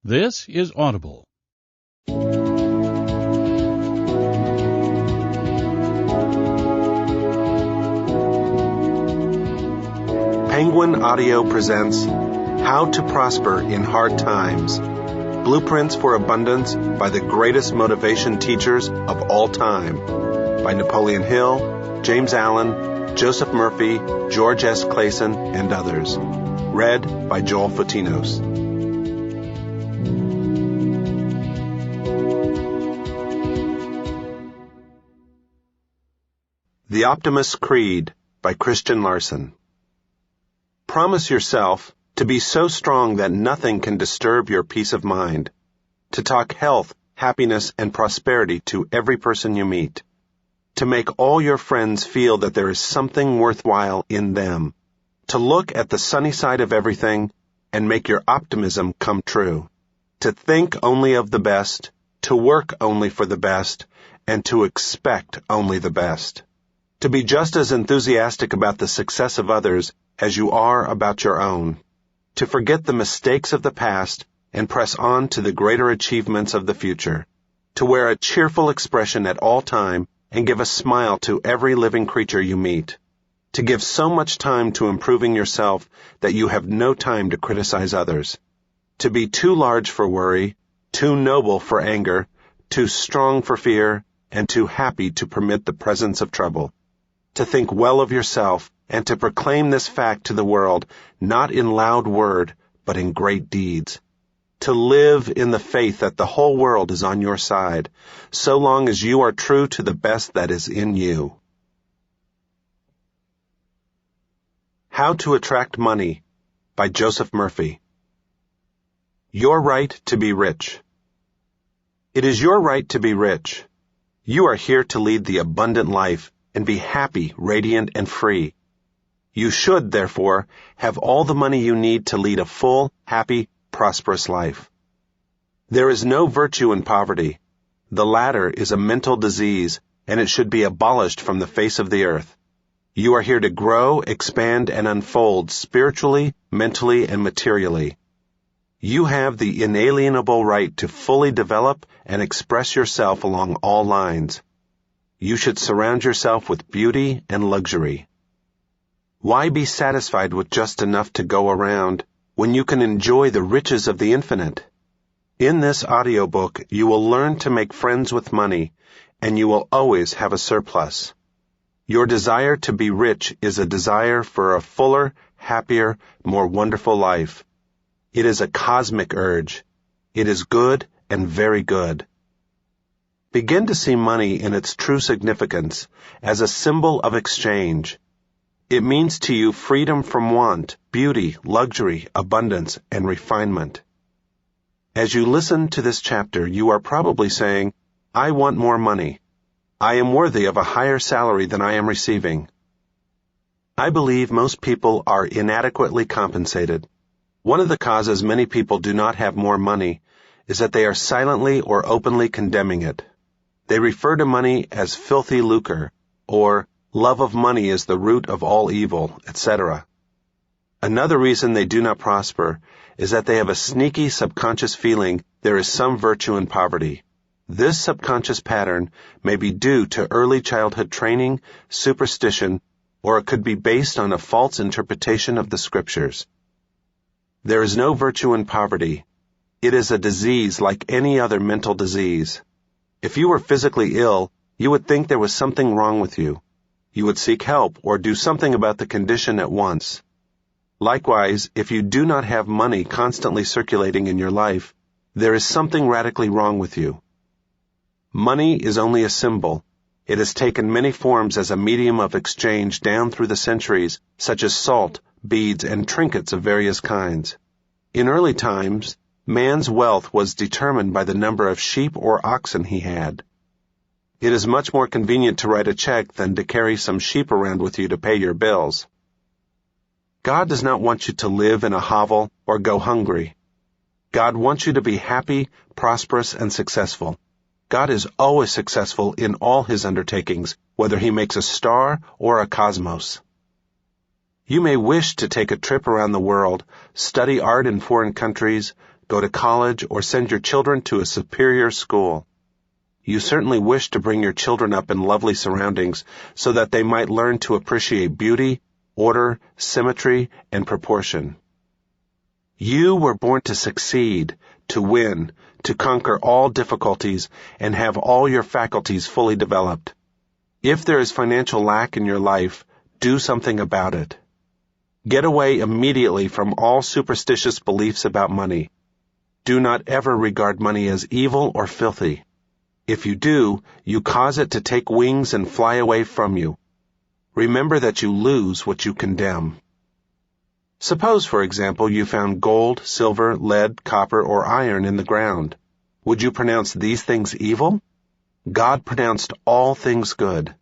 This is Audible. Penguin Audio presents How to Prosper in Hard Times. Blueprints for Abundance by the Greatest Motivation Teachers of All Time. By Napoleon Hill, James Allen, Joseph Murphy, George S. Clayson, and others. Read by Joel Futinos. The Optimist's Creed by Christian Larson. Promise yourself to be so strong that nothing can disturb your peace of mind, to talk health, happiness, and prosperity to every person you meet, to make all your friends feel that there is something worthwhile in them, to look at the sunny side of everything and make your optimism come true, to think only of the best, to work only for the best, and to expect only the best. To be just as enthusiastic about the success of others as you are about your own. To forget the mistakes of the past and press on to the greater achievements of the future. To wear a cheerful expression at all time and give a smile to every living creature you meet. To give so much time to improving yourself that you have no time to criticize others. To be too large for worry, too noble for anger, too strong for fear, and too happy to permit the presence of trouble. To think well of yourself, and to proclaim this fact to the world, not in loud word, but in great deeds. To live in the faith that the whole world is on your side, so long as you are true to the best that is in you. How to Attract Money by Joseph Murphy. Your right to be rich. It is your right to be rich. You are here to lead the abundant life and be happy, radiant, and free. You should, therefore, have all the money you need to lead a full, happy, prosperous life. There is no virtue in poverty. The latter is a mental disease, and it should be abolished from the face of the earth. You are here to grow, expand, and unfold spiritually, mentally, and materially. You have the inalienable right to fully develop and express yourself along all lines. You should surround yourself with beauty and luxury. Why be satisfied with just enough to go around when you can enjoy the riches of the infinite? In this audiobook, you will learn to make friends with money, and you will always have a surplus. Your desire to be rich is a desire for a fuller, happier, more wonderful life. It is a cosmic urge. It is good and very good. Begin to see money in its true significance as a symbol of exchange. It means to you freedom from want, beauty, luxury, abundance, and refinement. As you listen to this chapter, you are probably saying, I want more money. I am worthy of a higher salary than I am receiving. I believe most people are inadequately compensated. One of the causes many people do not have more money is that they are silently or openly condemning it. They refer to money as filthy lucre, or love of money is the root of all evil, etc. Another reason they do not prosper is that they have a sneaky subconscious feeling there is some virtue in poverty. This subconscious pattern may be due to early childhood training, superstition, or it could be based on a false interpretation of the scriptures. There is no virtue in poverty. It is a disease like any other mental disease. If you were physically ill, you would think there was something wrong with you. You would seek help or do something about the condition at once. Likewise, if you do not have money constantly circulating in your life, there is something radically wrong with you. Money is only a symbol. It has taken many forms as a medium of exchange down through the centuries, such as salt, beads, and trinkets of various kinds. In early times, man's wealth was determined by the number of sheep or oxen he had. It is much more convenient to write a check than to carry some sheep around with you to pay your bills. God does not want you to live in a hovel or go hungry. God wants you to be happy, prosperous, and successful. God is always successful in all his undertakings, whether he makes a star or a cosmos. You may wish to take a trip around the world, study art in foreign countries, go to college, or send your children to a superior school. You certainly wish to bring your children up in lovely surroundings so that they might learn to appreciate beauty, order, symmetry, and proportion. You were born to succeed, to win, to conquer all difficulties, and have all your faculties fully developed. If there is financial lack in your life, do something about it. Get away immediately from all superstitious beliefs about money. Do not ever regard money as evil or filthy. If you do, you cause it to take wings and fly away from you. Remember that you lose what you condemn. Suppose, for example, you found gold, silver, lead, copper, or iron in the ground. Would you pronounce these things evil? God pronounced all things good.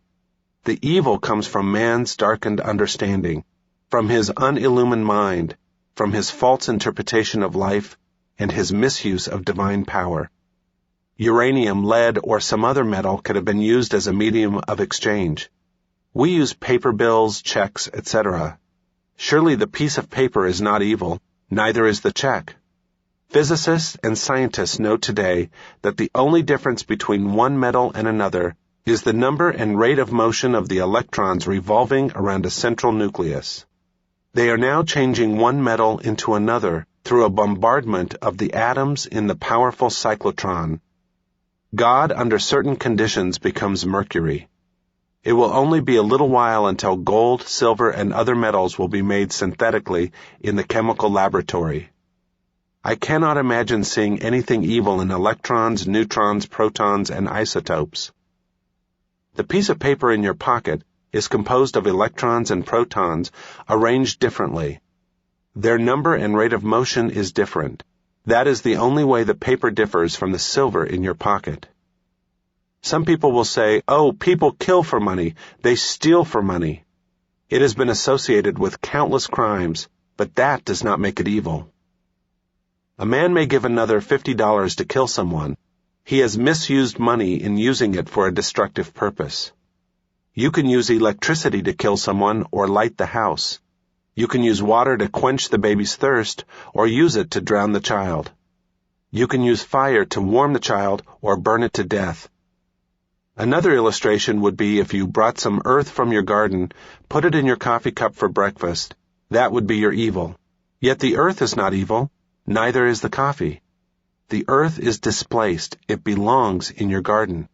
The evil comes from man's darkened understanding, from his unillumined mind, from his false interpretation of life, and his misuse of divine power. Uranium, lead, or some other metal could have been used as a medium of exchange. We use paper bills, checks, etc. Surely the piece of paper is not evil, neither is the check. Physicists and scientists know today that the only difference between one metal and another is the number and rate of motion of the electrons revolving around a central nucleus. They are now changing one metal into another through a bombardment of the atoms in the powerful cyclotron. God, under certain conditions, becomes mercury. It will only be a little while until gold, silver, and other metals will be made synthetically in the chemical laboratory. I cannot imagine seeing anything evil in electrons, neutrons, protons, and isotopes. The piece of paper in your pocket is composed of electrons and protons arranged differently. Their number and rate of motion is different. That is the only way the paper differs from the silver in your pocket. Some people will say, "Oh, people kill for money. They steal for money." It has been associated with countless crimes, but that does not make it evil. A man may give another $50 to kill someone. He has misused money in using it for a destructive purpose. You can use electricity to kill someone or light the house. You can use water to quench the baby's thirst or use it to drown the child. You can use fire to warm the child or burn it to death. Another illustration would be if you brought some earth from your garden, put it in your coffee cup for breakfast. That would be your evil. Yet the earth is not evil, neither is the coffee. The earth is displaced. It belongs in your garden.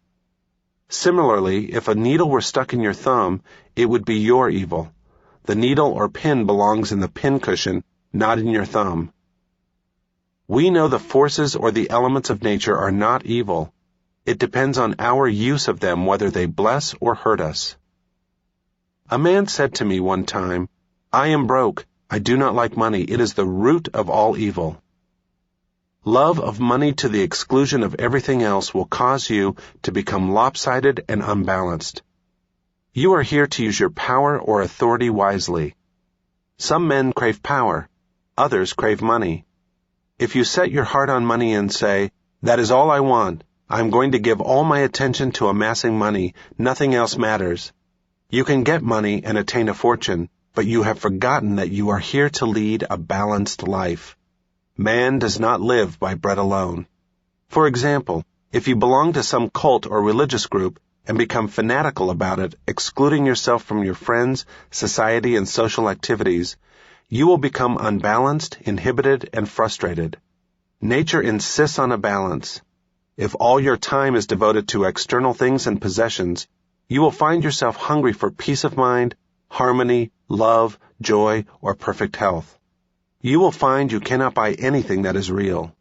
Similarly, if a needle were stuck in your thumb, it would be your evil. The needle or pin belongs in the pin cushion, not in your thumb. We know the forces or the elements of nature are not evil. It depends on our use of them whether they bless or hurt us. A man said to me one time, "I am broke. I do not like money. It is the root of all evil." Love of money to the exclusion of everything else will cause you to become lopsided and unbalanced. You are here to use your power or authority wisely. Some men crave power. Others crave money. If you set your heart on money and say, "That is all I want. I'm going to give all my attention to amassing money. Nothing else matters." You can get money and attain a fortune, but you have forgotten that you are here to lead a balanced life. Man does not live by bread alone. For example, if you belong to some cult or religious group and become fanatical about it, excluding yourself from your friends, society, and social activities, you will become unbalanced, inhibited, and frustrated. Nature insists on a balance. If all your time is devoted to external things and possessions, you will find yourself hungry for peace of mind, harmony, love, joy, or perfect health. You will find you cannot buy anything that is real.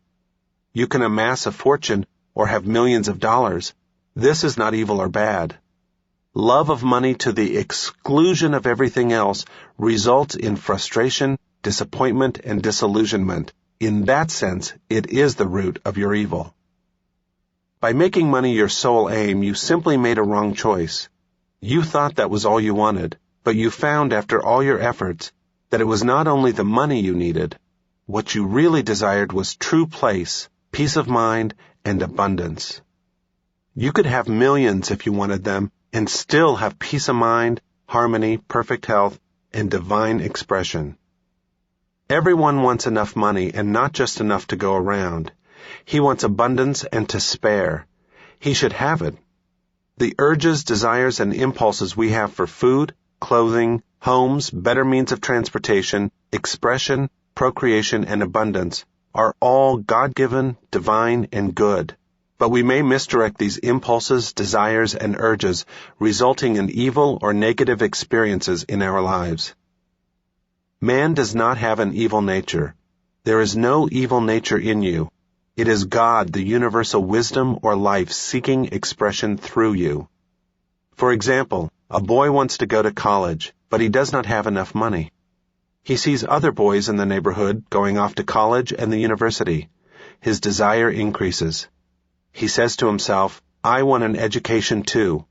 You can amass a fortune or have millions of dollars. This is not evil or bad. Love of money to the exclusion of everything else results in frustration, disappointment, and disillusionment. In that sense, it is the root of your evil. By making money your sole aim, you simply made a wrong choice. You thought that was all you wanted, but you found after all your efforts that it was not only the money you needed. What you really desired was true place, peace of mind, and abundance. You could have millions if you wanted them, and still have peace of mind, harmony, perfect health, and divine expression. Everyone wants enough money and not just enough to go around. He wants abundance and to spare. He should have it. The urges, desires, and impulses we have for food, clothing, homes, better means of transportation, expression, procreation, and abundance are all God-given, divine, and good. But we may misdirect these impulses, desires, and urges, resulting in evil or negative experiences in our lives. Man does not have an evil nature. There is no evil nature in you. It is God, the universal wisdom or life seeking expression through you. For example, a boy wants to go to college, but he does not have enough money. He sees other boys in the neighborhood going off to college and the university. His desire increases. He says to himself, I want an education too.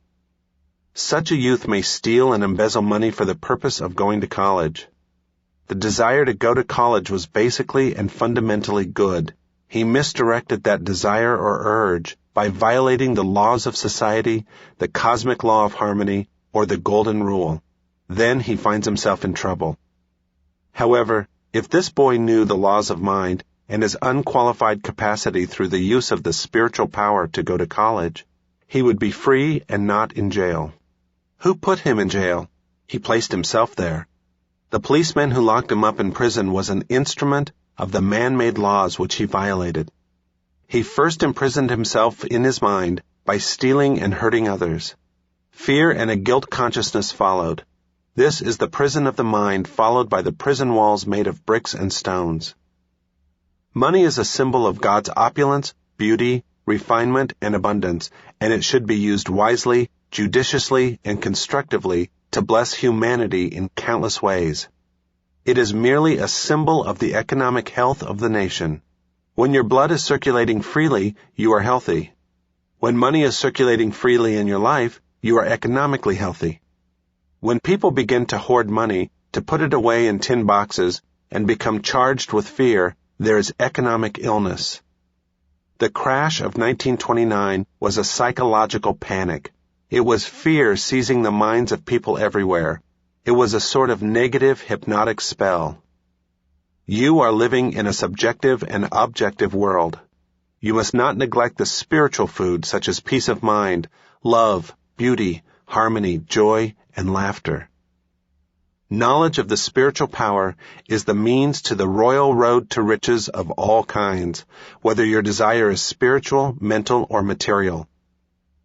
Such a youth may steal and embezzle money for the purpose of going to college. The desire to go to college was basically and fundamentally good. He misdirected that desire or urge by violating the laws of society, the cosmic law of harmony, or the golden rule. Then he finds himself in trouble. However, if this boy knew the laws of mind and his unqualified capacity through the use of the spiritual power to go to college, he would be free and not in jail. Who put him in jail? He placed himself there. The policeman who locked him up in prison was an instrument of the man-made laws which he violated. He first imprisoned himself in his mind by stealing and hurting others. Fear and a guilt consciousness followed. This is the prison of the mind, followed by the prison walls made of bricks and stones. Money is a symbol of God's opulence, beauty, refinement, and abundance, and it should be used wisely, judiciously, and constructively to bless humanity in countless ways. It is merely a symbol of the economic health of the nation. When your blood is circulating freely, you are healthy. When money is circulating freely in your life, you are economically healthy. When people begin to hoard money, to put it away in tin boxes, and become charged with fear, there is economic illness. The crash of 1929 was a psychological panic. It was fear seizing the minds of people everywhere. It was a sort of negative hypnotic spell. You are living in a subjective and objective world. You must not neglect the spiritual food such as peace of mind, love, beauty, harmony, joy, and laughter. Knowledge of the spiritual power is the means to the royal road to riches of all kinds, whether your desire is spiritual, mental, or material.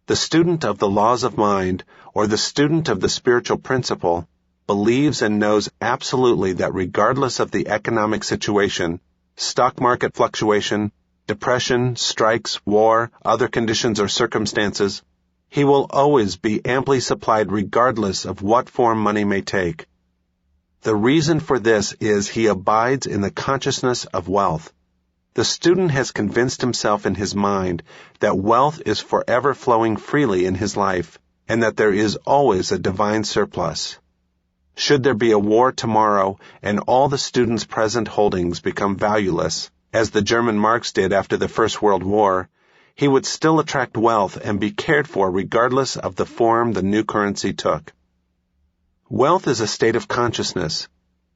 The student of the laws of mind, or the student of the spiritual principle, believes and knows absolutely that regardless of the economic situation, stock market fluctuation, depression, strikes, war, other conditions or circumstances, he will always be amply supplied regardless of what form money may take. The reason for this is he abides in the consciousness of wealth. The student has convinced himself in his mind that wealth is forever flowing freely in his life, and that there is always a divine surplus. Should there be a war tomorrow and all the student's present holdings become valueless, as the German marks did after the First World War, he would still attract wealth and be cared for regardless of the form the new currency took. Wealth is a state of consciousness.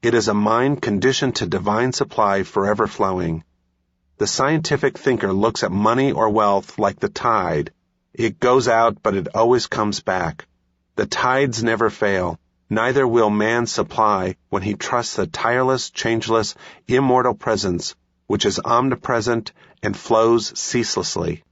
It is a mind conditioned to divine supply forever flowing. The scientific thinker looks at money or wealth like the tide. It goes out, but it always comes back. The tides never fail. Neither will man supply when he trusts the tireless, changeless, immortal presence, which is omnipresent and flows ceaselessly.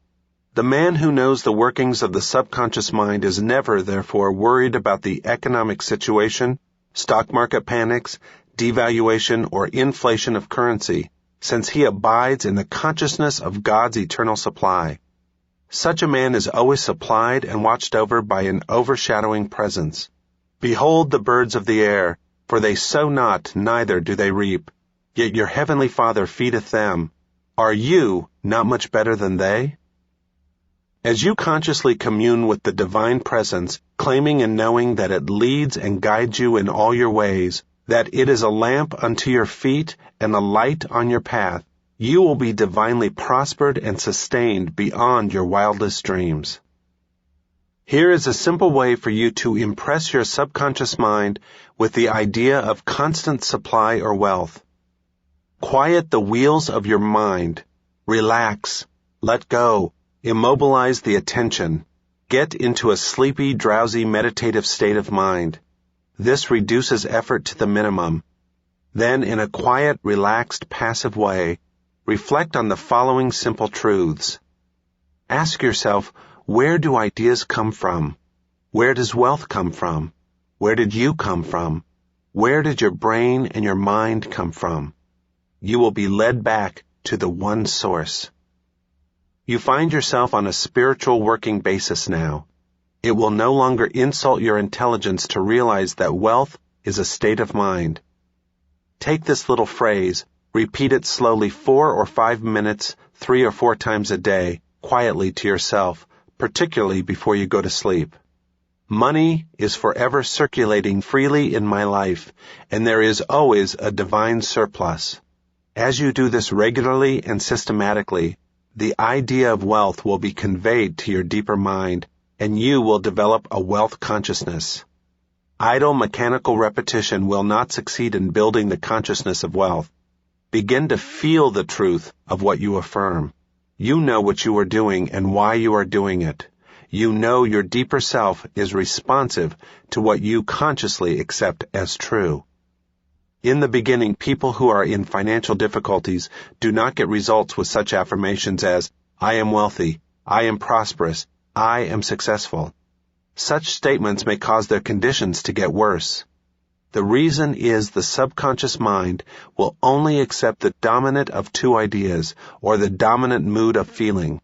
The man who knows the workings of the subconscious mind is never, therefore, worried about the economic situation, stock market panics, devaluation, or inflation of currency, since he abides in the consciousness of God's eternal supply. Such a man is always supplied and watched over by an overshadowing presence. Behold the birds of the air, for they sow not, neither do they reap, yet your heavenly Father feedeth them. Are you not much better than they? As you consciously commune with the divine presence, claiming and knowing that it leads and guides you in all your ways, that it is a lamp unto your feet and a light on your path, you will be divinely prospered and sustained beyond your wildest dreams. Here is a simple way for you to impress your subconscious mind with the idea of constant supply or wealth. Quiet the wheels of your mind. Relax. Let go. Immobilize the attention. Get into a sleepy, drowsy, meditative state of mind. This reduces effort to the minimum. Then, in a quiet, relaxed, passive way, reflect on the following simple truths. Ask yourself, where do ideas come from? Where does wealth come from? Where did you come from? Where did your brain and your mind come from? You will be led back to the one source. You find yourself on a spiritual working basis now. It will no longer insult your intelligence to realize that wealth is a state of mind. Take this little phrase, repeat it slowly 4 or 5 minutes, 3 or 4 times a day, quietly to yourself, particularly before you go to sleep. Money is forever circulating freely in my life, and there is always a divine surplus. As you do this regularly and systematically, the idea of wealth will be conveyed to your deeper mind, and you will develop a wealth consciousness. Idle mechanical repetition will not succeed in building the consciousness of wealth. Begin to feel the truth of what you affirm. You know what you are doing and why you are doing it. You know your deeper self is responsive to what you consciously accept as true. In the beginning, people who are in financial difficulties do not get results with such affirmations as, I am wealthy, I am prosperous, I am successful. Such statements may cause their conditions to get worse. The reason is the subconscious mind will only accept the dominant of 2 ideas, or the dominant mood of feeling.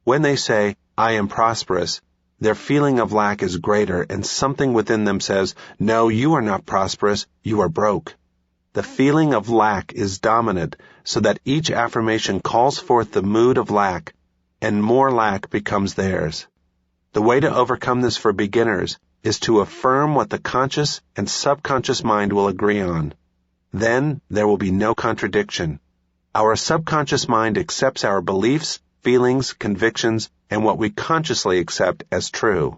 When they say, I am prosperous, their feeling of lack is greater, and something within them says, no, you are not prosperous, you are broke. The feeling of lack is dominant, so that each affirmation calls forth the mood of lack, and more lack becomes theirs. The way to overcome this for beginners is to affirm what the conscious and subconscious mind will agree on. Then there will be no contradiction. Our subconscious mind accepts our beliefs, feelings, convictions, and what we consciously accept as true.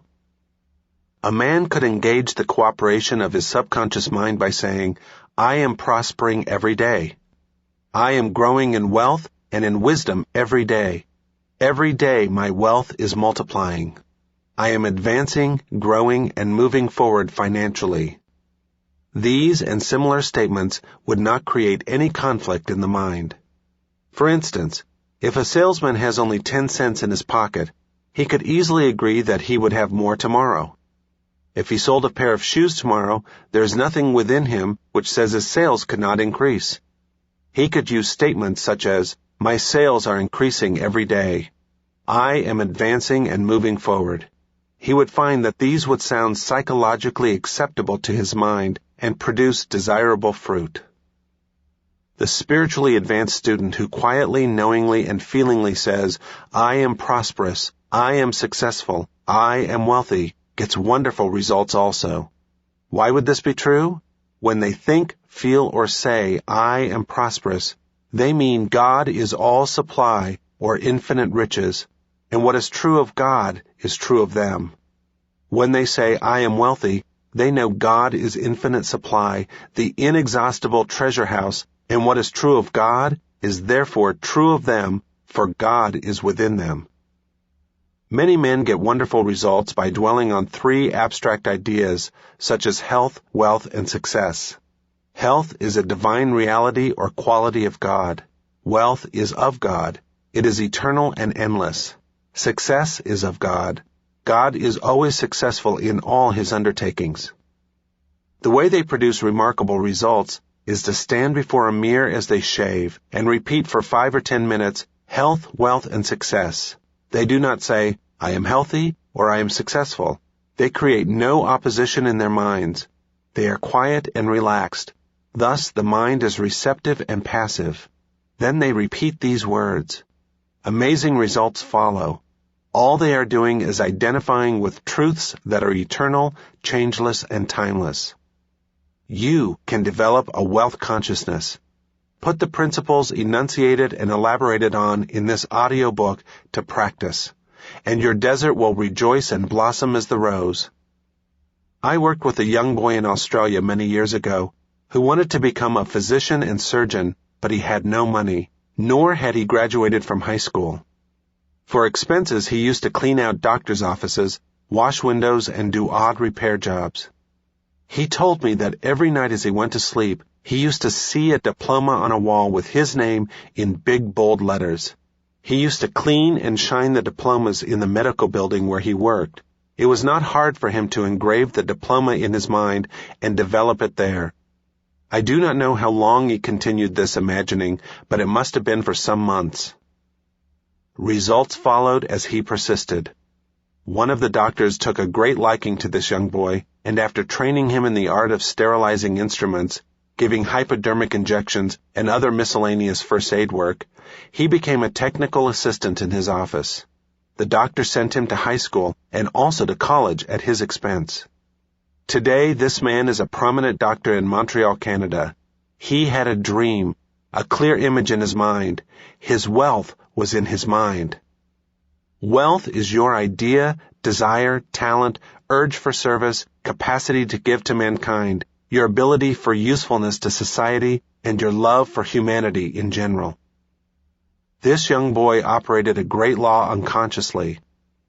A man could engage the cooperation of his subconscious mind by saying, I am prospering every day. I am growing in wealth and in wisdom every day. Every day my wealth is multiplying. I am advancing, growing, and moving forward financially. These and similar statements would not create any conflict in the mind. For instance, if a salesman has only 10 cents in his pocket, he could easily agree that he would have more tomorrow. If he sold a pair of shoes tomorrow, there is nothing within him which says his sales could not increase. He could use statements such as, my sales are increasing every day. I am advancing and moving forward. He would find that these would sound psychologically acceptable to his mind and produce desirable fruit. The spiritually advanced student who quietly, knowingly, and feelingly says, I am prosperous, I am successful, I am wealthy, gets wonderful results also. Why would this be true? When they think, feel, or say, I am prosperous, they mean God is all supply or infinite riches, and what is true of God is true of them. When they say, I am wealthy, they know God is infinite supply, the inexhaustible treasure house, and what is true of God is therefore true of them, for God is within them. Many men get wonderful results by dwelling on 3 abstract ideas, such as health, wealth, and success. Health is a divine reality or quality of God. Wealth is of God. It is eternal and endless. Success is of God. God is always successful in all his undertakings. The way they produce remarkable results is to stand before a mirror as they shave and repeat for 5 or 10 minutes, health, wealth, and success. They do not say, I am healthy or I am successful. They create no opposition in their minds. They are quiet and relaxed. Thus, the mind is receptive and passive. Then they repeat these words. Amazing results follow. All they are doing is identifying with truths that are eternal, changeless, and timeless. You can develop a wealth consciousness. Put the principles enunciated and elaborated on in this audio book to practice, and your desert will rejoice and blossom as the rose. I worked with a young boy in Australia many years ago who wanted to become a physician and surgeon, but he had no money, nor had he graduated from high school. For expenses, he used to clean out doctors' offices, wash windows, and do odd repair jobs. He told me that every night as he went to sleep, he used to see a diploma on a wall with his name in big, bold letters. He used to clean and shine the diplomas in the medical building where he worked. It was not hard for him to engrave the diploma in his mind and develop it there. I do not know how long he continued this imagining, but it must have been for some months. Results followed as he persisted. One of the doctors took a great liking to this young boy, and after training him in the art of sterilizing instruments, giving hypodermic injections, and other miscellaneous first aid work, he became a technical assistant in his office. The doctor sent him to high school and also to college at his expense. Today, this man is a prominent doctor in Montreal, Canada. He had a dream, a clear image in his mind. His wealth was in his mind. Wealth is your idea, desire, talent, urge for service, capacity to give to mankind, your ability for usefulness to society, and your love for humanity in general. This young boy operated a great law unconsciously.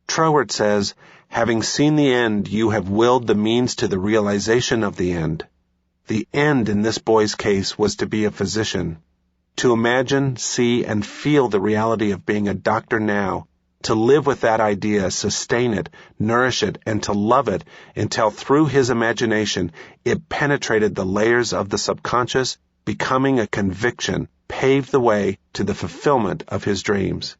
Troward says, "Having seen the end, you have willed the means to the realization of the end." The end in this boy's case was to be a physician. To imagine, see, and feel the reality of being a doctor now, to live with that idea, sustain it, nourish it, and to love it until through his imagination it penetrated the layers of the subconscious, becoming a conviction, paved the way to the fulfillment of his dreams.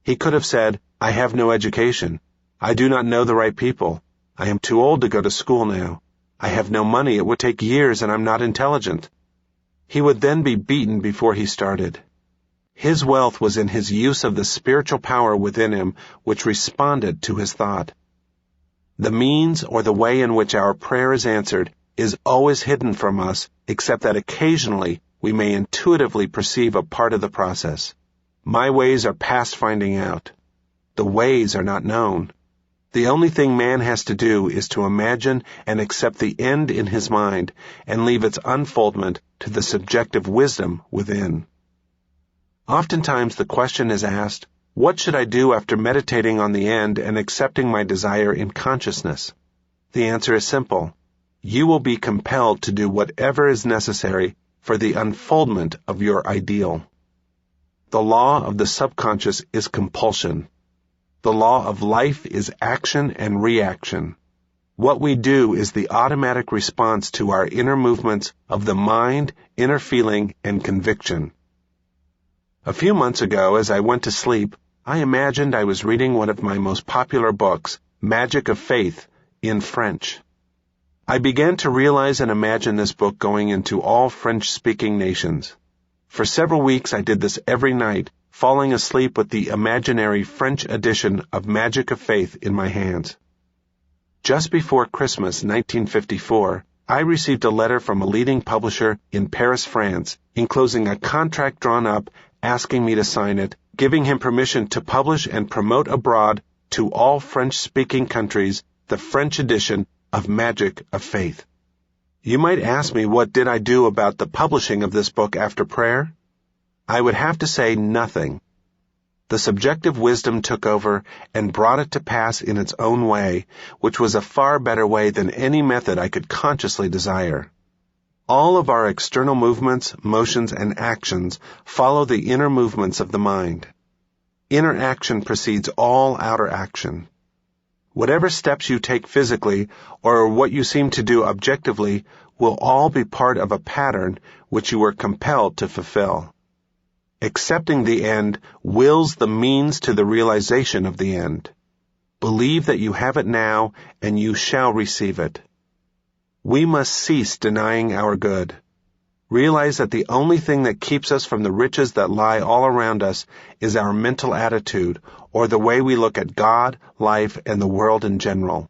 He could have said, "I have no education. I do not know the right people. I am too old to go to school now. I have no money. It would take years, and I'm not intelligent." He would then be beaten before he started. His wealth was in his use of the spiritual power within him which responded to his thought. The means or the way in which our prayer is answered is always hidden from us, except that occasionally we may intuitively perceive a part of the process. My ways are past finding out. The ways are not known. The only thing man has to do is to imagine and accept the end in his mind and leave its unfoldment to the subjective wisdom within. Oftentimes the question is asked, what should I do after meditating on the end and accepting my desire in consciousness? The answer is simple. You will be compelled to do whatever is necessary for the unfoldment of your ideal. The law of the subconscious is compulsion. The law of life is action and reaction. What we do is the automatic response to our inner movements of the mind, inner feeling, and conviction. A few months ago, as I went to sleep, I imagined I was reading one of my most popular books, Magic of Faith, in French. I began to realize and imagine this book going into all French-speaking nations. For several weeks I did this every night, falling asleep with the imaginary French edition of Magic of Faith in my hands. Just before Christmas 1954, I received a letter from a leading publisher in Paris, France, enclosing a contract drawn up, asking me to sign it, giving him permission to publish and promote abroad to all French-speaking countries the French edition of Magic of Faith. You might ask me what did I do about the publishing of this book after prayer? I would have to say nothing. The subjective wisdom took over and brought it to pass in its own way, which was a far better way than any method I could consciously desire. All of our external movements, motions, and actions follow the inner movements of the mind. Inner action precedes all outer action. Whatever steps you take physically, or what you seem to do objectively, will all be part of a pattern which you were compelled to fulfill. Accepting the end wills the means to the realization of the end. Believe that you have it now, and you shall receive it. We must cease denying our good. Realize that the only thing that keeps us from the riches that lie all around us is our mental attitude, or the way we look at God, life, and the world in general.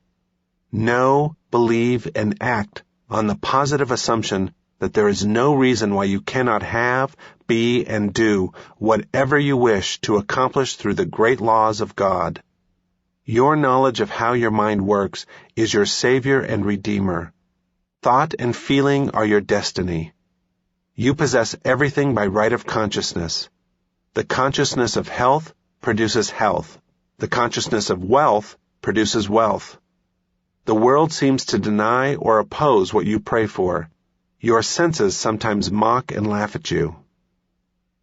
Know, believe, and act on the positive assumption that there is no reason why you cannot have, be, and do whatever you wish to accomplish through the great laws of God. Your knowledge of how your mind works is your Savior and Redeemer. Thought and feeling are your destiny. You possess everything by right of consciousness. The consciousness of health produces health. The consciousness of wealth produces wealth. The world seems to deny or oppose what you pray for. Your senses sometimes mock and laugh at you.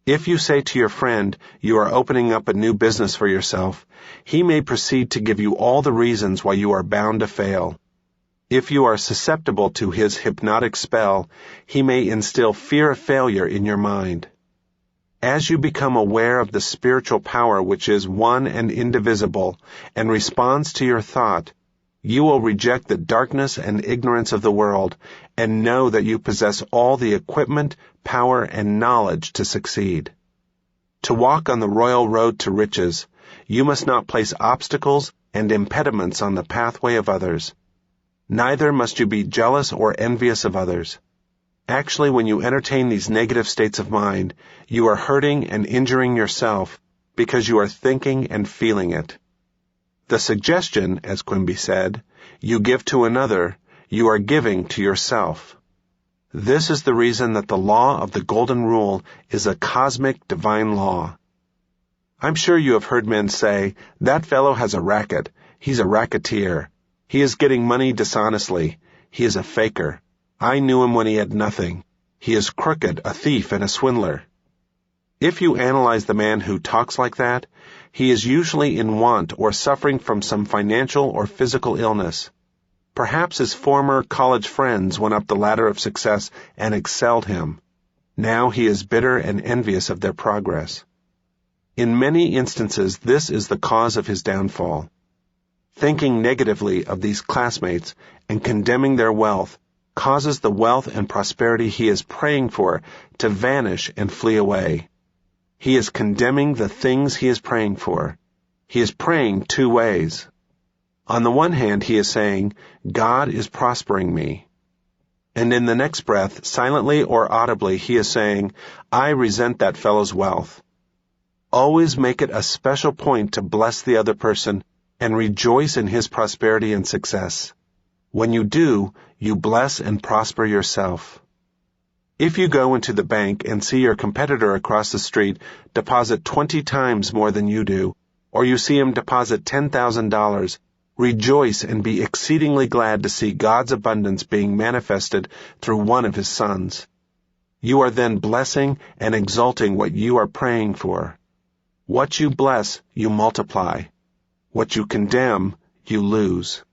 If you say to your friend you are opening up a new business for yourself, he may proceed to give you all the reasons why you are bound to fail. If you are susceptible to his hypnotic spell, he may instill fear of failure in your mind. As you become aware of the spiritual power which is one and indivisible and responds to your thought, you will reject the darkness and ignorance of the world and know that you possess all the equipment, power, and knowledge to succeed. To walk on the royal road to riches, you must not place obstacles and impediments on the pathway of others. Neither must you be jealous or envious of others. Actually, when you entertain these negative states of mind, you are hurting and injuring yourself because you are thinking and feeling it. The suggestion, as Quimby said, you give to another, you are giving to yourself. This is the reason that the law of the Golden Rule is a cosmic divine law. I'm sure you have heard men say, that fellow has a racket, he's a racketeer, he is getting money dishonestly, he is a faker, I knew him when he had nothing, he is crooked, a thief, and a swindler. If you analyze the man who talks like that, he is usually in want or suffering from some financial or physical illness. Perhaps his former college friends went up the ladder of success and excelled him. Now he is bitter and envious of their progress. In many instances, this is the cause of his downfall. Thinking negatively of these classmates and condemning their wealth causes the wealth and prosperity he is praying for to vanish and flee away. He is condemning the things he is praying for. He is praying two ways. On the one hand, he is saying, God is prospering me. And in the next breath, silently or audibly, he is saying, I resent that fellow's wealth. Always make it a special point to bless the other person and rejoice in his prosperity and success. When you do, you bless and prosper yourself. If you go into the bank and see your competitor across the street deposit 20 times more than you do, or you see him deposit $10,000, rejoice and be exceedingly glad to see God's abundance being manifested through one of his sons. You are then blessing and exalting what you are praying for. What you bless, you multiply. What you condemn, you lose.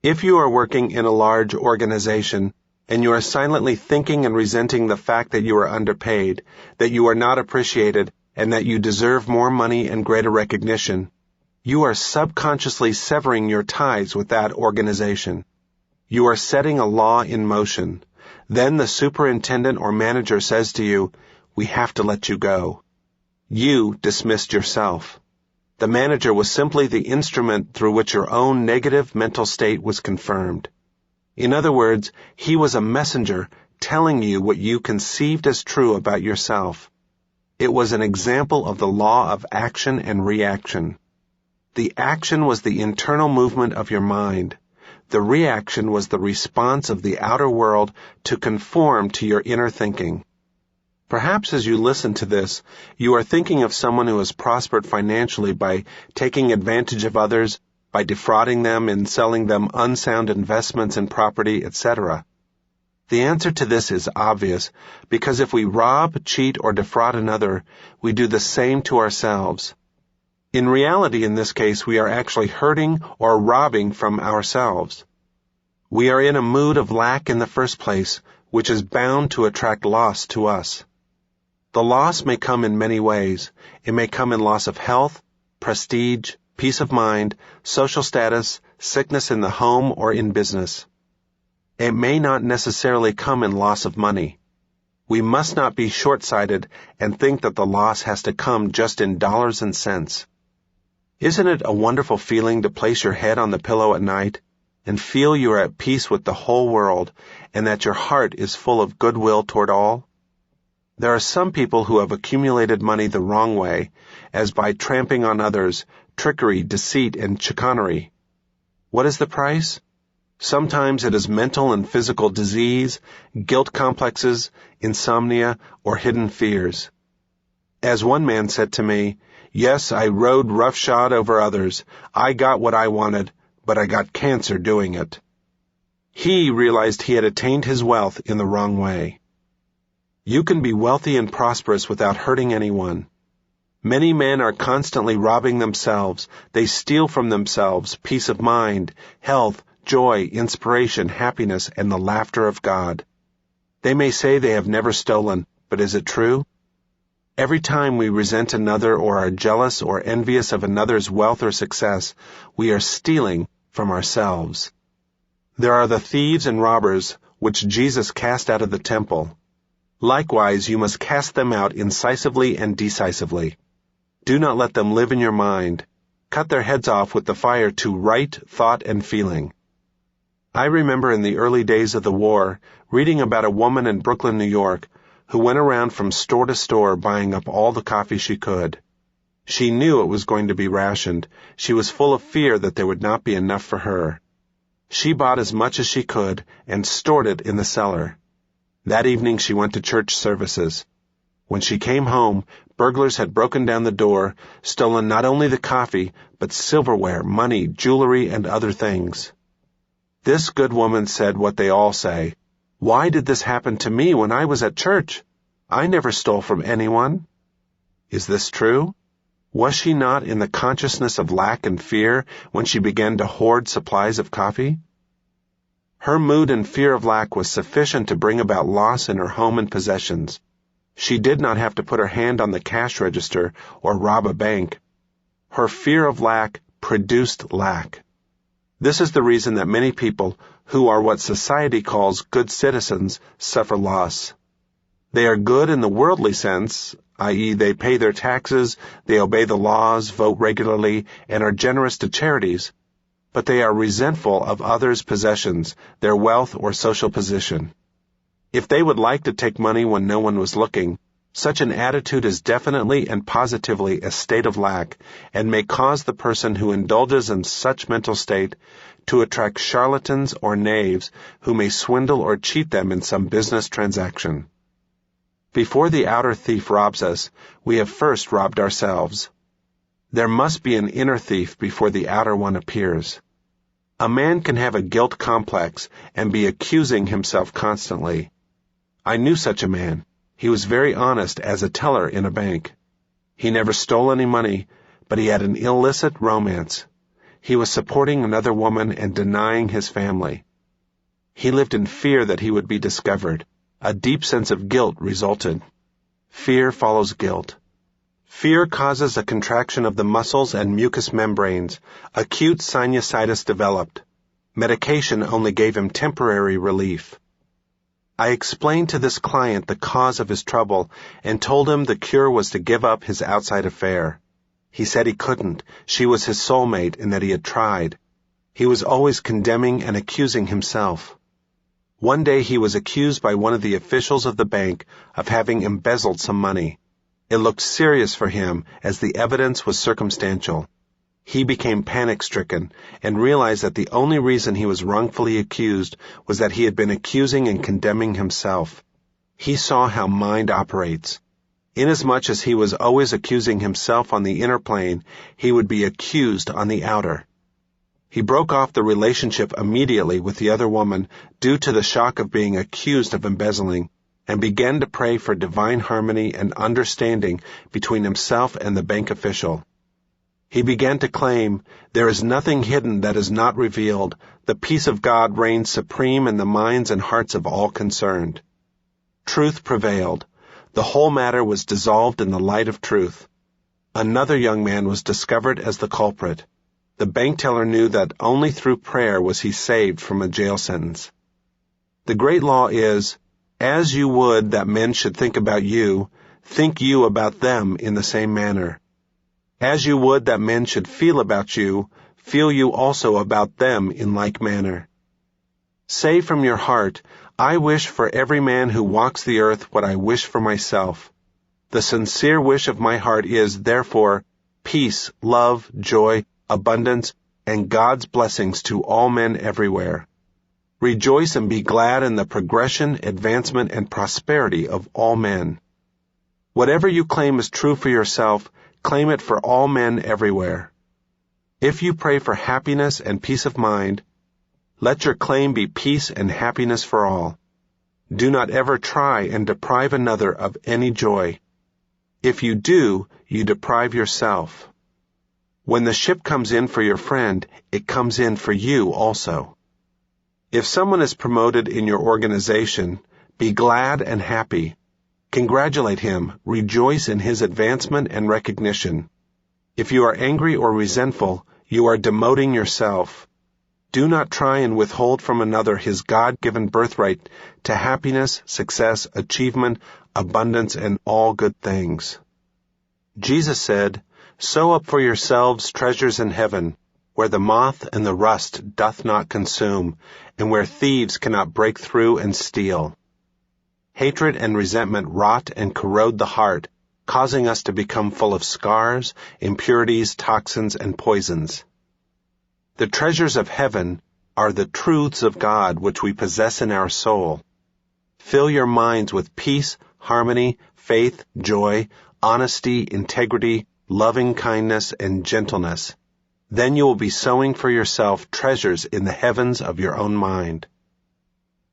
If you are working in a large organization, and you are silently thinking and resenting the fact that you are underpaid, that you are not appreciated, and that you deserve more money and greater recognition, you are subconsciously severing your ties with that organization. You are setting a law in motion. Then the superintendent or manager says to you, we have to let you go. You dismissed yourself. The manager was simply the instrument through which your own negative mental state was confirmed. In other words, he was a messenger telling you what you conceived as true about yourself. It was an example of the law of action and reaction. The action was the internal movement of your mind. The reaction was the response of the outer world to conform to your inner thinking. Perhaps as you listen to this, you are thinking of someone who has prospered financially by taking advantage of others, by defrauding them and selling them unsound investments in property, etc. The answer to this is obvious, because if we rob, cheat, or defraud another, we do the same to ourselves. In reality, in this case, we are actually hurting or robbing from ourselves. We are in a mood of lack in the first place, which is bound to attract loss to us. The loss may come in many ways. It may come in loss of health, prestige, peace of mind, social status, sickness in the home or in business. It may not necessarily come in loss of money. We must not be short-sighted and think that the loss has to come just in dollars and cents. Isn't it a wonderful feeling to place your head on the pillow at night and feel you are at peace with the whole world and that your heart is full of goodwill toward all? There are some people who have accumulated money the wrong way, as by tramping on others, trickery, deceit, and chicanery. What is the price? Sometimes it is mental and physical disease, guilt complexes, insomnia, or hidden fears. As one man said to me, "Yes, I rode roughshod over others. I got what I wanted, but I got cancer doing it." He realized he had attained his wealth in the wrong way. You can be wealthy and prosperous without hurting anyone. Many men are constantly robbing themselves. They steal from themselves peace of mind, health, joy, inspiration, happiness, and the laughter of God. They may say they have never stolen, but is it true? Every time we resent another or are jealous or envious of another's wealth or success, we are stealing from ourselves. There are the thieves and robbers which Jesus cast out of the temple. Likewise, you must cast them out incisively and decisively. Do not let them live in your mind. Cut their heads off with the fire to right thought and feeling. I remember in the early days of the war reading about a woman in Brooklyn, New York, who went around from store to store buying up all the coffee she could. She knew it was going to be rationed. She was full of fear that there would not be enough for her. She bought as much as she could and stored it in the cellar. That evening she went to church services. When she came home, burglars had broken down the door, stolen not only the coffee, but silverware, money, jewelry, and other things. This good woman said what they all say. "Why did this happen to me when I was at church? I never stole from anyone." Is this true? Was she not in the consciousness of lack and fear when she began to hoard supplies of coffee? Her mood and fear of lack was sufficient to bring about loss in her home and possessions. She did not have to put her hand on the cash register or rob a bank. Her fear of lack produced lack. This is the reason that many people, who are what society calls good citizens, suffer loss. They are good in the worldly sense, i.e., they pay their taxes, they obey the laws, vote regularly, and are generous to charities, but they are resentful of others' possessions, their wealth or social position. If they would like to take money when no one was looking, such an attitude is definitely and positively a state of lack, and may cause the person who indulges in such mental state to attract charlatans or knaves who may swindle or cheat them in some business transaction. Before the outer thief robs us, we have first robbed ourselves. There must be an inner thief before the outer one appears. A man can have a guilt complex and be accusing himself constantly. I knew such a man. He was very honest as a teller in a bank. He never stole any money, but he had an illicit romance. He was supporting another woman and denying his family. He lived in fear that he would be discovered. A deep sense of guilt resulted. Fear follows guilt. Fear causes a contraction of the muscles and mucous membranes. Acute sinusitis developed. Medication only gave him temporary relief. I explained to this client the cause of his trouble and told him the cure was to give up his outside affair. He said he couldn't. She was his soulmate and that he had tried. He was always condemning and accusing himself. One day he was accused by one of the officials of the bank of having embezzled some money. It looked serious for him as the evidence was circumstantial. He became panic-stricken and realized that the only reason he was wrongfully accused was that he had been accusing and condemning himself. He saw how mind operates. Inasmuch as he was always accusing himself on the inner plane, he would be accused on the outer. He broke off the relationship immediately with the other woman due to the shock of being accused of embezzling, and began to pray for divine harmony and understanding between himself and the bank official. He began to claim, "There is nothing hidden that is not revealed. The peace of God reigns supreme in the minds and hearts of all concerned." Truth prevailed. The whole matter was dissolved in the light of truth. Another young man was discovered as the culprit. The bank teller knew that only through prayer was he saved from a jail sentence. The great law is, as you would that men should think about you, think you about them in the same manner. As you would that men should feel about you, feel you also about them in like manner. Say from your heart, "I wish for every man who walks the earth what I wish for myself." The sincere wish of my heart is, therefore, peace, love, joy, abundance, and God's blessings to all men everywhere. Rejoice and be glad in the progression, advancement, and prosperity of all men. Whatever you claim is true for yourself, claim it for all men everywhere. If you pray for happiness and peace of mind, let your claim be peace and happiness for all. Do not ever try and deprive another of any joy. If you do, you deprive yourself. When the ship comes in for your friend, it comes in for you also. If someone is promoted in your organization, be glad and happy. Congratulate him, rejoice in his advancement and recognition. If you are angry or resentful, you are demoting yourself. Do not try and withhold from another his God-given birthright to happiness, success, achievement, abundance, and all good things. Jesus said, "Sow up for yourselves treasures in heaven, where the moth and the rust doth not consume, and where thieves cannot break through and steal." Hatred and resentment rot and corrode the heart, causing us to become full of scars, impurities, toxins, and poisons. The treasures of heaven are the truths of God which we possess in our soul. Fill your minds with peace, harmony, faith, joy, honesty, integrity, loving kindness, and gentleness. Then you will be sowing for yourself treasures in the heavens of your own mind.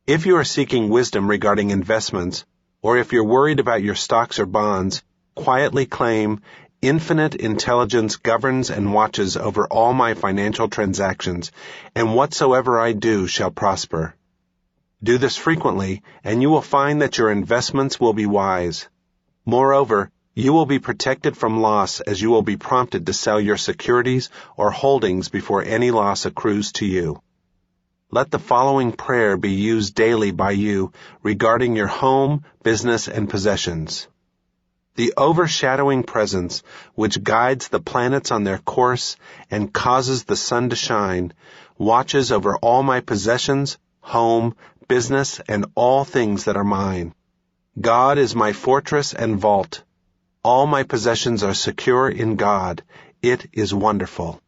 If you are seeking wisdom regarding investments, or if you're worried about your stocks or bonds, quietly claim, "Infinite intelligence governs and watches over all my financial transactions, and whatsoever I do shall prosper." Do this frequently, and you will find that your investments will be wise. Moreover, you will be protected from loss, as you will be prompted to sell your securities or holdings before any loss accrues to you. Let the following prayer be used daily by you regarding your home, business, and possessions. The overshadowing presence, which guides the planets on their course and causes the sun to shine, watches over all my possessions, home, business, and all things that are mine. God is my fortress and vault. All my possessions are secure in God. It is wonderful.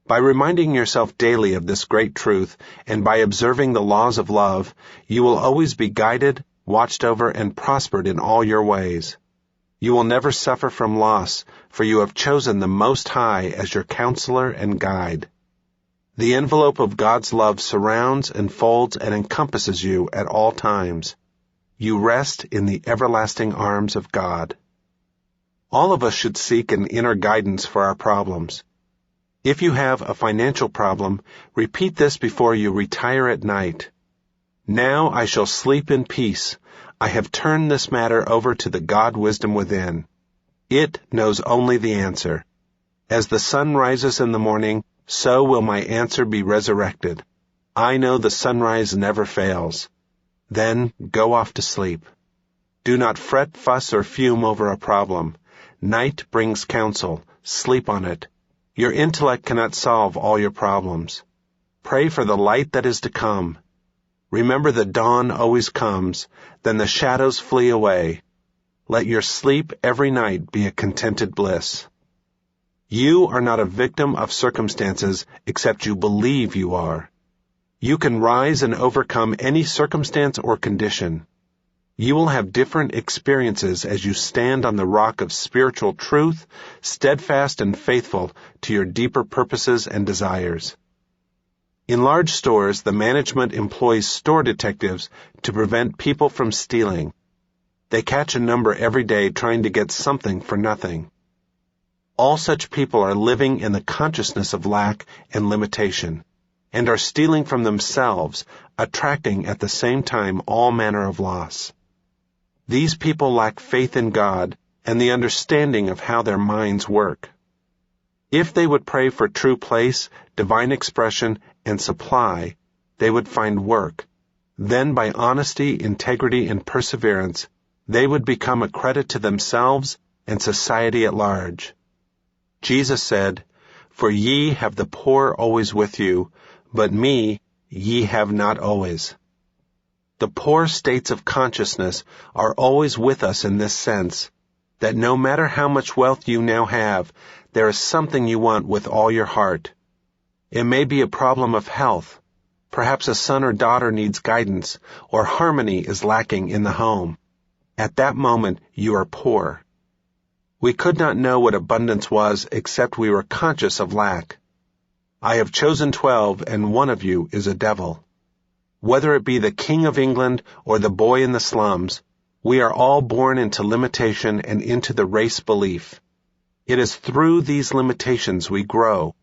By reminding yourself daily of this great truth, and by observing the laws of love, you will always be guided, watched over, and prospered in all your ways. You will never suffer from loss, for you have chosen the Most High as your counselor and guide. The envelope of God's love surrounds, enfolds, and encompasses you at all times. You rest in the everlasting arms of God. All of us should seek an inner guidance for our problems. If you have a financial problem, repeat this before you retire at night. "Now I shall sleep in peace. I have turned this matter over to the God wisdom within. It knows only the answer. As the sun rises in the morning, so will my answer be resurrected. I know the sunrise never fails." Then go off to sleep. Do not fret, fuss, or fume over a problem. Night brings counsel. Sleep on it. Your intellect cannot solve all your problems. Pray for the light that is to come. Remember the dawn always comes, then the shadows flee away. Let your sleep every night be a contented bliss. You are not a victim of circumstances except you believe you are. You can rise and overcome any circumstance or condition. You will have different experiences as you stand on the rock of spiritual truth, steadfast and faithful to your deeper purposes and desires. In large stores, the management employs store detectives to prevent people from stealing. They catch a number every day trying to get something for nothing. All such people are living in the consciousness of lack and limitation, and are stealing from themselves, attracting at the same time all manner of loss. These people lack faith in God and the understanding of how their minds work. If they would pray for true place, divine expression, and supply, they would find work. Then by honesty, integrity, and perseverance, they would become a credit to themselves and society at large. Jesus said, "For ye have the poor always with you, but me ye have not always." The poor states of consciousness are always with us in this sense, that no matter how much wealth you now have, there is something you want with all your heart. It may be a problem of health. Perhaps a son or daughter needs guidance, or harmony is lacking in the home. At that moment, you are poor. We could not know what abundance was except we were conscious of lack. I have chosen 12, and one of you is a devil. Whether it be the King of England or the boy in the slums, we are all born into limitation and into the race belief. It is through these limitations we grow.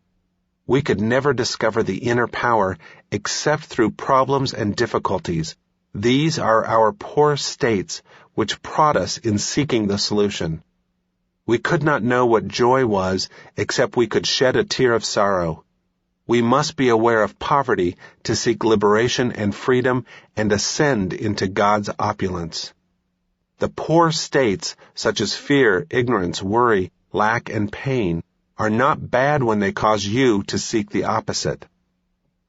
We could never discover the inner power except through problems and difficulties. These are our poor states which prod us in seeking the solution. We could not know what joy was except we could shed a tear of sorrow. We must be aware of poverty to seek liberation and freedom and ascend into God's opulence. The poor states, such as fear, ignorance, worry, lack, and pain, are not bad when they cause you to seek the opposite.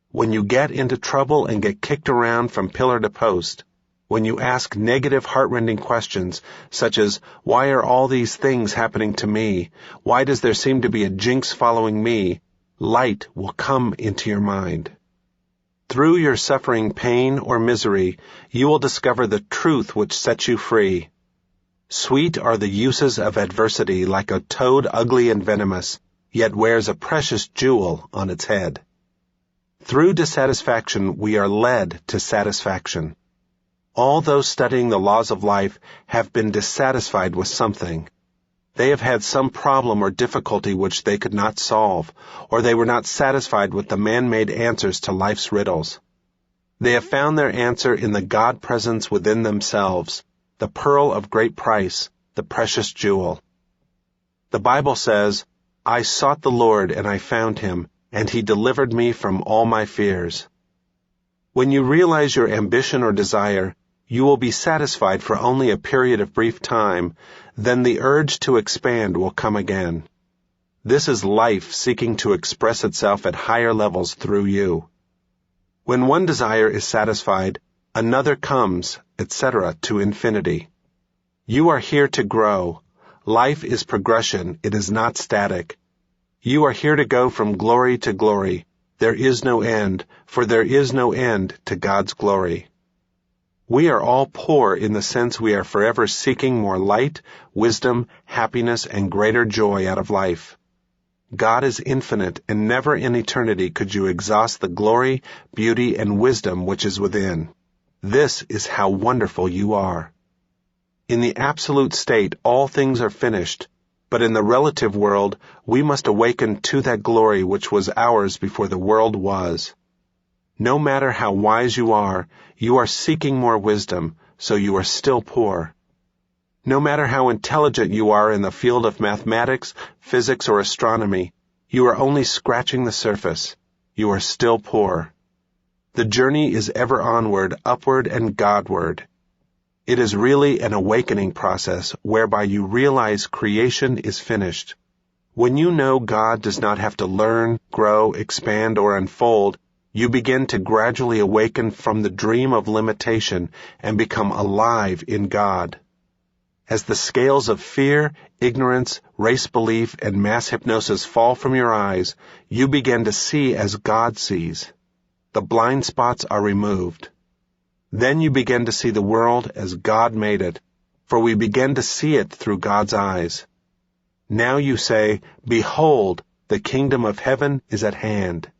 When you get into trouble and get kicked around from pillar to post, when you ask negative, heart-rending questions, such as, why are all these things happening to me? Why does there seem to be a jinx following me? Light will come into your mind. Through your suffering pain or misery, you will discover the truth which sets you free. Sweet are the uses of adversity, like a toad ugly and venomous, yet wears a precious jewel on its head. Through dissatisfaction, we are led to satisfaction. All those studying the laws of life have been dissatisfied with something. They have had some problem or difficulty which they could not solve, or they were not satisfied with the man-made answers to life's riddles. They have found their answer in the God presence within themselves, the pearl of great price, the precious jewel. The Bible says, I sought the Lord and I found him, and he delivered me from all my fears. When you realize your ambition or desire, you will be satisfied for only a period of brief time, then the urge to expand will come again. This is life seeking to express itself at higher levels through you. When one desire is satisfied, another comes, etc., to infinity. You are here to grow. Life is progression, it is not static. You are here to go from glory to glory. There is no end, for there is no end to God's glory. We are all poor in the sense we are forever seeking more light, wisdom, happiness, and greater joy out of life. God is infinite, and never in eternity could you exhaust the glory, beauty, and wisdom which is within. This is how wonderful you are. In the absolute state, all things are finished, but in the relative world, we must awaken to that glory which was ours before the world was. No matter how wise you are seeking more wisdom, so you are still poor. No matter how intelligent you are in the field of mathematics, physics, or astronomy, you are only scratching the surface. You are still poor. The journey is ever onward, upward, and Godward. It is really an awakening process whereby you realize creation is finished. When you know God does not have to learn, grow, expand, or unfold, you begin to gradually awaken from the dream of limitation and become alive in God. As the scales of fear, ignorance, race belief, and mass hypnosis fall from your eyes, you begin to see as God sees. The blind spots are removed. Then you begin to see the world as God made it, for we begin to see it through God's eyes. Now you say, Behold, the kingdom of heaven is at hand.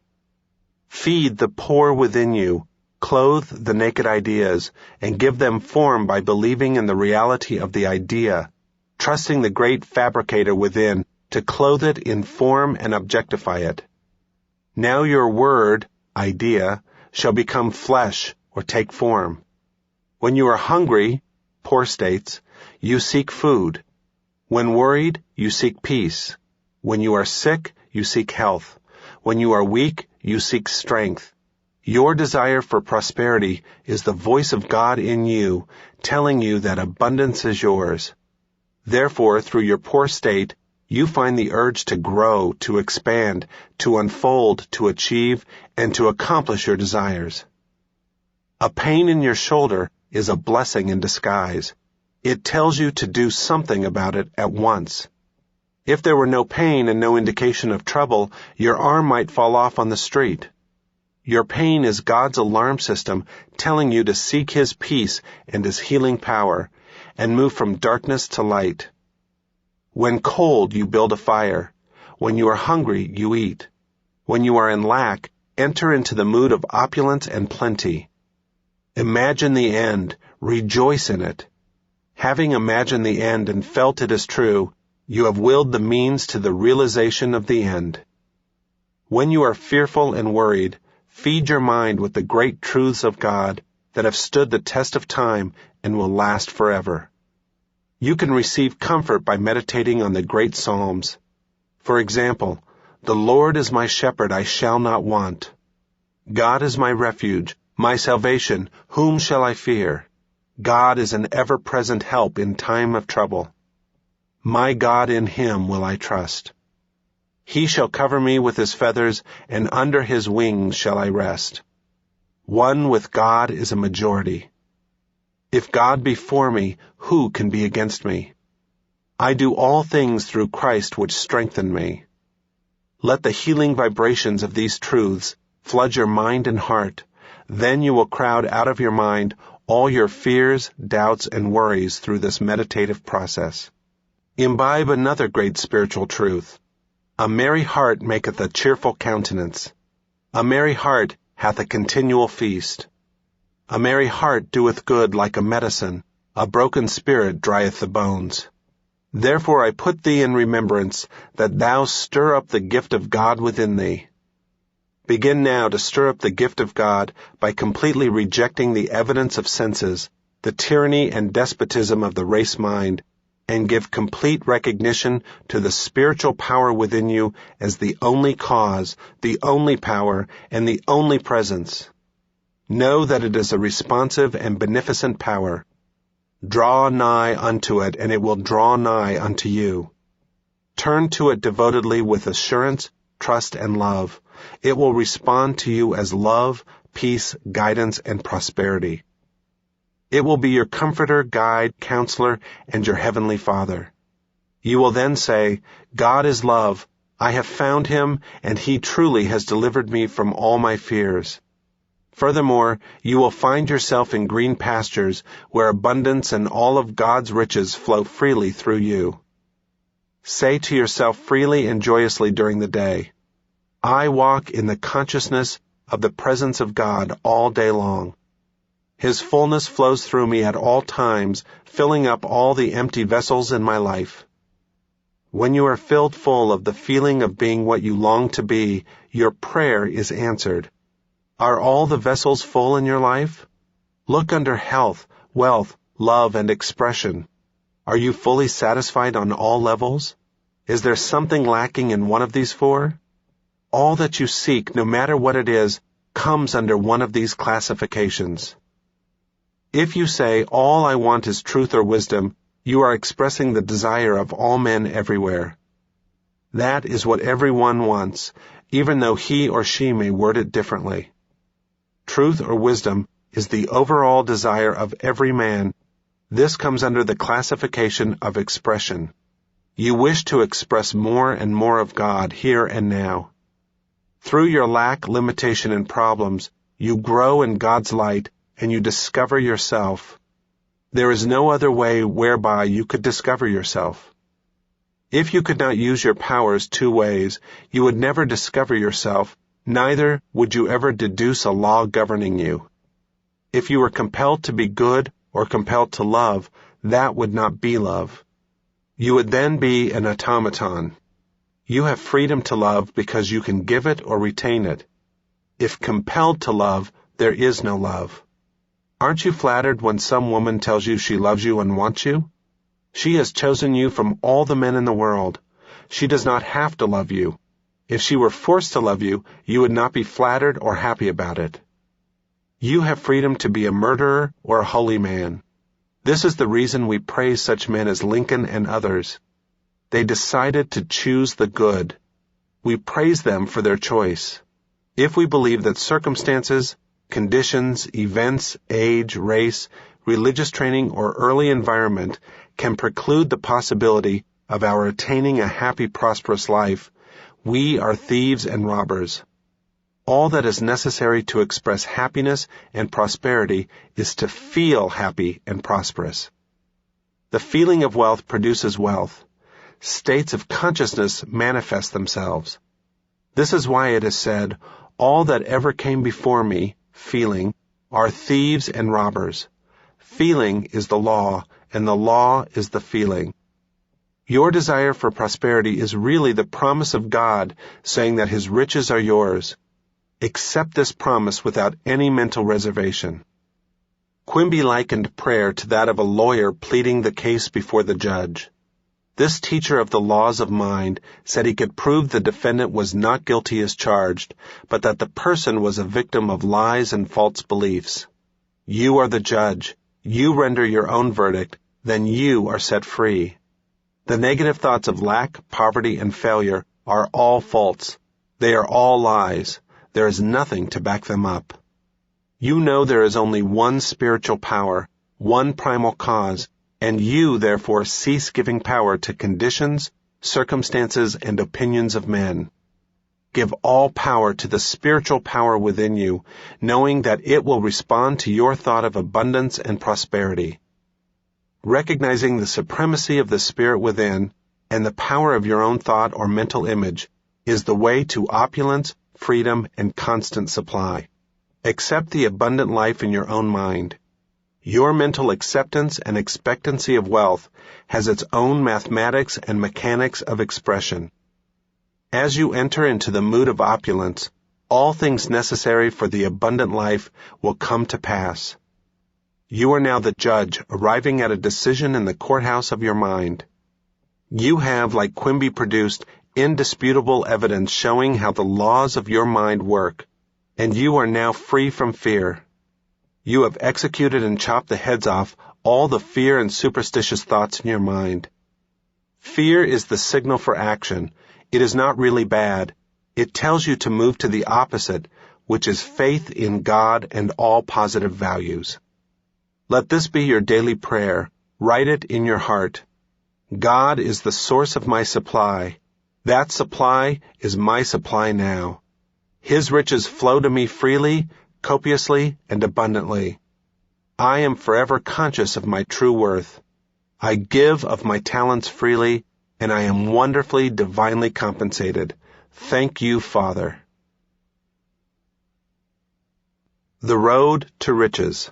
Feed the poor within you, clothe the naked ideas, and give them form by believing in the reality of the idea, trusting the great fabricator within to clothe it in form and objectify it. Now your word, idea, shall become flesh or take form. When you are hungry, poor states, you seek food. When worried, you seek peace. When you are sick, you seek health. When you are weak, you seek strength. Your desire for prosperity is the voice of God in you, telling you that abundance is yours. Therefore, through your poor state, you find the urge to grow, to expand, to unfold, to achieve, and to accomplish your desires. A pain in your shoulder is a blessing in disguise. It tells you to do something about it at once. If there were no pain and no indication of trouble, your arm might fall off on the street. Your pain is God's alarm system telling you to seek His peace and His healing power, and move from darkness to light. When cold, you build a fire. When you are hungry, you eat. When you are in lack, enter into the mood of opulence and plenty. Imagine the end. Rejoice in it. Having imagined the end and felt it as true, you have willed the means to the realization of the end. When you are fearful and worried, feed your mind with the great truths of God that have stood the test of time and will last forever. You can receive comfort by meditating on the great Psalms. For example, "The Lord is my shepherd, I shall not want. God is my refuge, my salvation, whom shall I fear? God is an ever-present help in time of trouble. My God, in Him will I trust. He shall cover me with His feathers, and under His wings shall I rest." One with God is a majority. If God be for me, who can be against me? I do all things through Christ which strengthen me. Let the healing vibrations of these truths flood your mind and heart. Then you will crowd out of your mind all your fears, doubts, and worries through this meditative process. Imbibe another great spiritual truth. A merry heart maketh a cheerful countenance. A merry heart hath a continual feast. A merry heart doeth good like a medicine. A broken spirit drieth the bones. Therefore I put thee in remembrance, that thou stir up the gift of God within thee. Begin now to stir up the gift of God by completely rejecting the evidence of senses, the tyranny and despotism of the race mind, and give complete recognition to the spiritual power within you as the only cause, the only power, and the only presence. Know that it is a responsive and beneficent power. Draw nigh unto it, and it will draw nigh unto you. Turn to it devotedly with assurance, trust, and love. It will respond to you as love, peace, guidance, and prosperity. It will be your comforter, guide, counselor, and your heavenly Father. You will then say, "God is love. I have found Him, and He truly has delivered me from all my fears." Furthermore, you will find yourself in green pastures where abundance and all of God's riches flow freely through you. Say to yourself freely and joyously during the day, "I walk in the consciousness of the presence of God all day long. His fullness flows through me at all times, filling up all the empty vessels in my life." When you are filled full of the feeling of being what you long to be, your prayer is answered. Are all the vessels full in your life? Look under health, wealth, love, and expression. Are you fully satisfied on all levels? Is there something lacking in one of these four? All that you seek, no matter what it is, comes under one of these classifications. If you say, "All I want is truth or wisdom," you are expressing the desire of all men everywhere. That is what everyone wants, even though he or she may word it differently. Truth or wisdom is the overall desire of every man. This comes under the classification of expression. You wish to express more and more of God here and now. Through your lack, limitation, and problems, you grow in God's light and you discover yourself. There is no other way whereby you could discover yourself. If you could not use your powers two ways, you would never discover yourself, neither would you ever deduce a law governing you. If you were compelled to be good or compelled to love, that would not be love. You would then be an automaton. You have freedom to love because you can give it or retain it. If compelled to love, there is no love. Aren't you flattered when some woman tells you she loves you and wants you? She has chosen you from all the men in the world. She does not have to love you. If she were forced to love you, you would not be flattered or happy about it. You have freedom to be a murderer or a holy man. This is the reason we praise such men as Lincoln and others. They decided to choose the good. We praise them for their choice. If we believe that circumstances, conditions, events, age, race, religious training, or early environment can preclude the possibility of our attaining a happy, prosperous life, we are thieves and robbers. All that is necessary to express happiness and prosperity is to feel happy and prosperous. The feeling of wealth produces wealth. States of consciousness manifest themselves. This is why it is said, "All that ever came before me," feeling, "are thieves and robbers." Feeling is the law, and the law is the feeling. Your desire for prosperity is really the promise of God saying that His riches are yours. Accept this promise without any mental reservation. Quimby likened prayer to that of a lawyer pleading the case before the judge. This teacher of the laws of mind said he could prove the defendant was not guilty as charged, but that the person was a victim of lies and false beliefs. You are the judge. You render your own verdict, then you are set free. The negative thoughts of lack, poverty, and failure are all false. They are all lies. There is nothing to back them up. You know there is only one spiritual power, one primal cause, and you, therefore, cease giving power to conditions, circumstances, and opinions of men. Give all power to the spiritual power within you, knowing that it will respond to your thought of abundance and prosperity. Recognizing the supremacy of the Spirit within and the power of your own thought or mental image is the way to opulence, freedom, and constant supply. Accept the abundant life in your own mind. Your mental acceptance and expectancy of wealth has its own mathematics and mechanics of expression. As you enter into the mood of opulence, all things necessary for the abundant life will come to pass. You are now the judge, arriving at a decision in the courthouse of your mind. You have, like Quimby produced, indisputable evidence showing how the laws of your mind work, and you are now free from fear. You have executed and chopped the heads off all the fear and superstitious thoughts in your mind. Fear is the signal for action. It is not really bad. It tells you to move to the opposite, which is faith in God and all positive values. Let this be your daily prayer. Write it in your heart. God is the source of my supply. That supply is my supply now. His riches flow to me freely, copiously, and abundantly. I am forever conscious of my true worth. I give of my talents freely, and I am wonderfully, divinely compensated. Thank you, Father. The Road to Riches.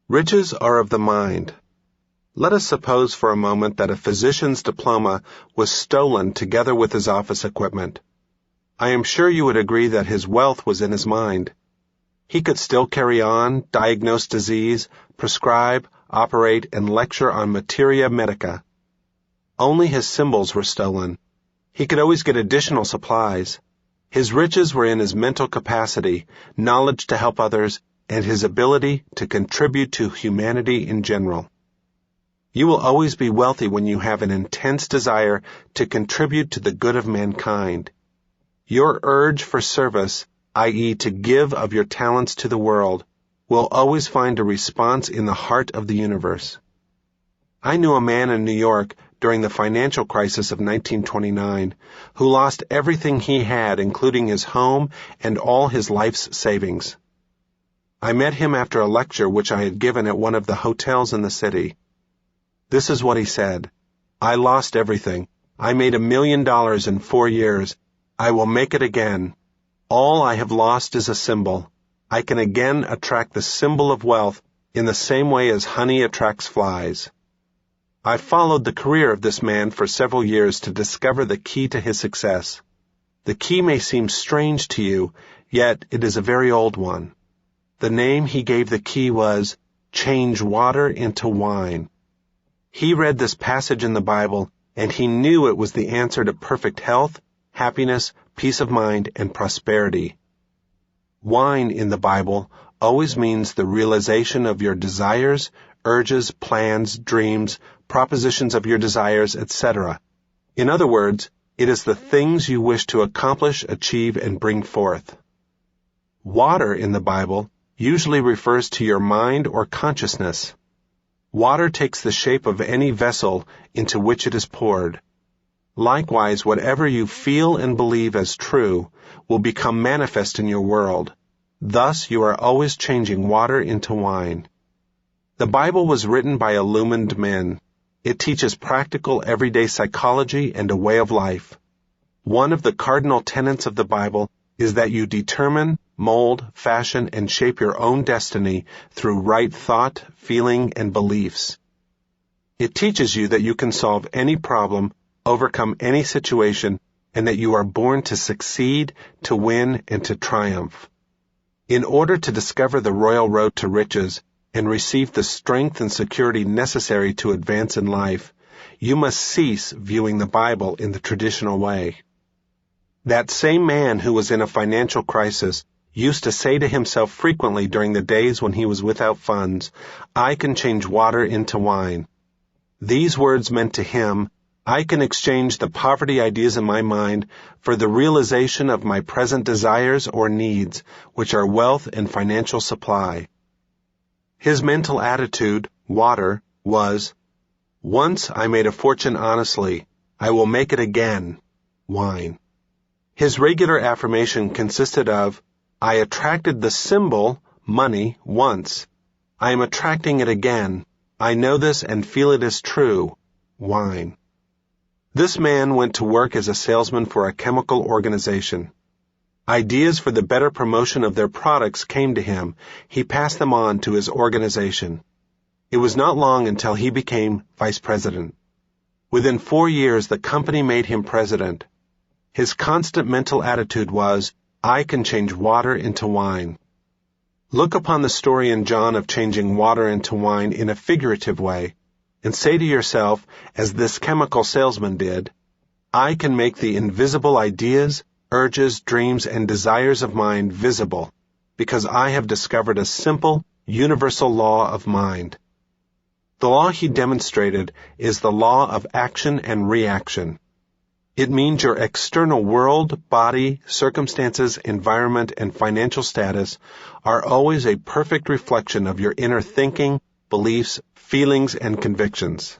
Riches are of the mind. Let us suppose for a moment that a physician's diploma was stolen together with his office equipment. I am sure you would agree that his wealth was in his mind. He could still carry on, diagnose disease, prescribe, operate, and lecture on materia medica. Only his symbols were stolen. He could always get additional supplies. His riches were in his mental capacity, knowledge to help others, and his ability to contribute to humanity in general. You will always be wealthy when you have an intense desire to contribute to the good of mankind. Your urge for service, i.e., to give of your talents to the world, will always find a response in the heart of the universe. I knew a man in New York during the financial crisis of 1929 who lost everything he had, including his home and all his life's savings. I met him after a lecture which I had given at one of the hotels in the city. This is what he said: "I lost everything. I made $1 million in 4 years. I will make it again. All I have lost is a symbol. I can again attract the symbol of wealth in the same way as honey attracts flies." I followed the career of this man for several years to discover the key to his success. The key may seem strange to you, yet it is a very old one. The name he gave the key was, "Change water into wine." He read this passage in the Bible, and he knew it was the answer to perfect health, happiness, peace of mind, and prosperity. Wine in the Bible always means the realization of your desires, urges, plans, dreams, propositions of your desires, etc. In other words, it is the things you wish to accomplish, achieve, and bring forth. Water in the Bible usually refers to your mind or consciousness. Water takes the shape of any vessel into which it is poured. Likewise, whatever you feel and believe as true will become manifest in your world. Thus, you are always changing water into wine. The Bible was written by illumined men. It teaches practical everyday psychology and a way of life. One of the cardinal tenets of the Bible is that you determine, mold, fashion, and shape your own destiny through right thought, feeling, and beliefs. It teaches you that you can solve any problem, overcome any situation, and that you are born to succeed, to win, and to triumph. In order to discover the royal road to riches and receive the strength and security necessary to advance in life, you must cease viewing the Bible in the traditional way. That same man who was in a financial crisis used to say to himself frequently during the days when he was without funds, "I can change water into wine." These words meant to him, I can exchange the poverty ideas in my mind for the realization of my present desires or needs, which are wealth and financial supply. His mental attitude, water, was, once I made a fortune honestly, I will make it again, wine. His regular affirmation consisted of, I attracted the symbol, money, once. I am attracting it again. I know this and feel it is true, wine. This man went to work as a salesman for a chemical organization. Ideas for the better promotion of their products came to him. He passed them on to his organization. It was not long until he became vice president. Within 4 years, the company made him president. His constant mental attitude was, I can change water into wine. Look upon the story in John of changing water into wine in a figurative way, and say to yourself, as this chemical salesman did, I can make the invisible ideas, urges, dreams, and desires of mind visible, because I have discovered a simple, universal law of mind. The law he demonstrated is the law of action and reaction. It means your external world, body, circumstances, environment, and financial status are always a perfect reflection of your inner thinking, beliefs, feelings, and convictions.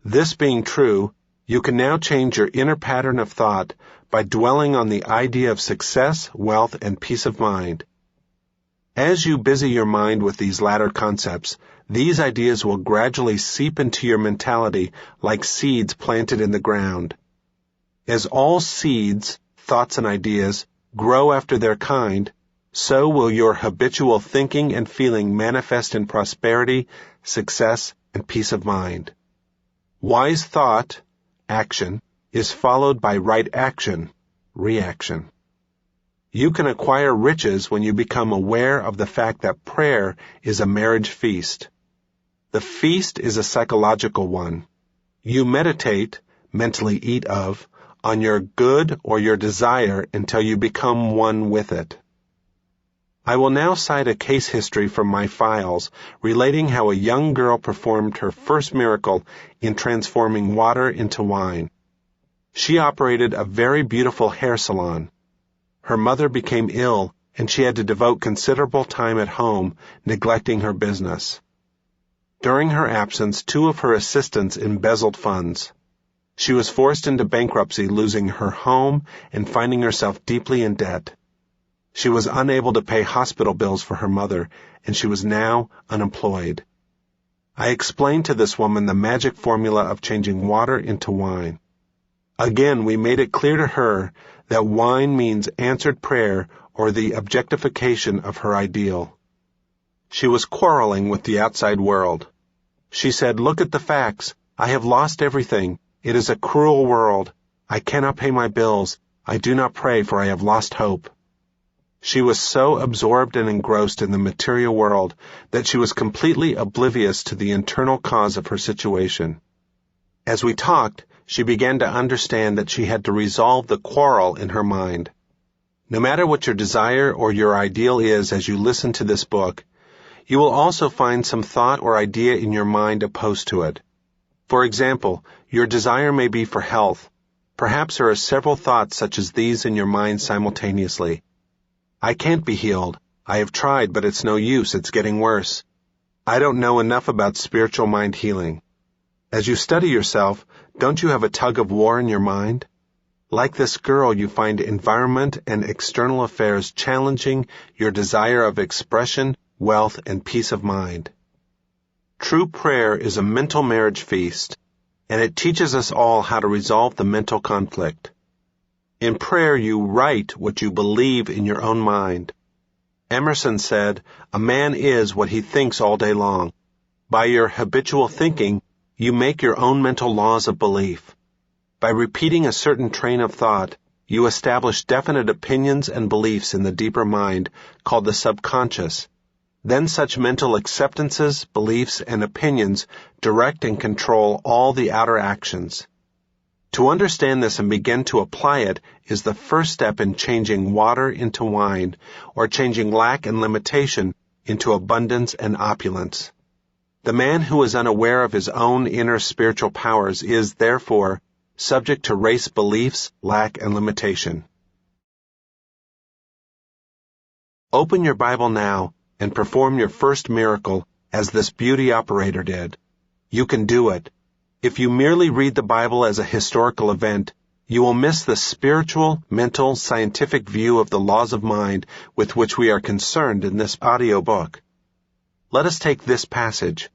This being true, you can now change your inner pattern of thought by dwelling on the idea of success, wealth, and peace of mind. As you busy your mind with these latter concepts, these ideas will gradually seep into your mentality like seeds planted in the ground. As all seeds, thoughts, and ideas grow after their kind, so will your habitual thinking and feeling manifest in prosperity, success, and peace of mind. Wise thought, action, is followed by right action, reaction. You can acquire riches when you become aware of the fact that prayer is a marriage feast. The feast is a psychological one. You meditate, mentally eat of, on your good or your desire until you become one with it. I will now cite a case history from my files relating how a young girl performed her first miracle in transforming water into wine. She operated a very beautiful hair salon. Her mother became ill, and she had to devote considerable time at home, neglecting her business. During her absence, 2 of her assistants embezzled funds. She was forced into bankruptcy, losing her home and finding herself deeply in debt. She was unable to pay hospital bills for her mother, and she was now unemployed. I explained to this woman the magic formula of changing water into wine. Again, we made it clear to her that wine means answered prayer or the objectification of her ideal. She was quarreling with the outside world. She said, look at the facts. I have lost everything. It is a cruel world. I cannot pay my bills. I do not pray, for I have lost hope. She was so absorbed and engrossed in the material world that she was completely oblivious to the internal cause of her situation. As we talked, she began to understand that she had to resolve the quarrel in her mind. No matter what your desire or your ideal is as you listen to this book, you will also find some thought or idea in your mind opposed to it. For example, your desire may be for health. Perhaps there are several thoughts such as these in your mind simultaneously. I can't be healed. I have tried, but it's no use. It's getting worse. I don't know enough about spiritual mind healing. As you study yourself, don't you have a tug of war in your mind? Like this girl, you find environment and external affairs challenging your desire of expression, wealth, and peace of mind. True prayer is a mental marriage feast, and it teaches us all how to resolve the mental conflict. In prayer, you write what you believe in your own mind. Emerson said, "A man is what he thinks all day long. By your habitual thinking, you make your own mental laws of belief. By repeating a certain train of thought, you establish definite opinions and beliefs in the deeper mind, called the subconscious. Then such mental acceptances, beliefs, and opinions direct and control all the outer actions. To understand this and begin to apply it is the first step in changing water into wine, or changing lack and limitation into abundance and opulence. The man who is unaware of his own inner spiritual powers is, therefore, subject to race beliefs, lack, and limitation." Open your Bible now and perform your first miracle as this beauty operator did. You can do it. If you merely read the Bible as a historical event, you will miss the spiritual, mental, scientific view of the laws of mind with which we are concerned in this audio book. Let us take this passage.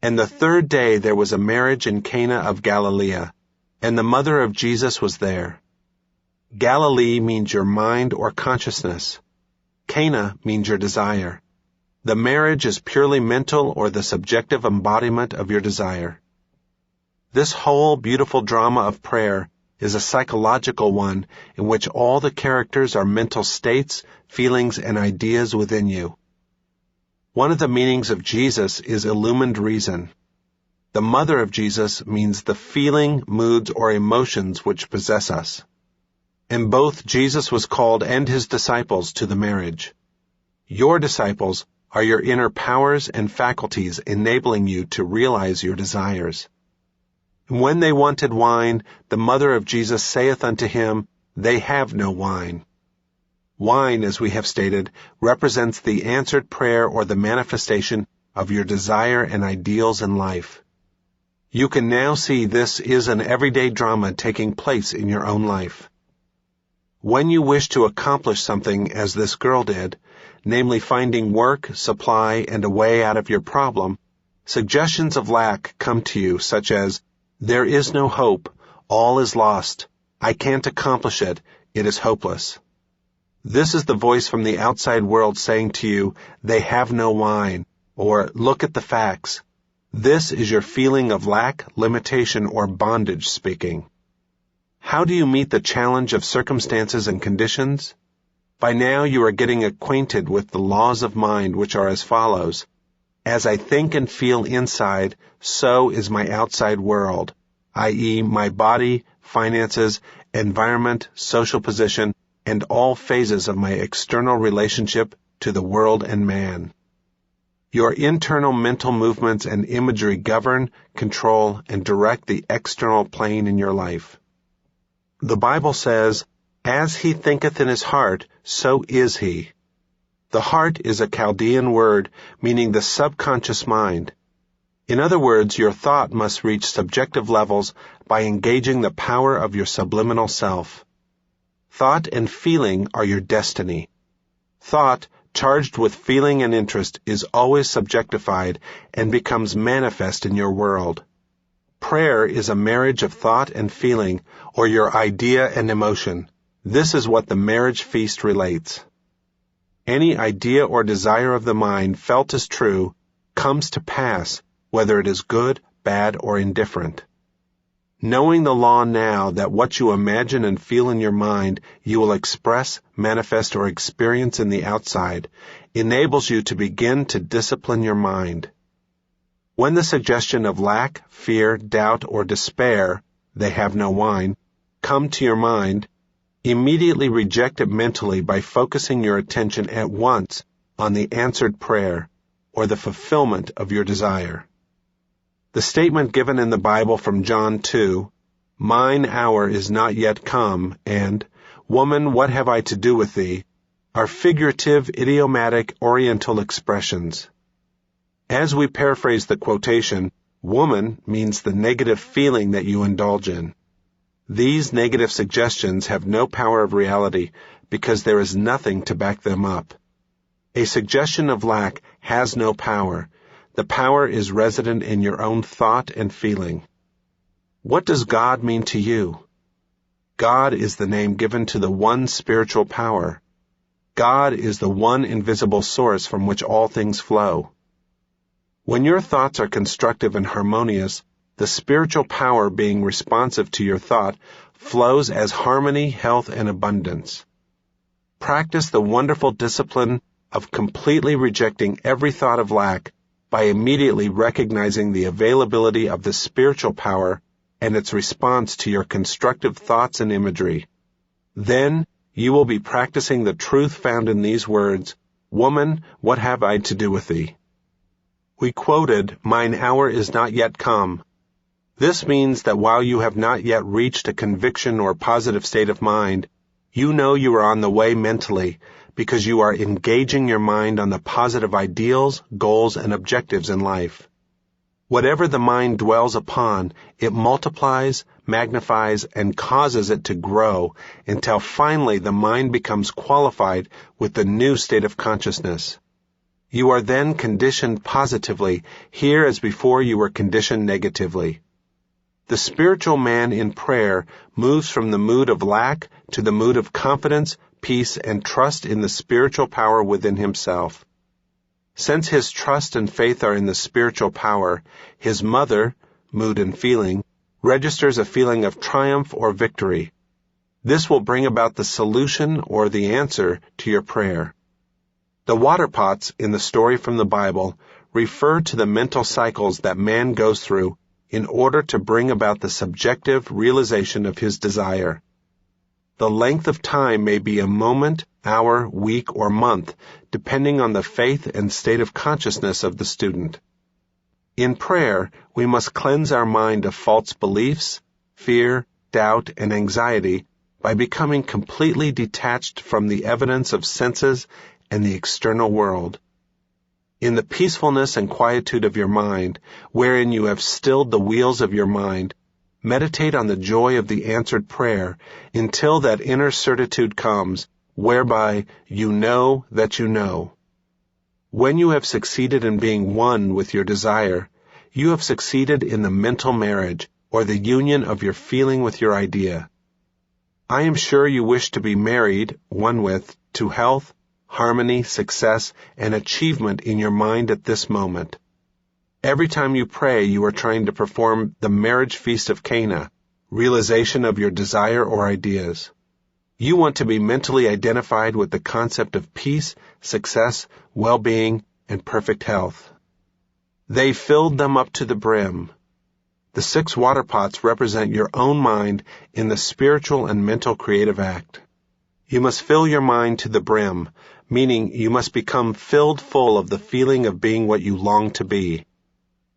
"And the third day there was a marriage in Cana of Galilee, and the mother of Jesus was there." Galilee means your mind or consciousness. Cana means your desire. The marriage is purely mental or the subjective embodiment of your desire. This whole beautiful drama of prayer is a psychological one in which all the characters are mental states, feelings, and ideas within you. One of the meanings of Jesus is illumined reason. The mother of Jesus means the feeling, moods, or emotions which possess us. In both, Jesus was called and his disciples to the marriage. Your disciples are your inner powers and faculties enabling you to realize your desires. And when they wanted wine, the mother of Jesus saith unto him, They have no wine. Wine, as we have stated, represents the answered prayer or the manifestation of your desire and ideals in life. You can now see this is an everyday drama taking place in your own life. When you wish to accomplish something as this girl did, namely finding work, supply, and a way out of your problem, suggestions of lack come to you such as, "There is no hope, all is lost, I can't accomplish it, it is hopeless." This is the voice from the outside world saying to you, "They have no wine," or "Look at the facts." This is your feeling of lack, limitation, or bondage speaking. How do you meet the challenge of circumstances and conditions? By now you are getting acquainted with the laws of mind, which are as follows. As I think and feel inside, so is my outside world, i.e., my body, finances, environment, social position, and all phases of my external relationship to the world and man. Your internal mental movements and imagery govern, control, and direct the external plane in your life. The Bible says, "As he thinketh in his heart, so is he." The heart is a Chaldean word meaning the subconscious mind. In other words, your thought must reach subjective levels by engaging the power of your subliminal self. Thought and feeling are your destiny. Thought, charged with feeling and interest, is always subjectified and becomes manifest in your world. Prayer is a marriage of thought and feeling, or your idea and emotion. This is what the marriage feast relates. Any idea or desire of the mind felt as true comes to pass, whether it is good, bad, or indifferent. Knowing the law now that what you imagine and feel in your mind you will express, manifest, or experience in the outside enables you to begin to discipline your mind. When the suggestion of lack, fear, doubt, or despair, "They have no wine," come to your mind, immediately reject it mentally by focusing your attention at once on the answered prayer or the fulfillment of your desire. The statement given in the Bible from John 2, "Mine hour is not yet come," and "Woman, what have I to do with thee?" are figurative, idiomatic, oriental expressions. As we paraphrase the quotation, Woman means the negative feeling that you indulge in. These negative suggestions have no power of reality because there is nothing to back them up. A suggestion of lack has no power. The power is resident in your own thought and feeling. What does God mean to you? God is the name given to the one spiritual power. God is the one invisible source from which all things flow. When your thoughts are constructive and harmonious, the spiritual power being responsive to your thought flows as harmony, health, and abundance. Practice the wonderful discipline of completely rejecting every thought of lack by immediately recognizing the availability of the spiritual power and its response to your constructive thoughts and imagery. Then you will be practicing the truth found in these words, "Woman, what have I to do with thee?" We quoted, "Mine hour is not yet come." This means that while you have not yet reached a conviction or positive state of mind, you know you are on the way mentally because you are engaging your mind on the positive ideals, goals, and objectives in life. Whatever the mind dwells upon, it multiplies, magnifies, and causes it to grow until finally the mind becomes qualified with the new state of consciousness. You are then conditioned positively, here as before you were conditioned negatively. The spiritual man in prayer moves from the mood of lack to the mood of confidence, peace, and trust in the spiritual power within himself. Since his trust and faith are in the spiritual power, his mother, mood and feeling, registers a feeling of triumph or victory. This will bring about the solution or the answer to your prayer. The water pots in the story from the Bible refer to the mental cycles that man goes through in order to bring about the subjective realization of his desire. The length of time may be a moment, hour, week, or month, depending on the faith and state of consciousness of the student. In prayer, we must cleanse our mind of false beliefs, fear, doubt, and anxiety by becoming completely detached from the evidence of senses and the external world. In the peacefulness and quietude of your mind, wherein you have stilled the wheels of your mind, meditate on the joy of the answered prayer until that inner certitude comes, whereby you know that you know. When you have succeeded in being one with your desire, you have succeeded in the mental marriage, or the union of your feeling with your idea. I am sure you wish to be married, one with, to health, harmony, success, and achievement in your mind at this moment. Every time you pray, you are trying to perform the marriage feast of Cana, realization of your desire or ideas. You want to be mentally identified with the concept of peace, success, well-being, and perfect health. They filled them up to the brim. The 6 water pots represent your own mind in the spiritual and mental creative act. You must fill your mind to the brim, meaning you must become filled full of the feeling of being what you long to be.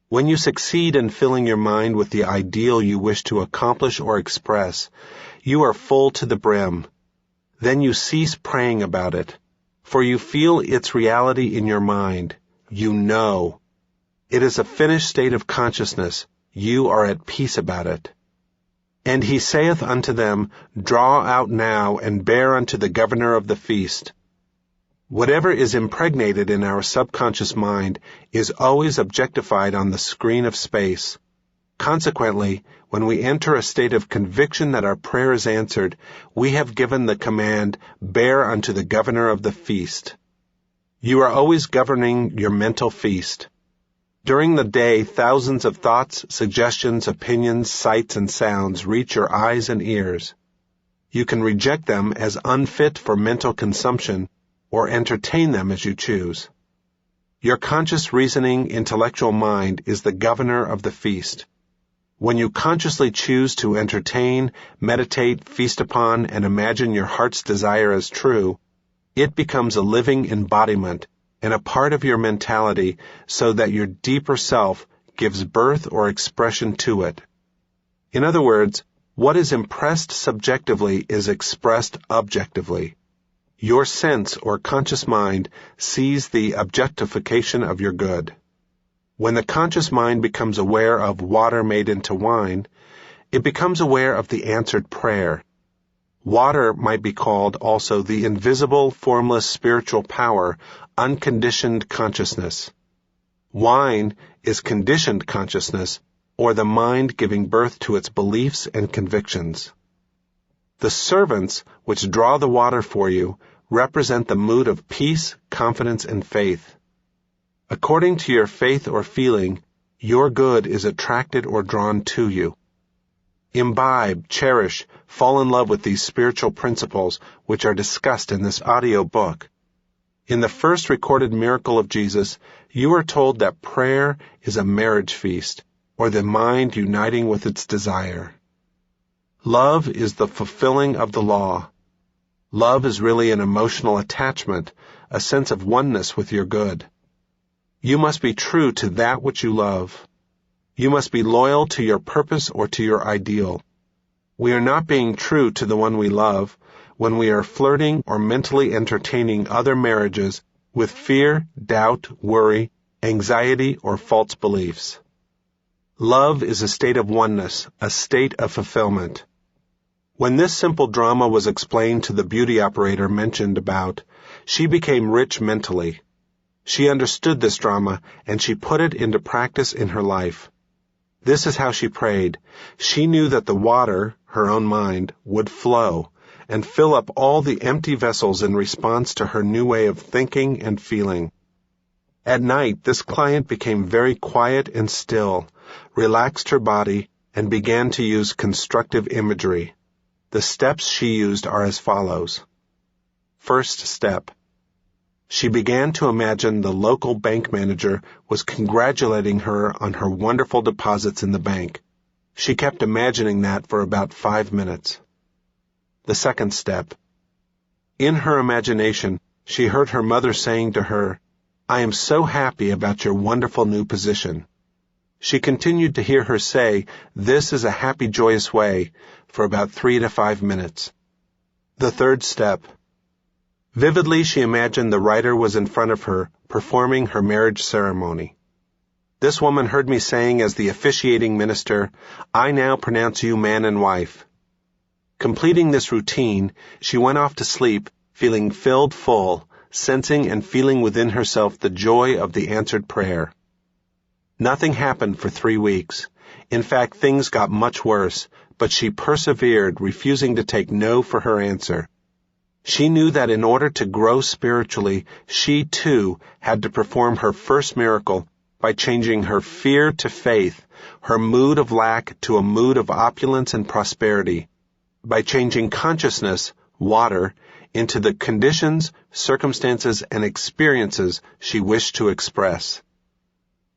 When you succeed in filling your mind with the ideal you wish to accomplish or express, you are full to the brim. Then you cease praying about it, for you feel its reality in your mind. You know. It is a finished state of consciousness. You are at peace about it. And he saith unto them, Draw out now, and bear unto the governor of the feast. Whatever is impregnated in our subconscious mind is always objectified on the screen of space. Consequently, when we enter a state of conviction that our prayer is answered, we have given the command, Bear unto the governor of the feast. You are always governing your mental feast. During the day, thousands of thoughts, suggestions, opinions, sights, and sounds reach your eyes and ears. You can reject them as unfit for mental consumption, or entertain them as you choose. Your conscious reasoning intellectual mind is the governor of the feast. When you consciously choose to entertain, meditate, feast upon, and imagine your heart's desire as true, it becomes a living embodiment and a part of your mentality so that your deeper self gives birth or expression to it. In other words, what is impressed subjectively is expressed objectively. Your sense or conscious mind sees the objectification of your good. When the conscious mind becomes aware of water made into wine, it becomes aware of the answered prayer. Water might be called also the invisible, formless spiritual power, unconditioned consciousness. Wine is conditioned consciousness, or the mind giving birth to its beliefs and convictions. The servants which draw the water for you represent the mood of peace, confidence, and faith. According to your faith or feeling, your good is attracted or drawn to you. Imbibe, cherish, fall in love with these spiritual principles which are discussed in this audio book. In the first recorded miracle of Jesus, you are told that prayer is a marriage feast, or the mind uniting with its desire. Love is the fulfilling of the law. Love is really an emotional attachment, a sense of oneness with your good. You must be true to that which you love. You must be loyal to your purpose or to your ideal. We are not being true to the one we love when we are flirting or mentally entertaining other marriages with fear, doubt, worry, anxiety, or false beliefs. Love is a state of oneness, a state of fulfillment. When this simple drama was explained to the beauty operator mentioned about, she became rich mentally. She understood this drama, and she put it into practice in her life. This is how she prayed. She knew that the water, her own mind, would flow and fill up all the empty vessels in response to her new way of thinking and feeling. At night, this client became very quiet and still, relaxed her body, and began to use constructive imagery. The steps she used are as follows. First step. She began to imagine the local bank manager was congratulating her on her wonderful deposits in the bank. She kept imagining that for about 5 minutes. The second step. In her imagination, she heard her mother saying to her, "I am so happy about your wonderful new position." She continued to hear her say, "This is a happy, joyous way," for about 3 to 5 minutes. The third step. Vividly, she imagined the writer was in front of her, performing her marriage ceremony. This woman heard me saying as the officiating minister, "I now pronounce you man and wife." Completing this routine, she went off to sleep, feeling filled full, sensing and feeling within herself the joy of the answered prayer. Nothing happened for 3 weeks. In fact, things got much worse, but she persevered, refusing to take no for her answer. She knew that in order to grow spiritually, she too had to perform her first miracle by changing her fear to faith, her mood of lack to a mood of opulence and prosperity, by changing consciousness, water, into the conditions, circumstances, and experiences she wished to express.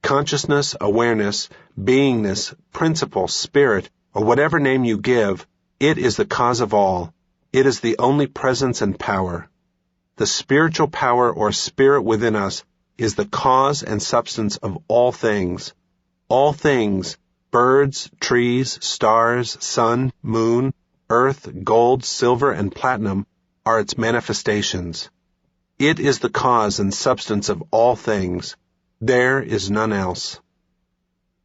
Consciousness, awareness, beingness, principle, spirit, or whatever name you give, it is the cause of all. It is the only presence and power. The spiritual power or spirit within us is the cause and substance of all things. All things, birds, trees, stars, sun, moon, earth, gold, silver, and platinum, are its manifestations. It is the cause and substance of all things. There is none else.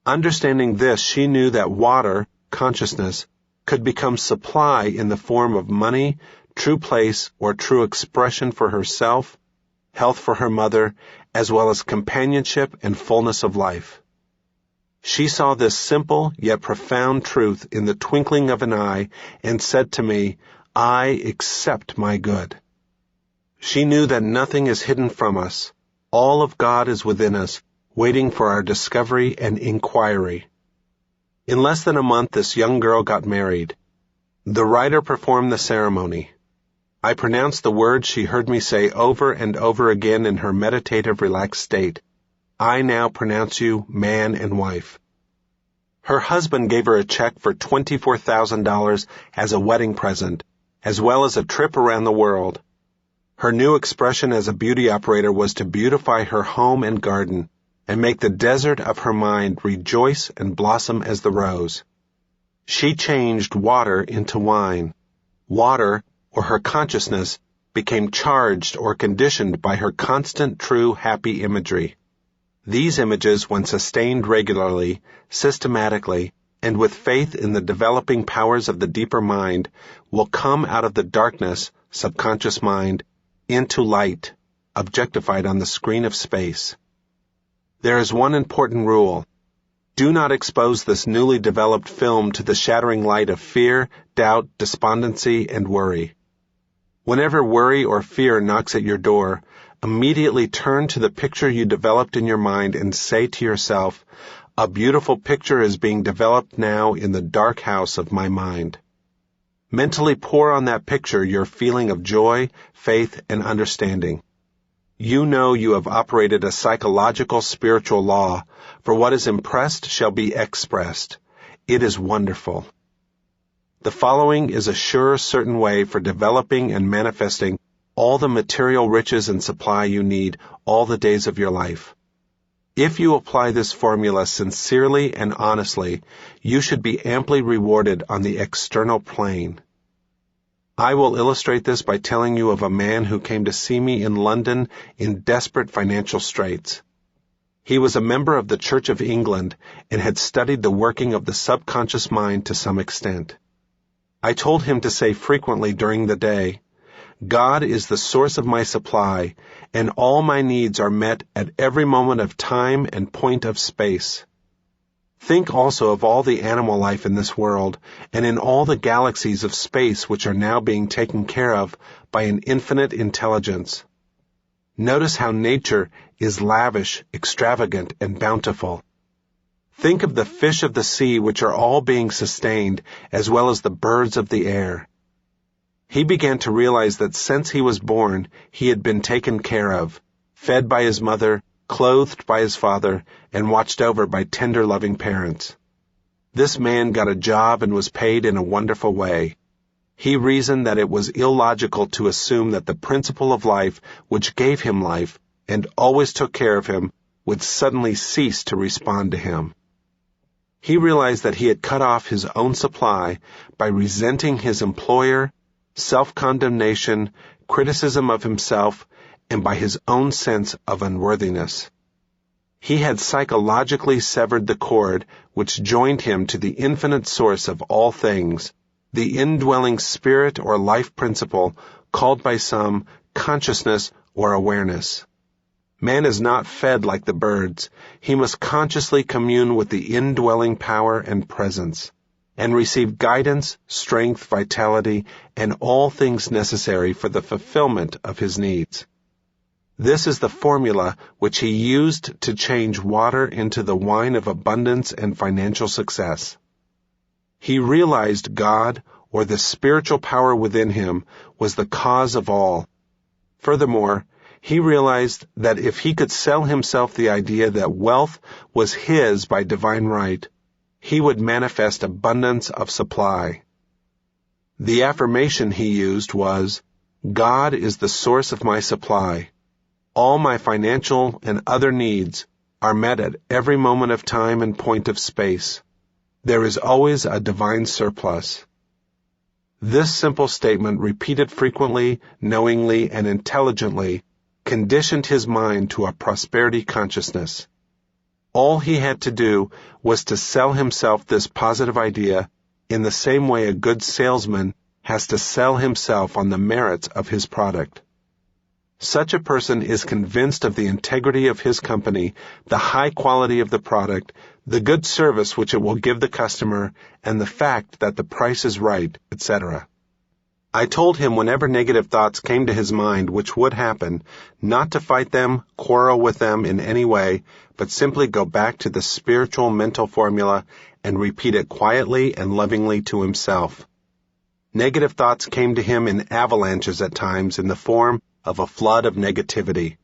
Understanding this, she knew that water, consciousness, could become supply in the form of money, true place, or true expression for herself, health for her mother, as well as companionship and fullness of life. She saw this simple yet profound truth in the twinkling of an eye and said to me, "I accept my good." She knew that nothing is hidden from us. All of God is within us, waiting for our discovery and inquiry. In less than a month, this young girl got married. The writer performed the ceremony. I pronounced the words she heard me say over and over again in her meditative, relaxed state. I now pronounce you man and wife. Her husband gave her a check for $24,000 as a wedding present, as well as a trip around the world. Her new expression as a beauty operator was to beautify her home and garden, and make the desert of her mind rejoice and blossom as the rose. She changed water into wine. Water, or her consciousness, became charged or conditioned by her constant, true, happy imagery. These images, when sustained regularly, systematically, and with faith in the developing powers of the deeper mind, will come out of the darkness, subconscious mind, into light, objectified on the screen of space. There is one important rule. Do not expose this newly developed film to the shattering light of fear, doubt, despondency, and worry. Whenever worry or fear knocks at your door, immediately turn to the picture you developed in your mind and say to yourself, "A beautiful picture is being developed now in the dark house of my mind." Mentally pour on that picture your feeling of joy, faith, and understanding. You know you have operated a psychological spiritual law, for what is impressed shall be expressed. It is wonderful. The following is a sure, certain way for developing and manifesting all the material riches and supply you need all the days of your life. If you apply this formula sincerely and honestly, you should be amply rewarded on the external plane. I will illustrate this by telling you of a man who came to see me in London in desperate financial straits. He was a member of the Church of England and had studied the working of the subconscious mind to some extent. I told him to say frequently during the day, "God is the source of my supply, and all my needs are met at every moment of time and point of space." Think also of all the animal life in this world, and in all the galaxies of space which are now being taken care of by an infinite intelligence. Notice how nature is lavish, extravagant, and bountiful. Think of the fish of the sea which are all being sustained, as well as the birds of the air. He began to realize that since he was born, he had been taken care of, fed by his mother, clothed by his father, and watched over by tender, loving parents. This man got a job and was paid in a wonderful way. He reasoned that it was illogical to assume that the principle of life, which gave him life and always took care of him, would suddenly cease to respond to him. He realized that he had cut off his own supply by resenting his employer, self-condemnation, criticism of himself, and by his own sense of unworthiness. He had psychologically severed the cord which joined him to the infinite source of all things, the indwelling spirit or life principle called by some consciousness or awareness. Man is not fed like the birds. He must consciously commune with the indwelling power and presence, and receive guidance, strength, vitality, and all things necessary for the fulfillment of his needs. This is the formula which he used to change water into the wine of abundance and financial success. He realized God, or the spiritual power within him, was the cause of all. Furthermore, he realized that if he could sell himself the idea that wealth was his by divine right, he would manifest abundance of supply. The affirmation he used was, "God is the source of my supply. All my financial and other needs are met at every moment of time and point of space. There is always a divine surplus." This simple statement, repeated frequently, knowingly, and intelligently, conditioned his mind to a prosperity consciousness. All he had to do was to sell himself this positive idea in the same way a good salesman has to sell himself on the merits of his product. Such a person is convinced of the integrity of his company, the high quality of the product, the good service which it will give the customer, and the fact that the price is right, etc. I told him whenever negative thoughts came to his mind, which would happen, not to fight them, quarrel with them in any way, but simply go back to the spiritual mental formula and repeat it quietly and lovingly to himself. Negative thoughts came to him in avalanches at times in the form of a flood of negativity.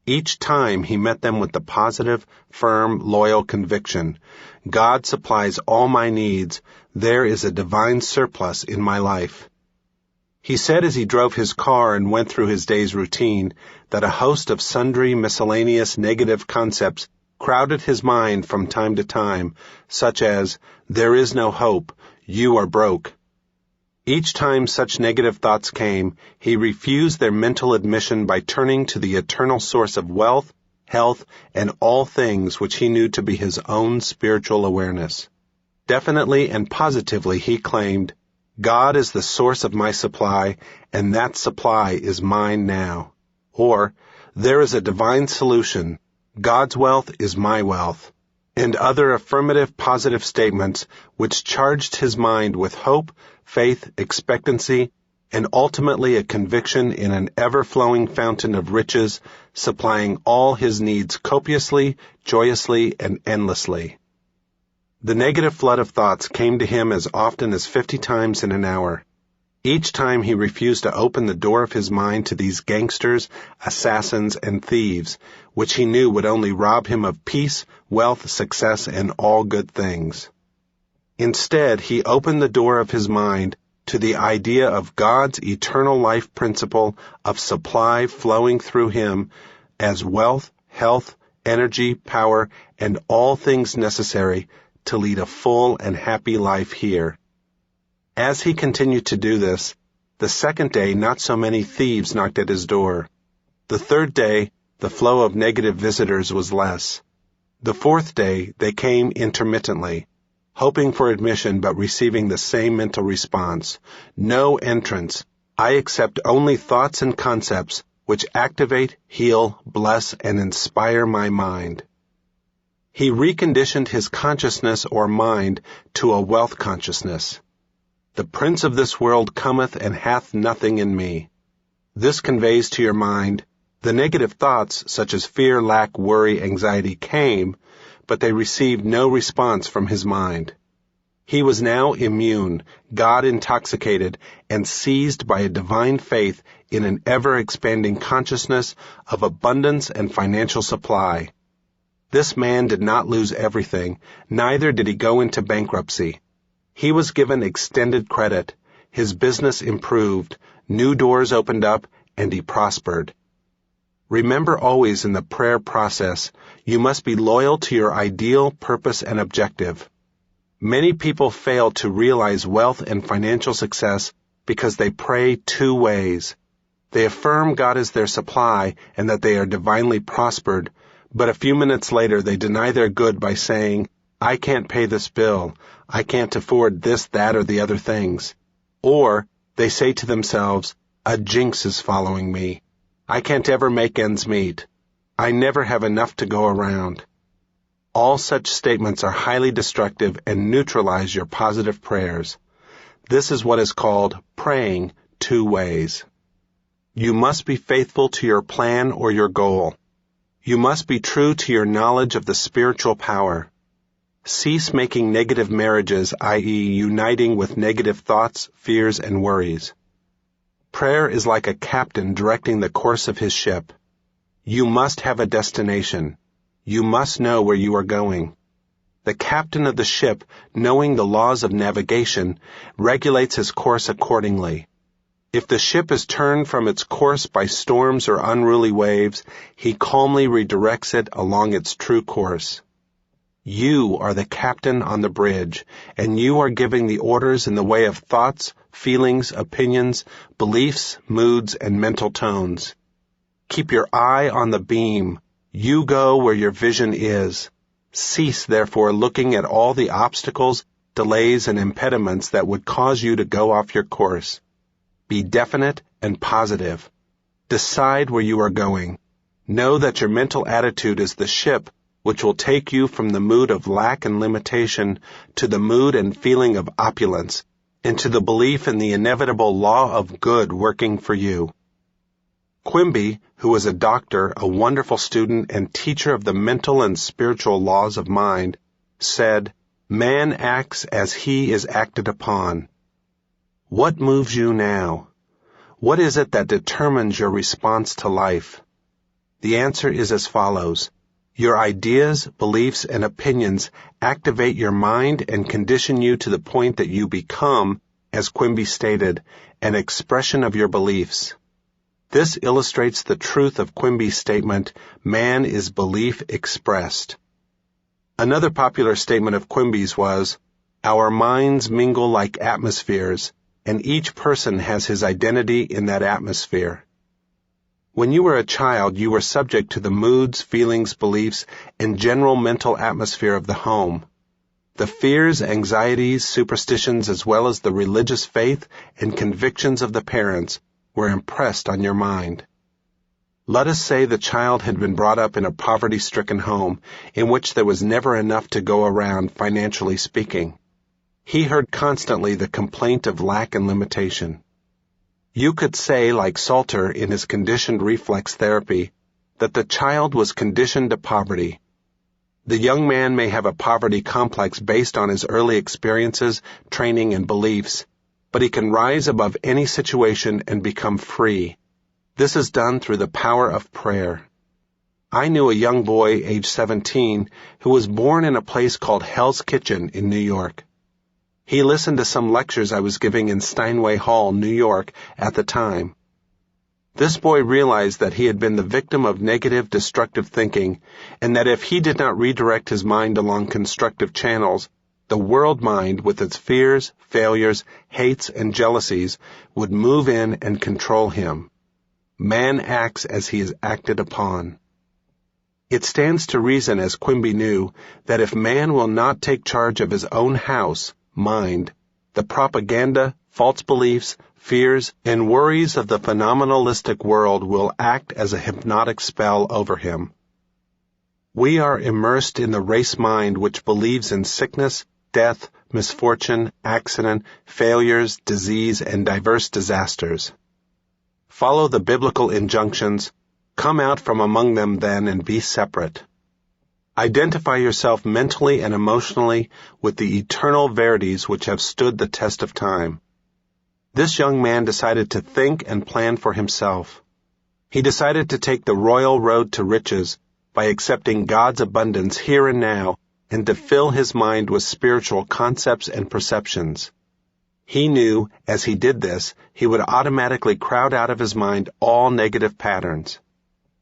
Each time he met them with the positive, firm, loyal conviction, "God supplies all my needs. There is a divine surplus in my life." He said as he drove his car and went through his day's routine that a host of sundry miscellaneous negative concepts crowded his mind from time to time, such as, "There is no hope," "You are broke." Each time such negative thoughts came, he refused their mental admission by turning to the eternal source of wealth, health, and all things which he knew to be his own spiritual awareness. Definitely and positively he claimed, God is the source of my supply, and that supply is mine now. Or, there is a divine solution. God's wealth is my wealth. And other affirmative positive statements which charged his mind with hope, faith, expectancy, and ultimately a conviction in an ever-flowing fountain of riches, supplying all his needs copiously, joyously, and endlessly. The negative flood of thoughts came to him as often as 50 times in an hour. Each time he refused to open the door of his mind to these gangsters, assassins, and thieves, which he knew would only rob him of peace, wealth, success, and all good things. Instead, he opened the door of his mind to the idea of God's eternal life principle of supply flowing through him as wealth, health, energy, power, and all things necessary to lead a full and happy life here. As he continued to do this, the second day not so many thieves knocked at his door. The third day, the flow of negative visitors was less. The fourth day, they came intermittently, hoping for admission but receiving the same mental response. No entrance. I accept only thoughts and concepts which activate, heal, bless, and inspire my mind. He reconditioned his consciousness or mind to a wealth consciousness. The prince of this world cometh and hath nothing in me. This conveys to your mind, the negative thoughts such as fear, lack, worry, anxiety came, but they received no response from his mind. He was now immune, God intoxicated, and seized by a divine faith in an ever-expanding consciousness of abundance and financial supply. This man did not lose everything, neither did he go into bankruptcy. He was given extended credit, his business improved, new doors opened up, and he prospered. Remember always in the prayer process, you must be loyal to your ideal, purpose, and objective. Many people fail to realize wealth and financial success because they pray two ways. They affirm God is their supply and that they are divinely prospered, but a few minutes later they deny their good by saying, I can't pay this bill, I can't afford this, that, or the other things. Or they say to themselves, a jinx is following me. I can't ever make ends meet. I never have enough to go around. All such statements are highly destructive and neutralize your positive prayers. This is what is called praying two ways. You must be faithful to your plan or your goal. You must be true to your knowledge of the spiritual power. Cease making negative marriages, i.e., uniting with negative thoughts, fears, and worries. Prayer is like a captain directing the course of his ship. You must have a destination. You must know where you are going. The captain of the ship, knowing the laws of navigation, regulates his course accordingly. If the ship is turned from its course by storms or unruly waves, he calmly redirects it along its true course. You are the captain on the bridge, and you are giving the orders in the way of thoughts, feelings, opinions, beliefs, moods, and mental tones. Keep your eye on the beam. You go where your vision is. Cease, therefore, looking at all the obstacles, delays, and impediments that would cause you to go off your course. Be definite and positive. Decide where you are going. Know that your mental attitude is the ship which will take you from the mood of lack and limitation to the mood and feeling of opulence, and to the belief in the inevitable law of good working for you. Quimby, who was a doctor, a wonderful student, and teacher of the mental and spiritual laws of mind, said, "Man acts as he is acted upon." What moves you now? What is it that determines your response to life? The answer is as follows. Your ideas, beliefs, and opinions activate your mind and condition you to the point that you become, as Quimby stated, an expression of your beliefs. This illustrates the truth of Quimby's statement, man is belief expressed. Another popular statement of Quimby's was, our minds mingle like atmospheres, and each person has his identity in that atmosphere. When you were a child, you were subject to the moods, feelings, beliefs, and general mental atmosphere of the home. The fears, anxieties, superstitions, as well as the religious faith and convictions of the parents were impressed on your mind. Let us say the child had been brought up in a poverty-stricken home in which there was never enough to go around, financially speaking. He heard constantly the complaint of lack and limitation. You could say, like Salter in his conditioned reflex therapy, that the child was conditioned to poverty. The young man may have a poverty complex based on his early experiences, training, and beliefs, but he can rise above any situation and become free. This is done through the power of prayer. I knew a young boy, age 17, who was born in a place called Hell's Kitchen in New York. He listened to some lectures I was giving in Steinway Hall, New York, at the time. This boy realized that he had been the victim of negative, destructive thinking, and that if he did not redirect his mind along constructive channels, the world mind, with its fears, failures, hates, and jealousies, would move in and control him. Man acts as he is acted upon. It stands to reason, as Quimby knew, that if man will not take charge of his own house, mind, the propaganda, false beliefs, fears, and worries of the phenomenalistic world will act as a hypnotic spell over him. We are immersed in the race mind which believes in sickness, death, misfortune, accident, failures, disease, and diverse disasters. Follow the biblical injunctions, come out from among them then and be separate. Identify yourself mentally and emotionally with the eternal verities which have stood the test of time. This young man decided to think and plan for himself. He decided to take the royal road to riches by accepting God's abundance here and now and to fill his mind with spiritual concepts and perceptions. He knew, as he did this, he would automatically crowd out of his mind all negative patterns.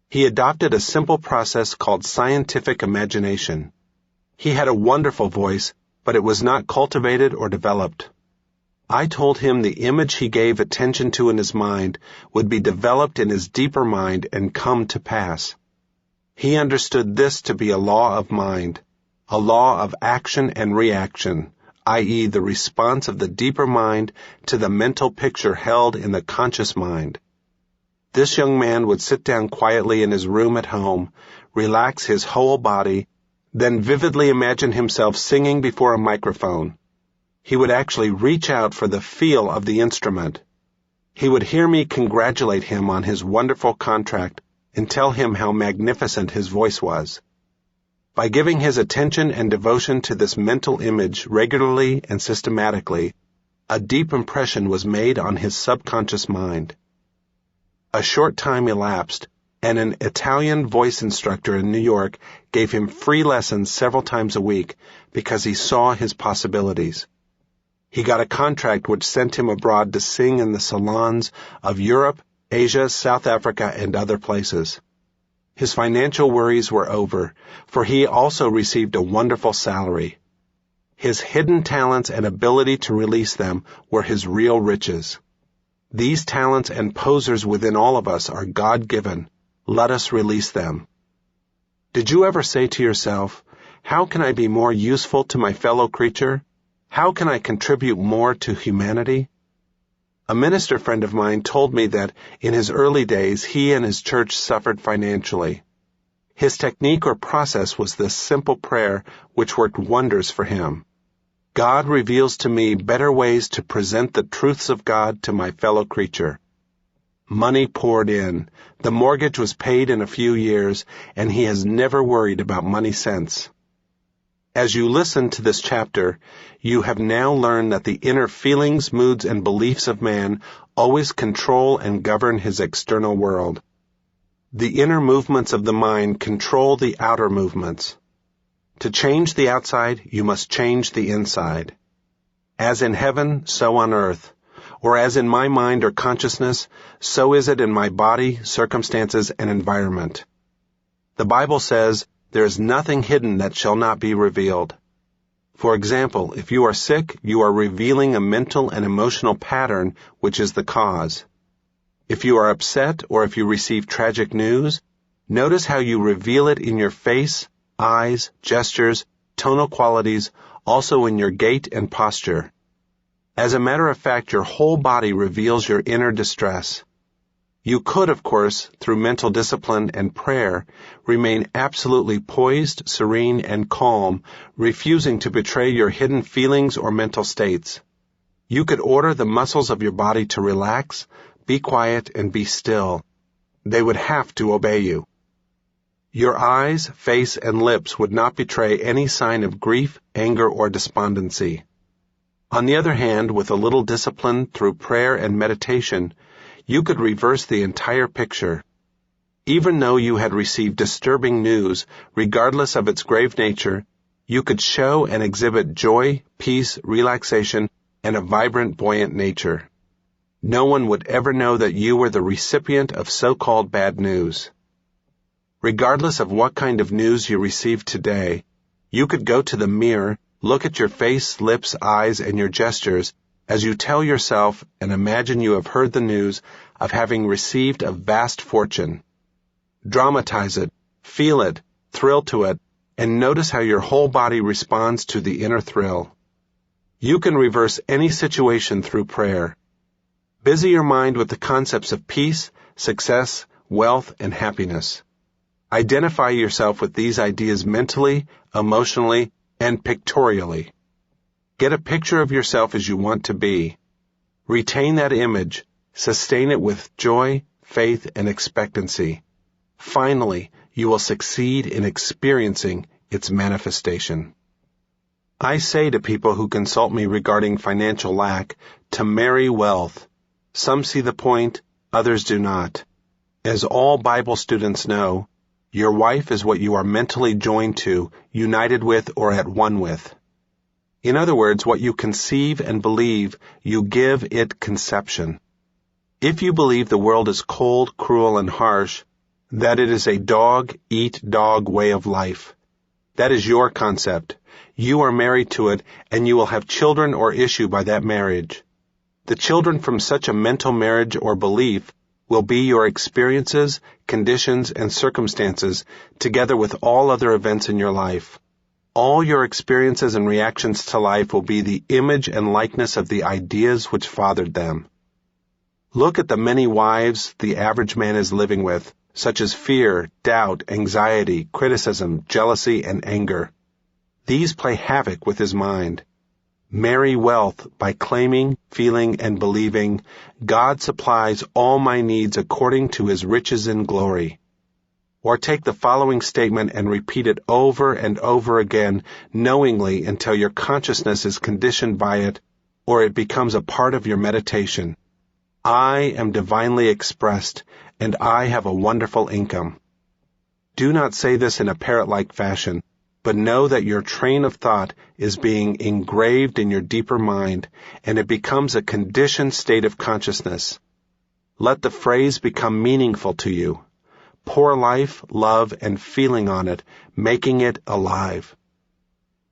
He adopted a simple process called scientific imagination. He had a wonderful voice, but it was not cultivated or developed. I told him the image he gave attention to in his mind would be developed in his deeper mind and come to pass. He understood this to be a law of mind, a law of action and reaction, i.e., the response of the deeper mind to the mental picture held in the conscious mind. This young man would sit down quietly in his room at home, relax his whole body, then vividly imagine himself singing before a microphone. He would actually reach out for the feel of the instrument. He would hear me congratulate him on his wonderful contract and tell him how magnificent his voice was. By giving his attention and devotion to this mental image regularly and systematically, a deep impression was made on his subconscious mind. A short time elapsed, and an Italian voice instructor in New York gave him free lessons several times a week because he saw his possibilities. He got a contract which sent him abroad to sing in the salons of Europe, Asia, South Africa, and other places. His financial worries were over, for he also received a wonderful salary. His hidden talents and ability to release them were his real riches. These talents and posers within all of us are God-given. Let us release them. Did you ever say to yourself, how can I be more useful to my fellow creature? How can I contribute more to humanity? A minister friend of mine told me that in his early days he and his church suffered financially. His technique or process was this simple prayer which worked wonders for him. God reveals to me better ways to present the truths of God to my fellow creature. Money poured in. The mortgage was paid in a few years, and he has never worried about money since. As you listen to this chapter, you have now learned that the inner feelings, moods, and beliefs of man always control and govern his external world. The inner movements of the mind control the outer movements. To change the outside, you must change the inside. As in heaven, so on earth. Or as in my mind or consciousness, so is it in my body, circumstances, and environment. The Bible says, there is nothing hidden that shall not be revealed. For example, if you are sick, you are revealing a mental and emotional pattern which is the cause. If you are upset or if you receive tragic news, notice how you reveal it in your face, eyes, gestures, tonal qualities, also in your gait and posture. As a matter of fact, your whole body reveals your inner distress. You could, of course, through mental discipline and prayer, remain absolutely poised, serene, and calm, refusing to betray your hidden feelings or mental states. You could order the muscles of your body to relax, be quiet, and be still. They would have to obey you. Your eyes, face, and lips would not betray any sign of grief, anger, or despondency. On the other hand, with a little discipline through prayer and meditation, you could reverse the entire picture. Even though you had received disturbing news, regardless of its grave nature, you could show and exhibit joy, peace, relaxation, and a vibrant, buoyant nature. No one would ever know that you were the recipient of so-called bad news. Regardless of what kind of news you received today, you could go to the mirror, look at your face, lips, eyes, and your gestures as you tell yourself and imagine you have heard the news of having received a vast fortune. Dramatize it, feel it, thrill to it, and notice how your whole body responds to the inner thrill. You can reverse any situation through prayer. Busy your mind with the concepts of peace, success, wealth, and happiness. Identify yourself with these ideas mentally, emotionally, and pictorially. Get a picture of yourself as you want to be. Retain that image, sustain it with joy, faith, and expectancy. Finally, you will succeed in experiencing its manifestation. I say to people who consult me regarding financial lack to marry wealth. Some see the point, others do not. As all Bible students know, your wife is what you are mentally joined to, united with, or at one with. In other words, what you conceive and believe, you give it conception. If you believe the world is cold, cruel, and harsh, that it is a dog-eat-dog way of life, that is your concept. You are married to it, and you will have children or issue by that marriage. The children from such a mental marriage or belief will be your experiences, conditions, and circumstances, together with all other events in your life. All your experiences and reactions to life will be the image and likeness of the ideas which fathered them. Look at the many wives the average man is living with, such as fear, doubt, anxiety, criticism, jealousy, and anger. These play havoc with his mind. Marry wealth by claiming, feeling, and believing, God supplies all my needs according to his riches in glory. Or take the following statement and repeat it over and over again, knowingly until your consciousness is conditioned by it, or it becomes a part of your meditation. I am divinely expressed, and I have a wonderful income. Do not say this in a parrot-like fashion, but know that your train of thought is being engraved in your deeper mind, and it becomes a conditioned state of consciousness. Let the phrase become meaningful to you. Pour life, love, and feeling on it, making it alive.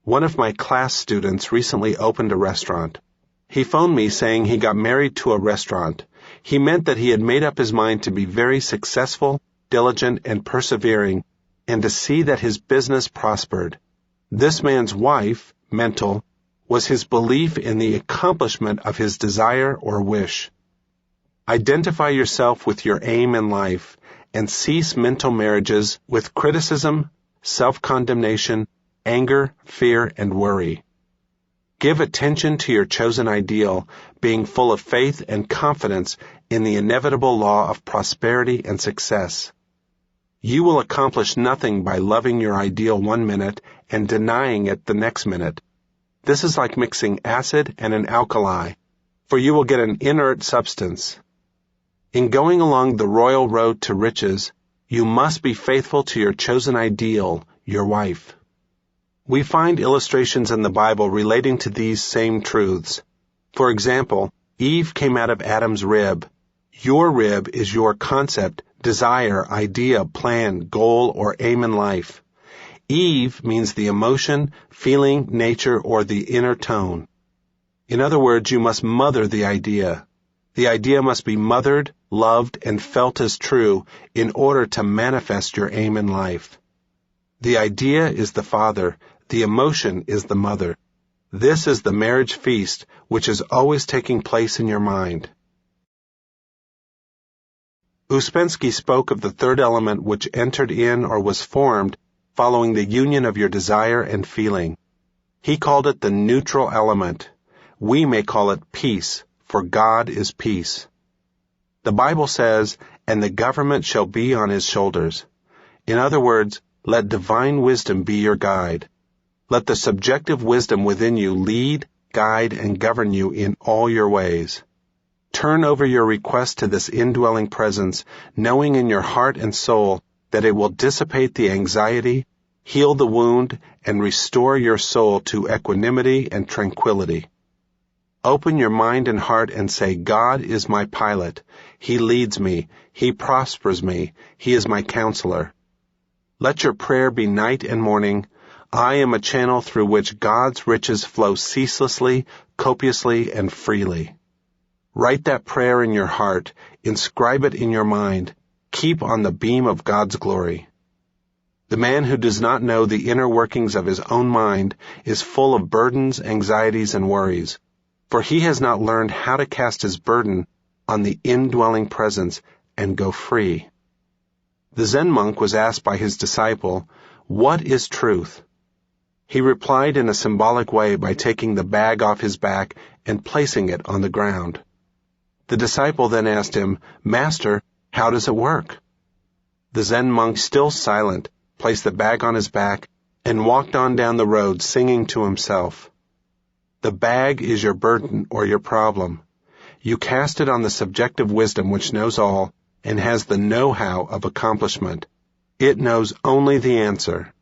One of my class students recently opened a restaurant. He phoned me saying he got married to a restaurant. He meant that he had made up his mind to be very successful, diligent, and persevering, and to see that his business prospered. This man's wife, mental, was his belief in the accomplishment of his desire or wish. Identify yourself with your aim in life, and cease mental marriages with criticism, self-condemnation, anger, fear, and worry. Give attention to your chosen ideal, being full of faith and confidence in the inevitable law of prosperity and success. You will accomplish nothing by loving your ideal 1 minute and denying it the next minute. This is like mixing acid and an alkali, for you will get an inert substance. In going along the royal road to riches, you must be faithful to your chosen ideal, your wife. We find illustrations in the Bible relating to these same truths. For example, Eve came out of Adam's rib. Your rib is your concept, desire, idea, plan, goal, or aim in life. Eve means the emotion, feeling, nature, or the inner tone. In other words, you must mother the idea. The idea must be mothered, loved, and felt as true in order to manifest your aim in life. The idea is the father, the emotion is the mother. This is the marriage feast which is always taking place in your mind. Ouspensky spoke of the third element which entered in or was formed following the union of your desire and feeling. He called it the neutral element. We may call it peace, for God is peace. The Bible says, "And the government shall be on his shoulders." In other words, let divine wisdom be your guide. Let the subjective wisdom within you lead, guide, and govern you in all your ways. Turn over your request to this indwelling presence, knowing in your heart and soul that it will dissipate the anxiety, heal the wound, and restore your soul to equanimity and tranquility. Open your mind and heart and say, God is my pilot. He leads me. He prospers me. He is my counselor. Let your prayer be night and morning, I am a channel through which God's riches flow ceaselessly, copiously, and freely. Write that prayer in your heart, inscribe it in your mind, keep on the beam of God's glory. The man who does not know the inner workings of his own mind is full of burdens, anxieties, and worries, for he has not learned how to cast his burden on the indwelling presence and go free. The Zen monk was asked by his disciple, "What is truth?" He replied in a symbolic way by taking the bag off his back and placing it on the ground. The disciple then asked him, "Master, how does it work?" The Zen monk, still silent, placed the bag on his back and walked on down the road singing to himself. The bag is your burden or your problem. You cast it on the subjective wisdom which knows all and has the know-how of accomplishment. It knows only the answer.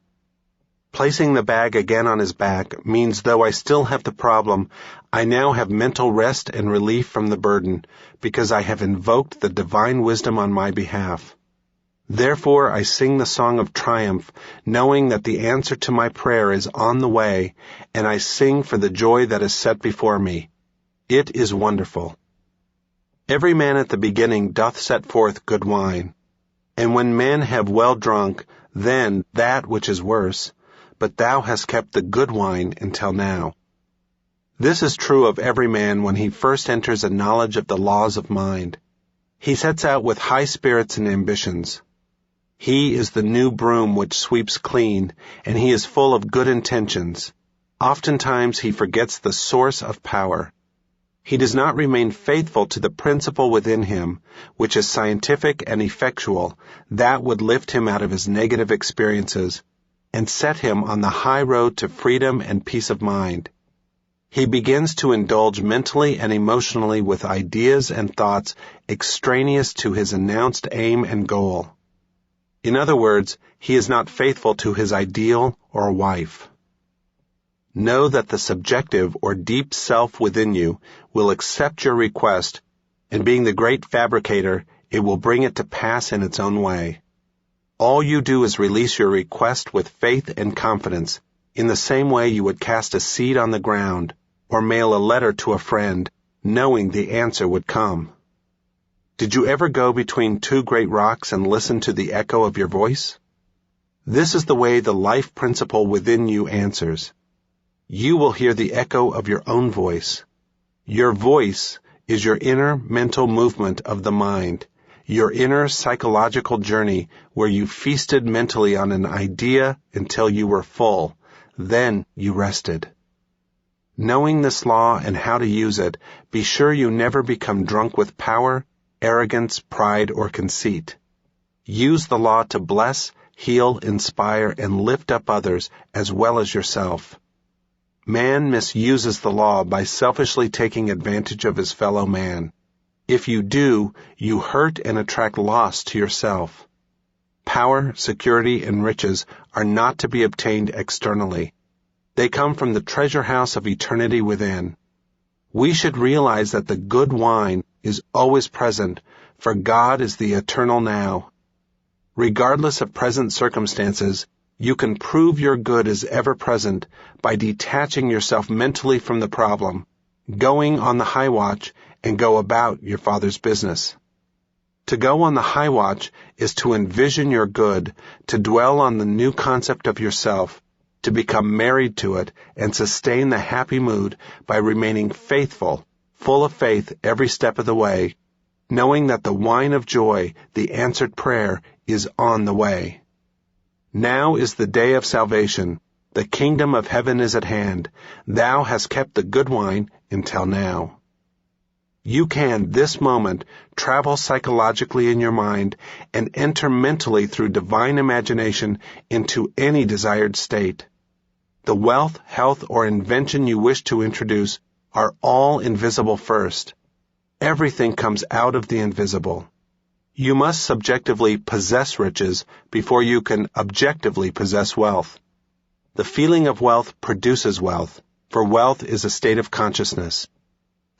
Placing the bag again on his back means though I still have the problem, I now have mental rest and relief from the burden because I have invoked the divine wisdom on my behalf. Therefore I sing the song of triumph, knowing that the answer to my prayer is on the way, and I sing for the joy that is set before me. It is wonderful. Every man at the beginning doth set forth good wine. And when men have well drunk, then that which is worse, but thou hast kept the good wine until now. This is true of every man when he first enters a knowledge of the laws of mind. He sets out with high spirits and ambitions. He is the new broom which sweeps clean, and he is full of good intentions. Oftentimes he forgets the source of power. He does not remain faithful to the principle within him, which is scientific and effectual, that would lift him out of his negative experiences and set him on the high road to freedom and peace of mind. He begins to indulge mentally and emotionally with ideas and thoughts extraneous to his announced aim and goal. In other words, he is not faithful to his ideal or wife. Know that the subjective or deep self within you will accept your request, and being the great fabricator, it will bring it to pass in its own way. All you do is release your request with faith and confidence, in the same way you would cast a seed on the ground, or mail a letter to a friend, knowing the answer would come. Did you ever go between two great rocks and listen to the echo of your voice? This is the way the life principle within you answers. You will hear the echo of your own voice. Your voice is your inner mental movement of the mind, your inner psychological journey where you feasted mentally on an idea until you were full. Then you rested. Knowing this law and how to use it, be sure you never become drunk with power, arrogance, pride, or conceit. Use the law to bless, heal, inspire, and lift up others as well as yourself. Man misuses the law by selfishly taking advantage of his fellow man. If you do, you hurt and attract loss to yourself. Power, security, and riches are not to be obtained externally. They come from the treasure house of eternity within. We should realize that the good wine is always present, for God is the eternal now. Regardless of present circumstances, you can prove your good is ever present by detaching yourself mentally from the problem, going on the high watch, and go about your Father's business. To go on the high watch is to envision your good, to dwell on the new concept of yourself, to become married to it and sustain the happy mood by remaining faithful, full of faith every step of the way, knowing that the wine of joy, the answered prayer, is on the way. Now is the day of salvation. The kingdom of heaven is at hand. Thou hast kept the good wine until now. You can, this moment, travel psychologically in your mind and enter mentally through divine imagination into any desired state. The wealth, health, or invention you wish to introduce are all invisible first. Everything comes out of the invisible. You must subjectively possess riches before you can objectively possess wealth. The feeling of wealth produces wealth, for wealth is a state of consciousness.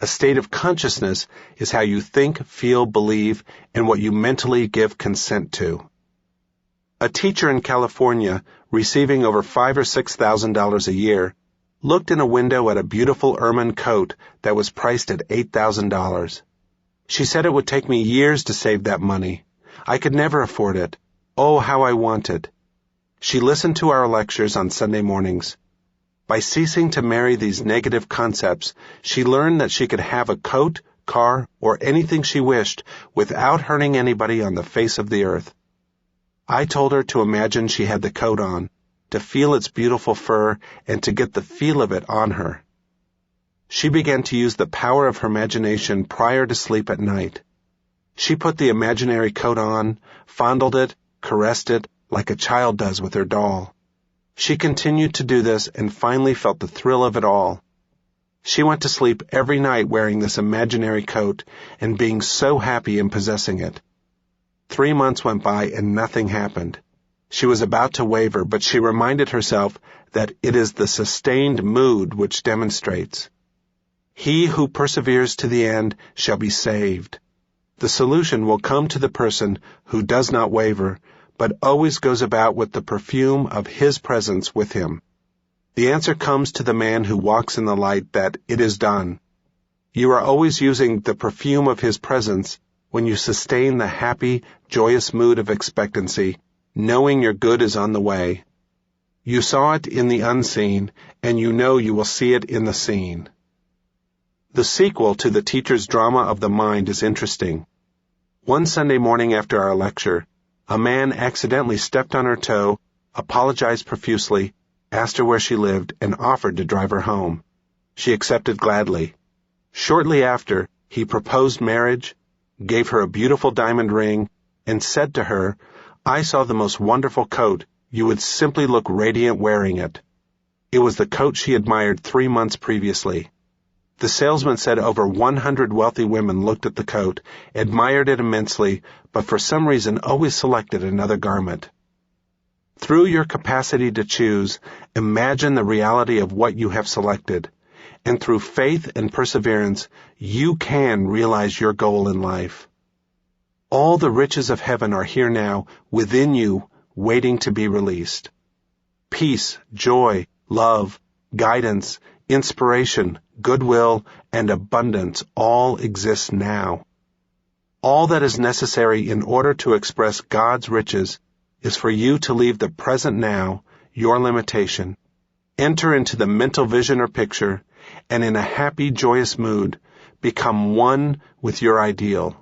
A state of consciousness is how you think, feel, believe, and what you mentally give consent to. A teacher in California, receiving over $5,000 or $6,000 a year, looked in a window at a beautiful ermine coat that was priced at $8,000. She said, "It would take me years to save that money. I could never afford it. Oh, how I want it." She listened to our lectures on Sunday mornings. By ceasing to marry these negative concepts, she learned that she could have a coat, car, or anything she wished without hurting anybody on the face of the earth. I told her to imagine she had the coat on, to feel its beautiful fur, and to get the feel of it on her. She began to use the power of her imagination prior to sleep at night. She put the imaginary coat on, fondled it, caressed it, like a child does with her doll. She continued to do this and finally felt the thrill of it all. She went to sleep every night wearing this imaginary coat and being so happy in possessing it. 3 months went by and nothing happened. She was about to waver, but she reminded herself that it is the sustained mood which demonstrates. He who perseveres to the end shall be saved. The solution will come to the person who does not waver, but always goes about with the perfume of His presence with him. The answer comes to the man who walks in the light that it is done. You are always using the perfume of His presence when you sustain the happy, joyous mood of expectancy, knowing your good is on the way. You saw it in the unseen, and you know you will see it in the seen. The sequel to the teacher's drama of the mind is interesting. One Sunday morning after our lecture, a man accidentally stepped on her toe, apologized profusely, asked her where she lived, and offered to drive her home. She accepted gladly. Shortly after, he proposed marriage, gave her a beautiful diamond ring, and said to her, "I saw the most wonderful coat. You would simply look radiant wearing it." It was the coat she admired 3 months previously. The salesman said over 100 wealthy women looked at the coat, admired it immensely, but for some reason always selected another garment. Through your capacity to choose, imagine the reality of what you have selected, and through faith and perseverance, you can realize your goal in life. All the riches of heaven are here now, within you, waiting to be released. Peace, joy, love, guidance, inspiration, goodwill, and abundance all exist now. All that is necessary in order to express God's riches is for you to leave the present now, your limitation, enter into the mental vision or picture, and in a happy, joyous mood, become one with your ideal.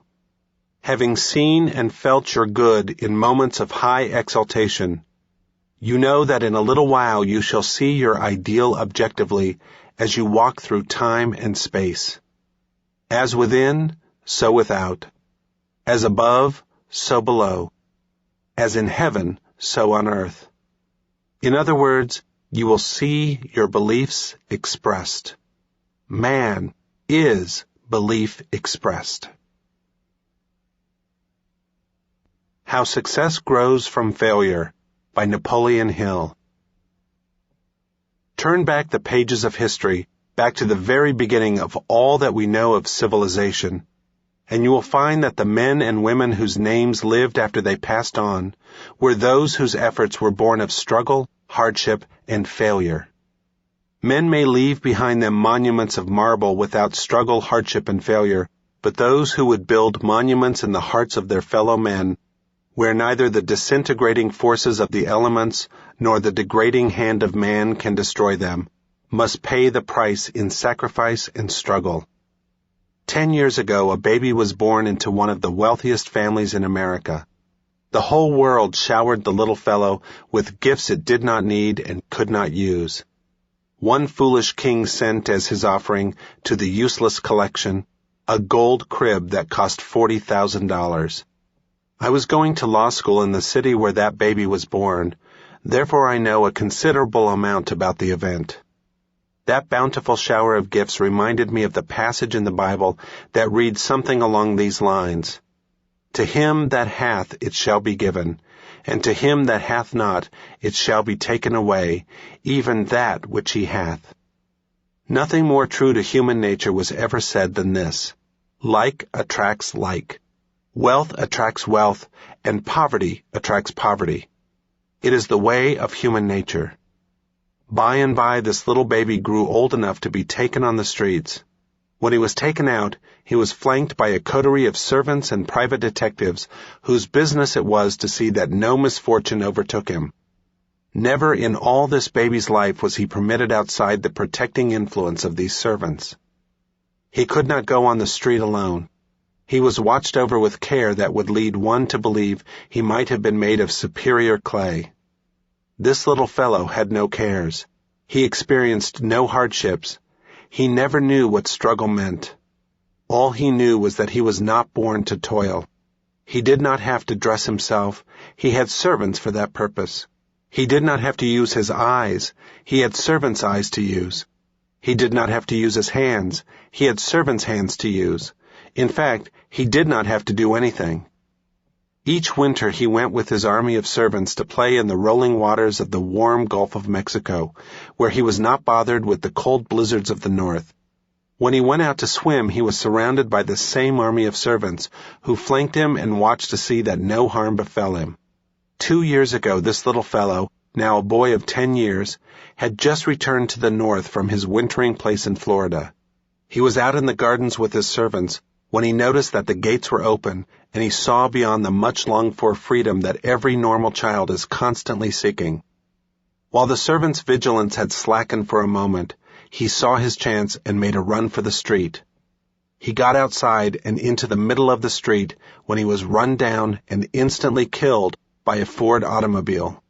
Having seen and felt your good in moments of high exaltation, you know that in a little while you shall see your ideal objectively as you walk through time and space. As within, so without. As above, so below. As in heaven, so on earth. In other words, you will see your beliefs expressed. Man is belief expressed. How Success Grows from Failure by Napoleon Hill. Turn back the pages of history, back to the very beginning of all that we know of civilization, and you will find that the men and women whose names lived after they passed on were those whose efforts were born of struggle, hardship, and failure. Men may leave behind them monuments of marble without struggle, hardship, and failure, but those who would build monuments in the hearts of their fellow men, where neither the disintegrating forces of the elements nor the degrading hand of man can destroy them, must pay the price in sacrifice and struggle. 10 years ago, a baby was born into one of the wealthiest families in America. The whole world showered the little fellow with gifts it did not need and could not use. One foolish king sent as his offering to the useless collection a gold crib that cost $40,000. I was going to law school in the city where that baby was born, therefore I know a considerable amount about the event. That bountiful shower of gifts reminded me of the passage in the Bible that reads something along these lines. To him that hath it shall be given, and to him that hath not it shall be taken away, even that which he hath. Nothing more true to human nature was ever said than this. Like attracts like. Wealth attracts wealth, and poverty attracts poverty. It is the way of human nature. By and by, this little baby grew old enough to be taken on the streets. When he was taken out, he was flanked by a coterie of servants and private detectives whose business it was to see that no misfortune overtook him. Never in all this baby's life was he permitted outside the protecting influence of these servants. He could not go on the street alone. He was watched over with care that would lead one to believe he might have been made of superior clay. This little fellow had no cares. He experienced no hardships. He never knew what struggle meant. All he knew was that he was not born to toil. He did not have to dress himself. He had servants for that purpose. He did not have to use his eyes. He had servants' eyes to use. He did not have to use his hands. He had servants' hands to use. In fact, he did not have to do anything. Each winter he went with his army of servants to play in the rolling waters of the warm Gulf of Mexico, where he was not bothered with the cold blizzards of the north. When he went out to swim, he was surrounded by the same army of servants, who flanked him and watched to see that no harm befell him. 2 years ago, this little fellow, now a boy of 10 years, had just returned to the north from his wintering place in Florida. He was out in the gardens with his servants when he noticed that the gates were open, and he saw beyond the much-longed-for freedom that every normal child is constantly seeking. While the servant's vigilance had slackened for a moment, he saw his chance and made a run for the street. He got outside and into the middle of the street when he was run down and instantly killed by a Ford automobile.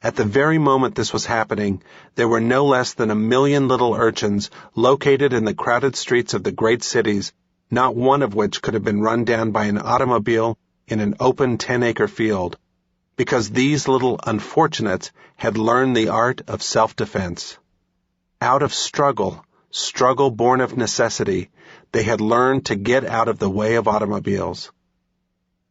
At the very moment this was happening, there were no less than 1 million little urchins located in the crowded streets of the great cities, not one of which could have been run down by an automobile in an open 10-acre field, because these little unfortunates had learned the art of self-defense. Out of struggle born of necessity, they had learned to get out of the way of automobiles.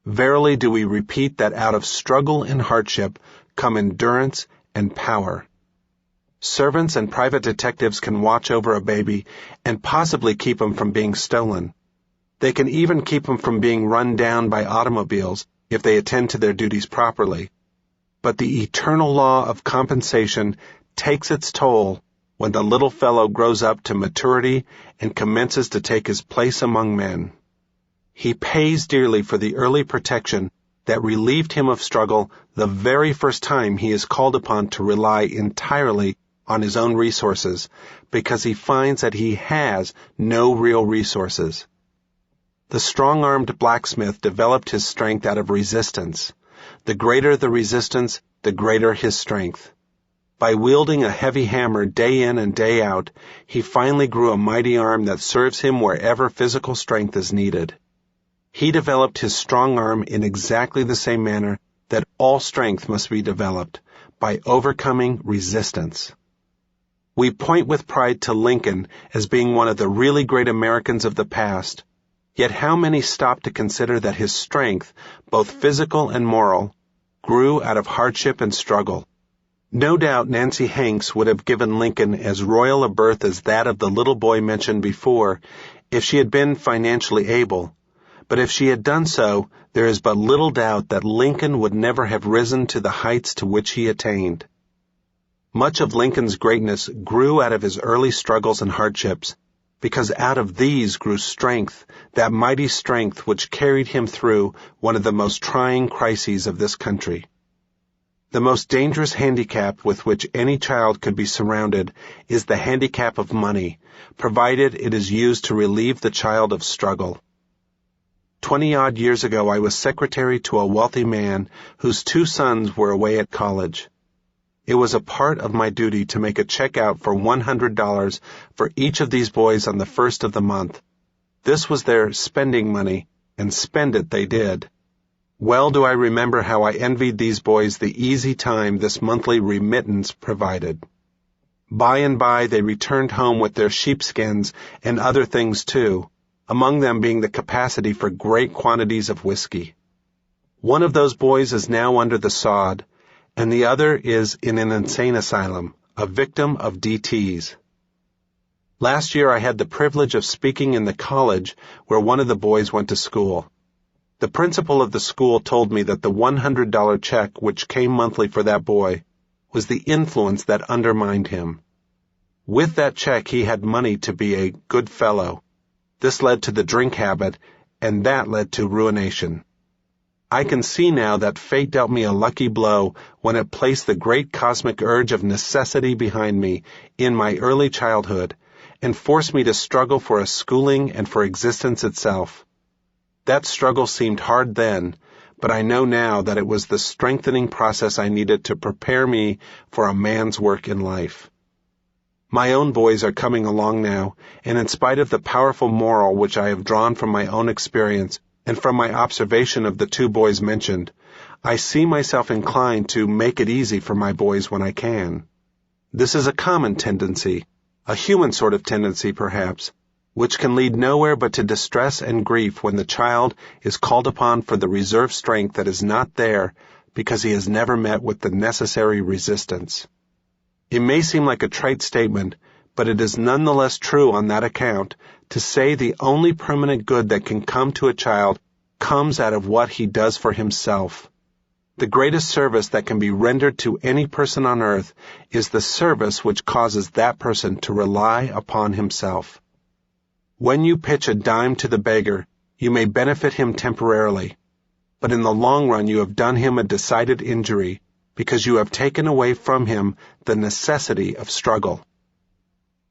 Verily do we repeat that out of struggle and hardship come endurance and power. Servants and private detectives can watch over a baby and possibly keep him from being stolen. They can even keep him from being run down by automobiles if they attend to their duties properly. But the eternal law of compensation takes its toll when the little fellow grows up to maturity and commences to take his place among men. He pays dearly for the early protection that relieved him of struggle the very first time he is called upon to rely entirely on his own resources, because he finds that he has no real resources. The strong-armed blacksmith developed his strength out of resistance. The greater the resistance, the greater his strength. By wielding a heavy hammer day in and day out, he finally grew a mighty arm that serves him wherever physical strength is needed. He developed his strong arm in exactly the same manner that all strength must be developed, by overcoming resistance. We point with pride to Lincoln as being one of the really great Americans of the past. Yet how many stop to consider that his strength, both physical and moral, grew out of hardship and struggle? No doubt Nancy Hanks would have given Lincoln as royal a birth as that of the little boy mentioned before, if she had been financially able. But if she had done so, there is but little doubt that Lincoln would never have risen to the heights to which he attained. Much of Lincoln's greatness grew out of his early struggles and hardships, because out of these grew strength, that mighty strength which carried him through one of the most trying crises of this country. The most dangerous handicap with which any child could be surrounded is the handicap of money, provided it is used to relieve the child of struggle. 20-odd years ago, I was secretary to a wealthy man whose 2 sons were away at college. It was a part of my duty to make a check out for $100 for each of these boys on the first of the month. This was their spending money, and spend it they did. Well do I remember how I envied these boys the easy time this monthly remittance provided. By and by they returned home with their sheepskins and other things too, among them being the capacity for great quantities of whiskey. One of those boys is now under the sod, and the other is in an insane asylum, a victim of DTs. Last year I had the privilege of speaking in the college where one of the boys went to school. The principal of the school told me that the $100 check which came monthly for that boy was the influence that undermined him. With that check he had money to be a good fellow. This led to the drink habit, and that led to ruination. I can see now that fate dealt me a lucky blow when it placed the great cosmic urge of necessity behind me in my early childhood and forced me to struggle for a schooling and for existence itself. That struggle seemed hard then, but I know now that it was the strengthening process I needed to prepare me for a man's work in life. My own boys are coming along now, and in spite of the powerful moral which I have drawn from my own experience and from my observation of the 2 boys mentioned, I see myself inclined to make it easy for my boys when I can. This is a common tendency, a human sort of tendency perhaps, which can lead nowhere but to distress and grief when the child is called upon for the reserve strength that is not there because he has never met with the necessary resistance. It may seem like a trite statement, but it is nonetheless true on that account to say the only permanent good that can come to a child comes out of what he does for himself. The greatest service that can be rendered to any person on earth is the service which causes that person to rely upon himself. When you pitch a dime to the beggar, you may benefit him temporarily, but in the long run you have done him a decided injury because you have taken away from him the necessity of struggle.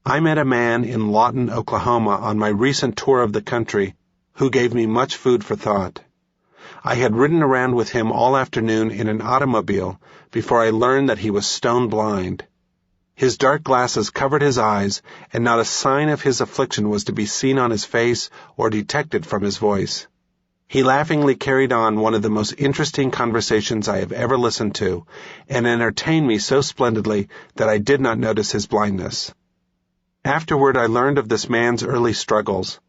I met a man in Lawton, Oklahoma on my recent tour of the country who gave me much food for thought. I had ridden around with him all afternoon in an automobile before I learned that he was stone blind. His dark glasses covered his eyes, and not a sign of his affliction was to be seen on his face or detected from his voice. He laughingly carried on one of the most interesting conversations I have ever listened to, and entertained me so splendidly that I did not notice his blindness. Afterward I learned of this man's early struggles.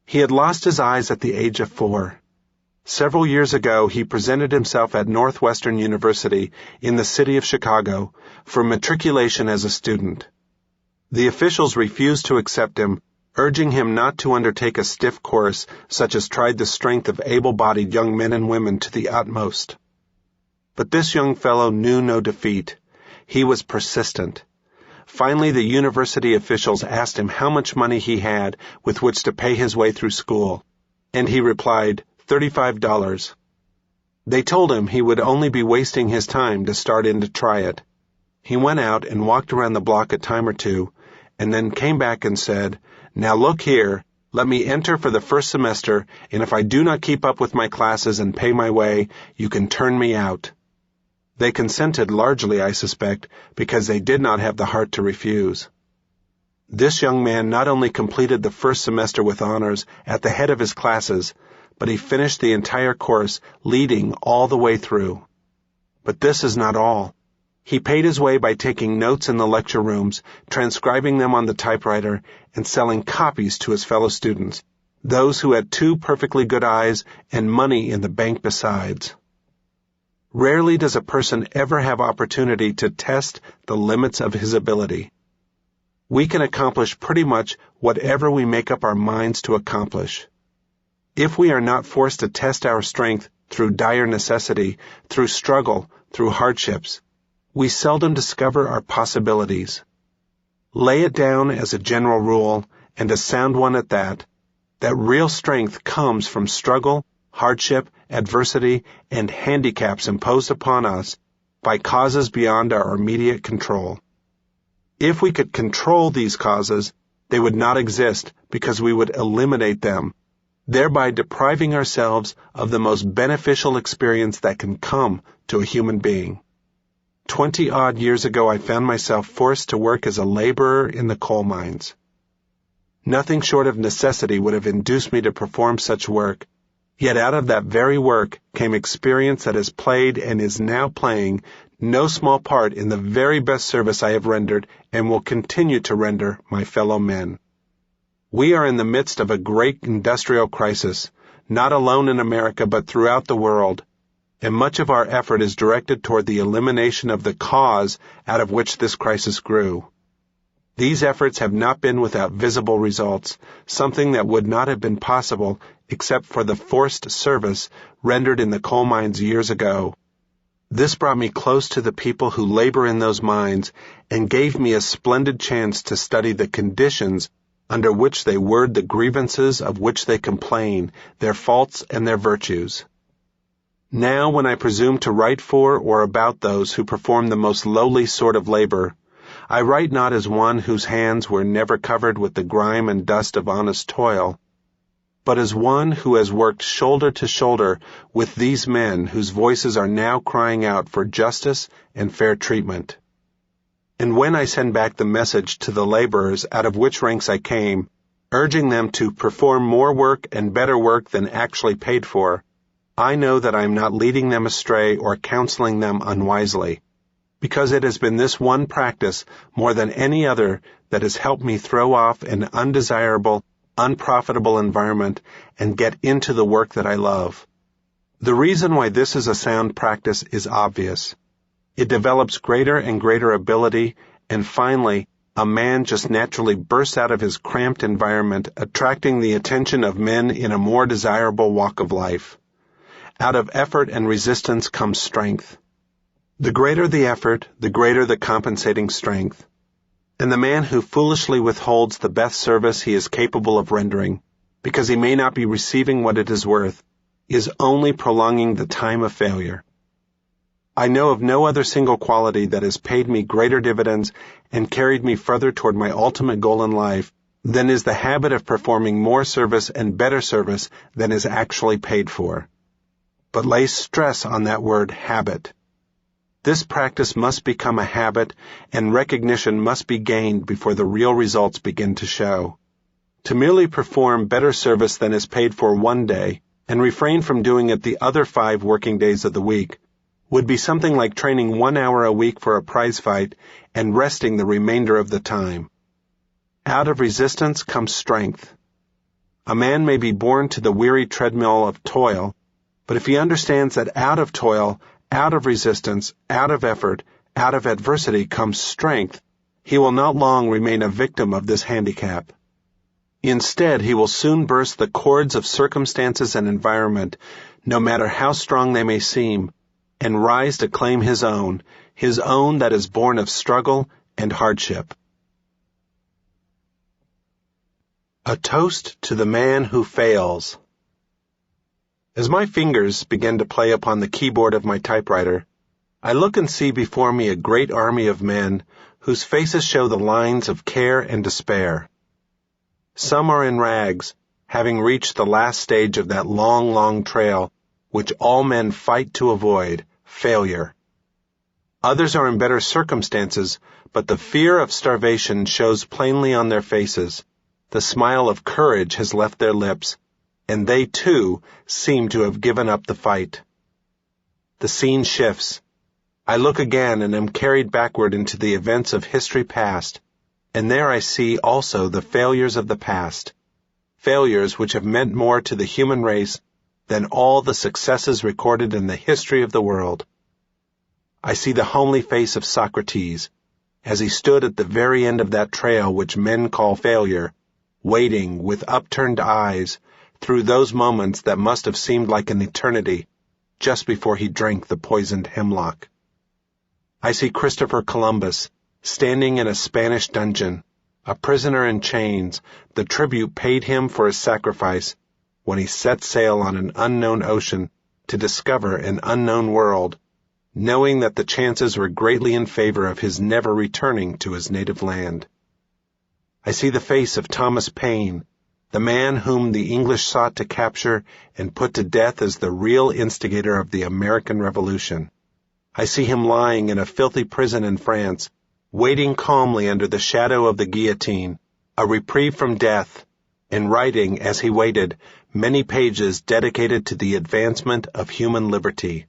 He had lost his eyes at the age of 4. Several years ago, he presented himself at Northwestern University in the city of Chicago for matriculation as a student. The officials refused to accept him, urging him not to undertake a stiff course such as tried the strength of able-bodied young men and women to the utmost. But this young fellow knew no defeat. He was persistent. Finally, the university officials asked him how much money he had with which to pay his way through school, and he replied, $35. They told him he would only be wasting his time to start in to try it. He went out and walked around the block a time or two, and then came back and said, "Now look here, let me enter for the first semester, and if I do not keep up with my classes and pay my way, you can turn me out." They consented largely, I suspect, because they did not have the heart to refuse. This young man not only completed the first semester with honors at the head of his classes, but he finished the entire course, leading all the way through. But this is not all. He paid his way by taking notes in the lecture rooms, transcribing them on the typewriter, and selling copies to his fellow students, those who had 2 perfectly good eyes and money in the bank besides. Rarely does a person ever have opportunity to test the limits of his ability. We can accomplish pretty much whatever we make up our minds to accomplish. If we are not forced to test our strength through dire necessity, through struggle, through hardships, we seldom discover our possibilities. Lay it down as a general rule, and a sound one at that real strength comes from struggle, hardship, adversity, and handicaps imposed upon us by causes beyond our immediate control. If we could control these causes, they would not exist because we would eliminate them, thereby depriving ourselves of the most beneficial experience that can come to a human being. 20-odd years ago, I found myself forced to work as a laborer in the coal mines. Nothing short of necessity would have induced me to perform such work, yet out of that very work came experience that has played and is now playing no small part in the very best service I have rendered and will continue to render my fellow men. We are in the midst of a great industrial crisis, not alone in America but throughout the world, and much of our effort is directed toward the elimination of the cause out of which this crisis grew. These efforts have not been without visible results, something that would not have been possible except for the forced service rendered in the coal mines years ago. This brought me close to the people who labor in those mines and gave me a splendid chance to study the conditions under which they word the grievances of which they complain, their faults and their virtues. Now, when I presume to write for or about those who perform the most lowly sort of labor, I write not as one whose hands were never covered with the grime and dust of honest toil, but as one who has worked shoulder to shoulder with these men whose voices are now crying out for justice and fair treatment. And when I send back the message to the laborers out of which ranks I came, urging them to perform more work and better work than actually paid for, I know that I am not leading them astray or counseling them unwisely, because it has been this one practice more than any other that has helped me throw off an undesirable, unprofitable environment and get into the work that I love. The reason why this is a sound practice is obvious. It develops greater and greater ability, and finally, a man just naturally bursts out of his cramped environment, attracting the attention of men in a more desirable walk of life. Out of effort and resistance comes strength. The greater the effort, the greater the compensating strength. And the man who foolishly withholds the best service he is capable of rendering, because he may not be receiving what it is worth, is only prolonging the time of failure. I know of no other single quality that has paid me greater dividends and carried me further toward my ultimate goal in life than is the habit of performing more service and better service than is actually paid for. But lay stress on that word habit. This practice must become a habit, and recognition must be gained before the real results begin to show. To merely perform better service than is paid for one day, and refrain from doing it the other 5 working days of the week, would be something like training 1 hour a week for a prize fight and resting the remainder of the time. Out of resistance comes strength. A man may be born to the weary treadmill of toil, but if he understands that out of toil, out of resistance, out of effort, out of adversity comes strength, he will not long remain a victim of this handicap. Instead, he will soon burst the cords of circumstances and environment, no matter how strong they may seem, and rise to claim his own that is born of struggle and hardship. A toast to the man who fails. As my fingers begin to play upon the keyboard of my typewriter, I look and see before me a great army of men whose faces show the lines of care and despair. Some are in rags, having reached the last stage of that long, long trail which all men fight to avoid, failure. Others are in better circumstances, but the fear of starvation shows plainly on their faces. The smile of courage has left their lips, and they, too, seem to have given up the fight. The scene shifts. I look again and am carried backward into the events of history past, and there I see also the failures of the past, failures which have meant more to the human race than all the successes recorded in the history of the world. I see the homely face of Socrates, as he stood at the very end of that trail which men call failure, waiting with upturned eyes through those moments that must have seemed like an eternity just before he drank the poisoned hemlock. I see Christopher Columbus standing in a Spanish dungeon, a prisoner in chains, the tribute paid him for his sacrifice when he set sail on an unknown ocean to discover an unknown world, knowing that the chances were greatly in favor of his never returning to his native land. I see the face of Thomas Paine, the man whom the English sought to capture and put to death as the real instigator of the American Revolution. I see him lying in a filthy prison in France, waiting calmly under the shadow of the guillotine, a reprieve from death, and writing, as he waited, many pages dedicated to the advancement of human liberty.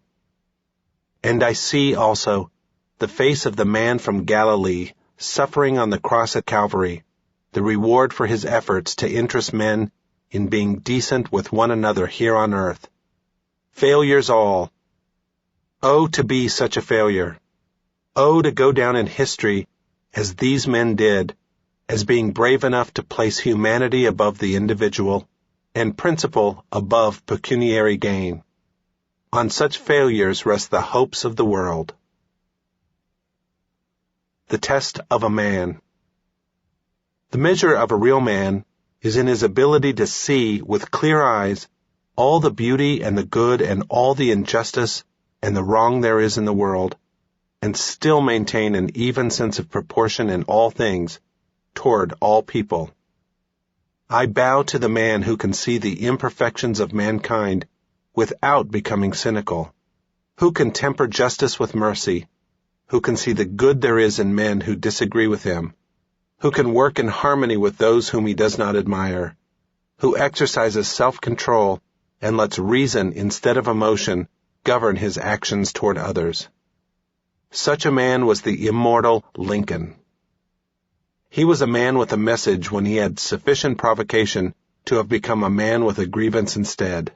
And I see, also, the face of the man from Galilee, suffering on the cross at Calvary, the reward for his efforts to interest men in being decent with one another here on earth. Failures all. Oh, to be such a failure. Oh, to go down in history as these men did, as being brave enough to place humanity above the individual and principle above pecuniary gain. On such failures rest the hopes of the world. The test of a man. The measure of a real man is in his ability to see with clear eyes all the beauty and the good and all the injustice and the wrong there is in the world, and still maintain an even sense of proportion in all things toward all people. I bow to the man who can see the imperfections of mankind without becoming cynical, who can temper justice with mercy, who can see the good there is in men who disagree with him, who can work in harmony with those whom he does not admire, who exercises self-control and lets reason instead of emotion govern his actions toward others. Such a man was the immortal Lincoln. He was a man with a message when he had sufficient provocation to have become a man with a grievance instead.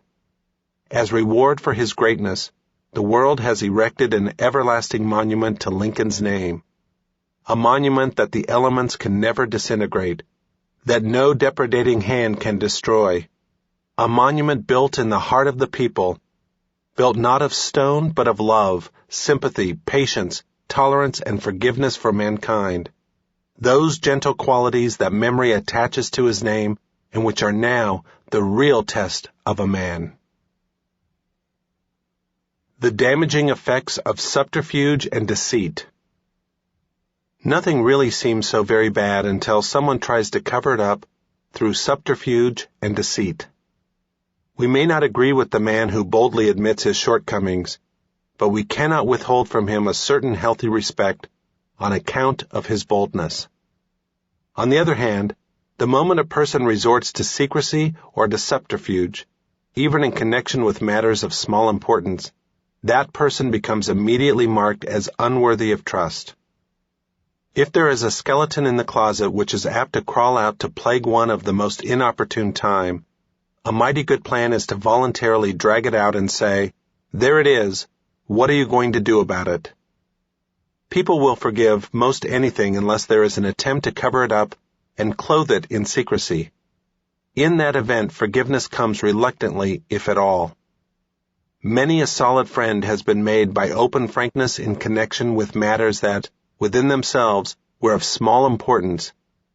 As reward for his greatness, the world has erected an everlasting monument to Lincoln's name, a monument that the elements can never disintegrate, that no depredating hand can destroy, a monument built in the heart of the people, built not of stone but of love, sympathy, patience, tolerance, and forgiveness for mankind, those gentle qualities that memory attaches to his name and which are now the real test of a man. The damaging effects of subterfuge and deceit. Nothing really seems so very bad until someone tries to cover it up through subterfuge and deceit. We may not agree with the man who boldly admits his shortcomings, but we cannot withhold from him a certain healthy respect on account of his boldness. On the other hand, the moment a person resorts to secrecy or to subterfuge, even in connection with matters of small importance, that person becomes immediately marked as unworthy of trust. If there is a skeleton in the closet which is apt to crawl out to plague one of the most inopportune time, a mighty good plan is to voluntarily drag it out and say, "There it is. What are you going to do about it?" People will forgive most anything unless there is an attempt to cover it up and clothe it in secrecy. In that event, forgiveness comes reluctantly, if at all. Many a solid friend has been made by open frankness in connection with matters that, within themselves, were of small importance,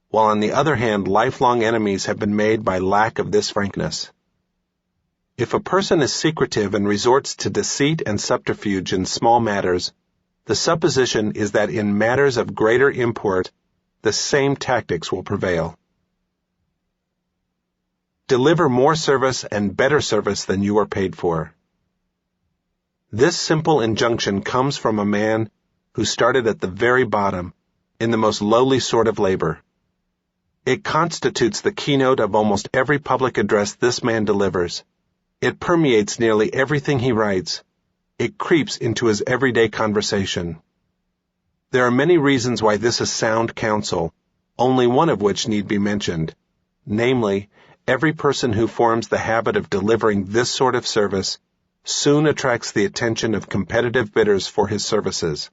while on the other hand lifelong enemies have been made by lack of this frankness. If a person is secretive and resorts to deceit and subterfuge in small matters, the supposition is that in matters of greater import, the same tactics will prevail. Deliver more service and better service than you are paid for. This simple injunction comes from a man who started at the very bottom, in the most lowly sort of labor. It constitutes the keynote of almost every public address this man delivers. It permeates nearly everything he writes. It creeps into his everyday conversation. There are many reasons why this is sound counsel, only one of which need be mentioned. Namely, every person who forms the habit of delivering this sort of service soon attracts the attention of competitive bidders for his services.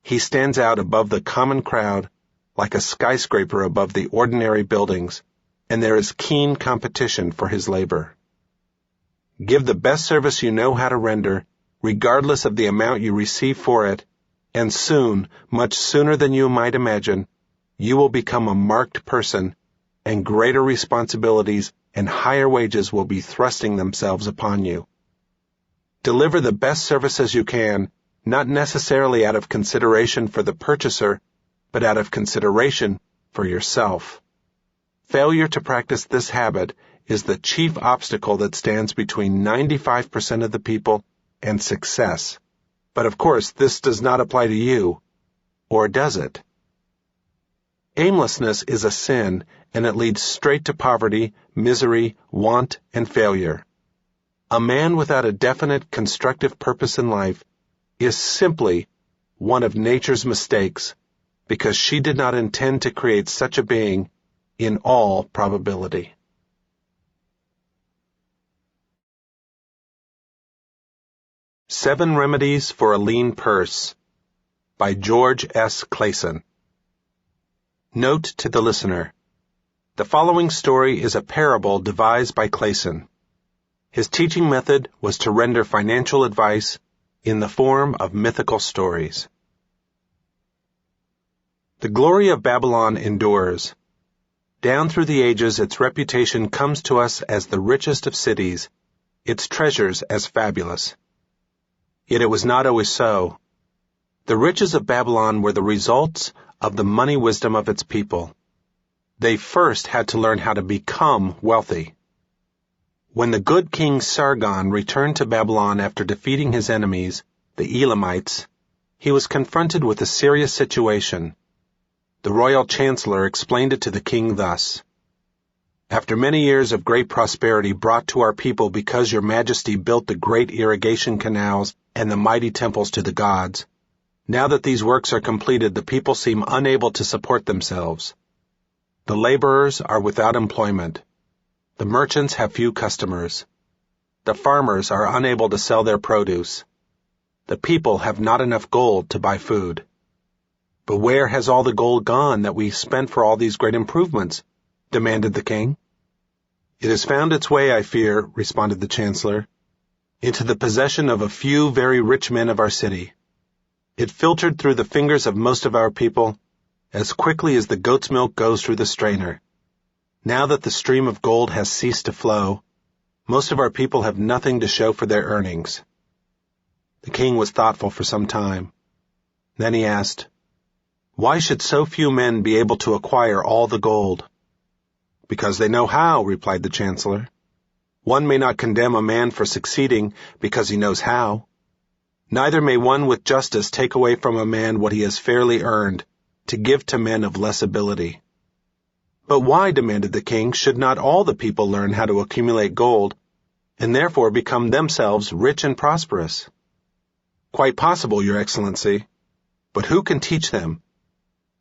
He stands out above the common crowd like a skyscraper above the ordinary buildings, and there is keen competition for his labor. Give the best service you know how to render, regardless of the amount you receive for it, and soon, much sooner than you might imagine, you will become a marked person, and greater responsibilities and higher wages will be thrusting themselves upon you. Deliver the best services you can, not necessarily out of consideration for the purchaser, but out of consideration for yourself. Failure to practice this habit is the chief obstacle that stands between 95% of the people and success. But of course, this does not apply to you. Or does it? Aimlessness is a sin, and it leads straight to poverty, misery, want, and failure. A man without a definite constructive purpose in life is simply one of nature's mistakes, because she did not intend to create such a being in all probability. Seven Remedies for a Lean Purse by George S. Clason. Note to the listener: the following story is a parable devised by Clason. His teaching method was to render financial advice in the form of mythical stories. The glory of Babylon endures. Down through the ages, its reputation comes to us as the richest of cities, its treasures as fabulous. Yet it was not always so. The riches of Babylon were the results of the money wisdom of its people. They first had to learn how to become wealthy. When the good king Sargon returned to Babylon after defeating his enemies, the Elamites, he was confronted with a serious situation. The royal chancellor explained it to the king thus: "After many years of great prosperity brought to our people because your majesty built the great irrigation canals and the mighty temples to the gods, now that these works are completed, the people seem unable to support themselves. The laborers are without employment. The merchants have few customers. The farmers are unable to sell their produce. The people have not enough gold to buy food." "But where has all the gold gone that we spent for all these great improvements?" demanded the king. "It has found its way, I fear," responded the chancellor, "into the possession of a few very rich men of our city. It filtered through the fingers of most of our people as quickly as the goat's milk goes through the strainer. Now that the stream of gold has ceased to flow, most of our people have nothing to show for their earnings." The king was thoughtful for some time. Then he asked, "Why should so few men be able to acquire all the gold?" "Because they know how," replied the chancellor. "One may not condemn a man for succeeding because he knows how. Neither may one with justice take away from a man what he has fairly earned, to give to men of less ability." "But why," demanded the king, "should not all the people learn how to accumulate gold, and therefore become themselves rich and prosperous?" "Quite possible, Your Excellency. But who can teach them?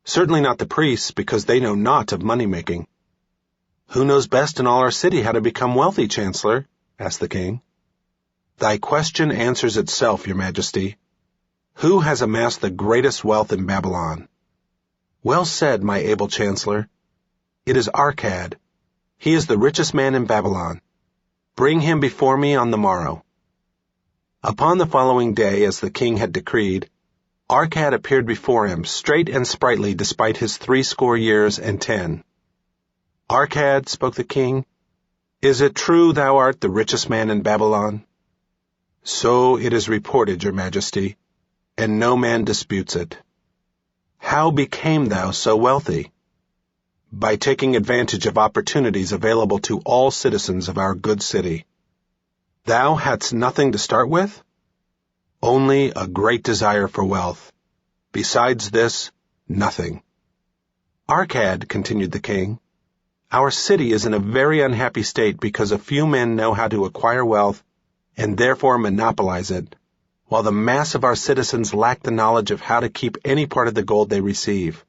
Certainly not the priests, because they know naught of money-making." "Who knows best in all our city how to become wealthy, Chancellor?" asked the king. "Thy question answers itself, Your Majesty. Who has amassed the greatest wealth in Babylon?" "Well said, my able Chancellor. It is Arcad. He is the richest man in Babylon. Bring him before me on the morrow." Upon the following day, as the king had decreed, Arcad appeared before him, straight and sprightly despite his 60 years and 10. "Arcad," spoke the king, "is it true thou art the richest man in Babylon?" "So it is reported, Your Majesty, and no man disputes it." "How became thou so wealthy?" "By taking advantage of opportunities available to all citizens of our good city." "Thou hadst nothing to start with?" "Only a great desire for wealth. Besides this, nothing." "Arcad," continued the king, "our city is in a very unhappy state because a few men know how to acquire wealth and therefore monopolize it, while the mass of our citizens lack the knowledge of how to keep any part of the gold they receive.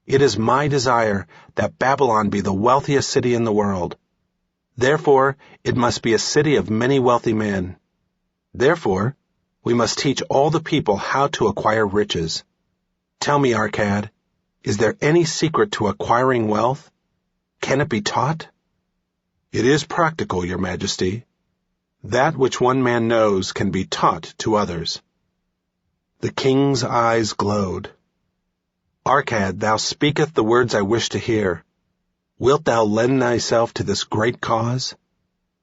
It is my desire that Babylon be the wealthiest city in the world. Therefore, it must be a city of many wealthy men. Therefore, we must teach all the people how to acquire riches. Tell me, Arcad, is there any secret to acquiring wealth? Can it be taught?" "It is practical, Your Majesty. That which one man knows can be taught to others." The king's eyes glowed. Arcad, thou speakest the words I wish to hear. Wilt thou lend thyself to this great cause?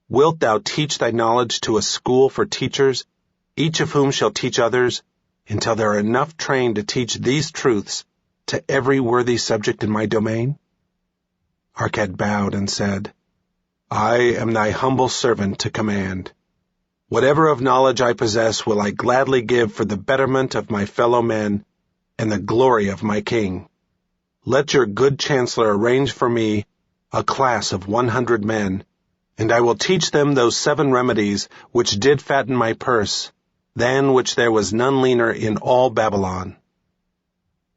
Wilt thou teach thy knowledge to a school for teachers, each of whom shall teach others, until there are enough trained to teach these truths to every worthy subject in my domain? Arcad bowed and said, I am thy humble servant to command. Whatever of knowledge I possess will I gladly give for the betterment of my fellow men and the glory of my king. Let your good chancellor arrange for me a class of 100 men, and I will teach them those 7 remedies which did fatten my purse, than which there was none leaner in all Babylon.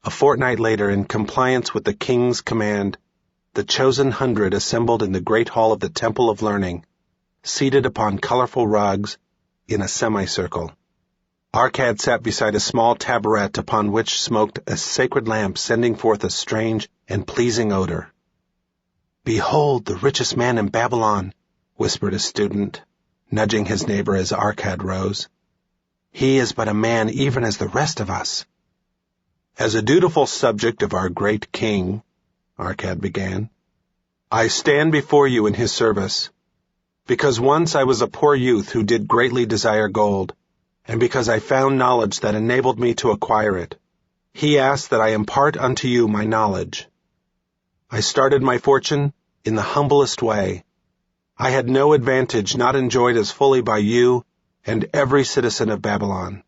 A fortnight later, in compliance with the king's command, the chosen 100 assembled in the great hall of the Temple of Learning, seated upon colorful rugs in a semicircle. Arcad sat beside a small taboret upon which smoked a sacred lamp sending forth a strange and pleasing odor. Behold the richest man in Babylon, whispered a student, nudging his neighbor as Arcad rose. He is but a man even as the rest of us. As a dutiful subject of our great king, Arcad began, I stand before you in his service, because once I was a poor youth who did greatly desire gold, and because I found knowledge that enabled me to acquire it. He asked that I impart unto you my knowledge. I started my fortune in the humblest way. I had no advantage not enjoyed as fully by you and every citizen of Babylon.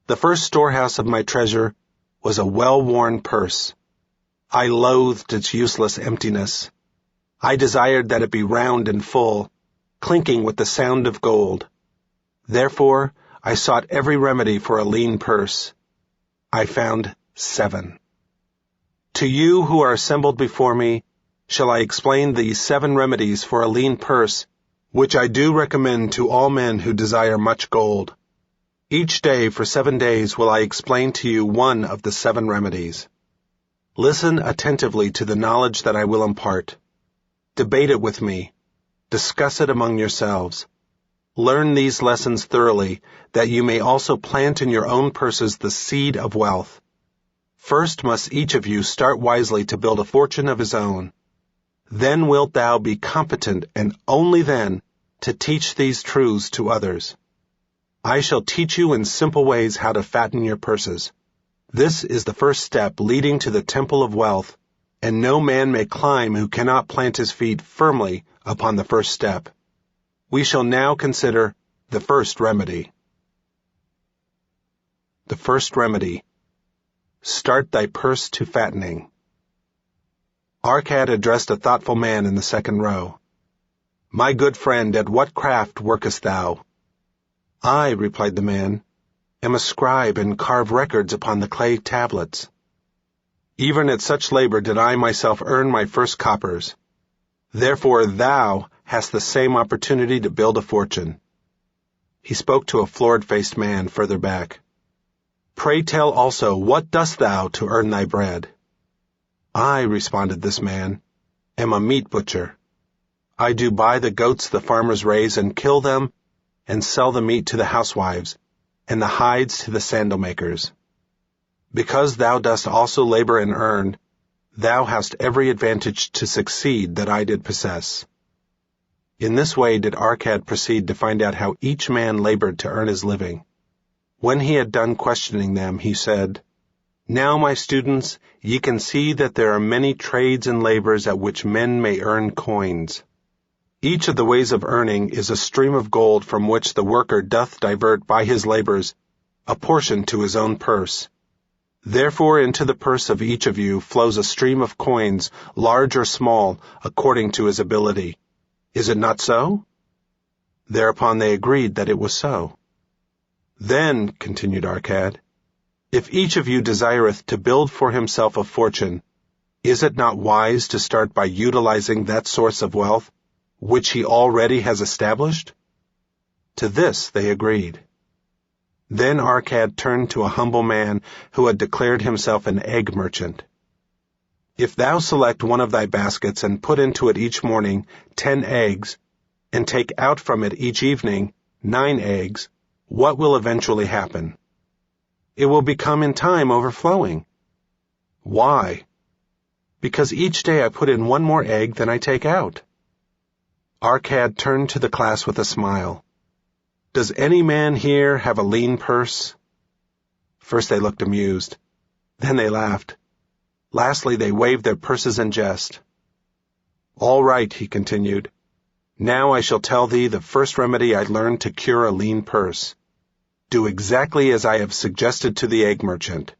The first storehouse of my treasure was a well-worn purse. I loathed its useless emptiness. I desired that it be round and full, clinking with the sound of gold. Therefore, I sought every remedy for a lean purse. I found 7. To you who are assembled before me, shall I explain these 7 remedies for a lean purse, which I do recommend to all men who desire much gold. Each day for 7 days will I explain to you one of the 7 remedies. Listen attentively to the knowledge that I will impart. Debate it with me. Discuss it among yourselves. Learn these lessons thoroughly, that you may also plant in your own purses the seed of wealth. First must each of you start wisely to build a fortune of his own. Then wilt thou be competent, and only then, to teach these truths to others. I shall teach you in simple ways how to fatten your purses. This is the first step leading to the temple of wealth, and no man may climb who cannot plant his feet firmly upon the first step. We shall now consider the first remedy. The first remedy. Start thy purse to fattening. Arcad addressed a thoughtful man in the second row. My good friend, at what craft workest thou? I, replied the man, am a scribe and carve records upon the clay tablets. Even at such labor did I myself earn my first coppers. Therefore thou hast the same opportunity to build a fortune. He spoke to a florid-faced man further back. Pray tell also, what dost thou to earn thy bread? I, responded this man, am a meat butcher. I do buy the goats the farmers raise and kill them, and sell the meat to the housewives, and the hides to the sandal makers. Because thou dost also labor and earn, thou hast every advantage to succeed that I did possess. In this way did Arcad proceed to find out how each man labored to earn his living. When he had done questioning them, he said, Now, my students, ye can see that there are many trades and labors at which men may earn coins. Each of the ways of earning is a stream of gold from which the worker doth divert by his labors a portion to his own purse. Therefore into the purse of each of you flows a stream of coins, large or small, according to his ability. Is it not so? Thereupon they agreed that it was so. Then, continued Arcad, if each of you desireth to build for himself a fortune, is it not wise to start by utilizing that source of wealth, which he already has established? To this they agreed. Then Arcad turned to a humble man who had declared himself an egg merchant. If thou select one of thy baskets and put into it each morning 10 eggs, and take out from it each evening 9 eggs, what will eventually happen? It will become in time overflowing. Why? Because each day I put in one more egg than I take out. Arcad turned to the class with a smile. Does any man here have a lean purse? First they looked amused. Then they laughed. Lastly, they waved their purses in jest. All right, he continued. Now I shall tell thee the first remedy I learned to cure a lean purse. Do exactly as I have suggested to the egg merchant.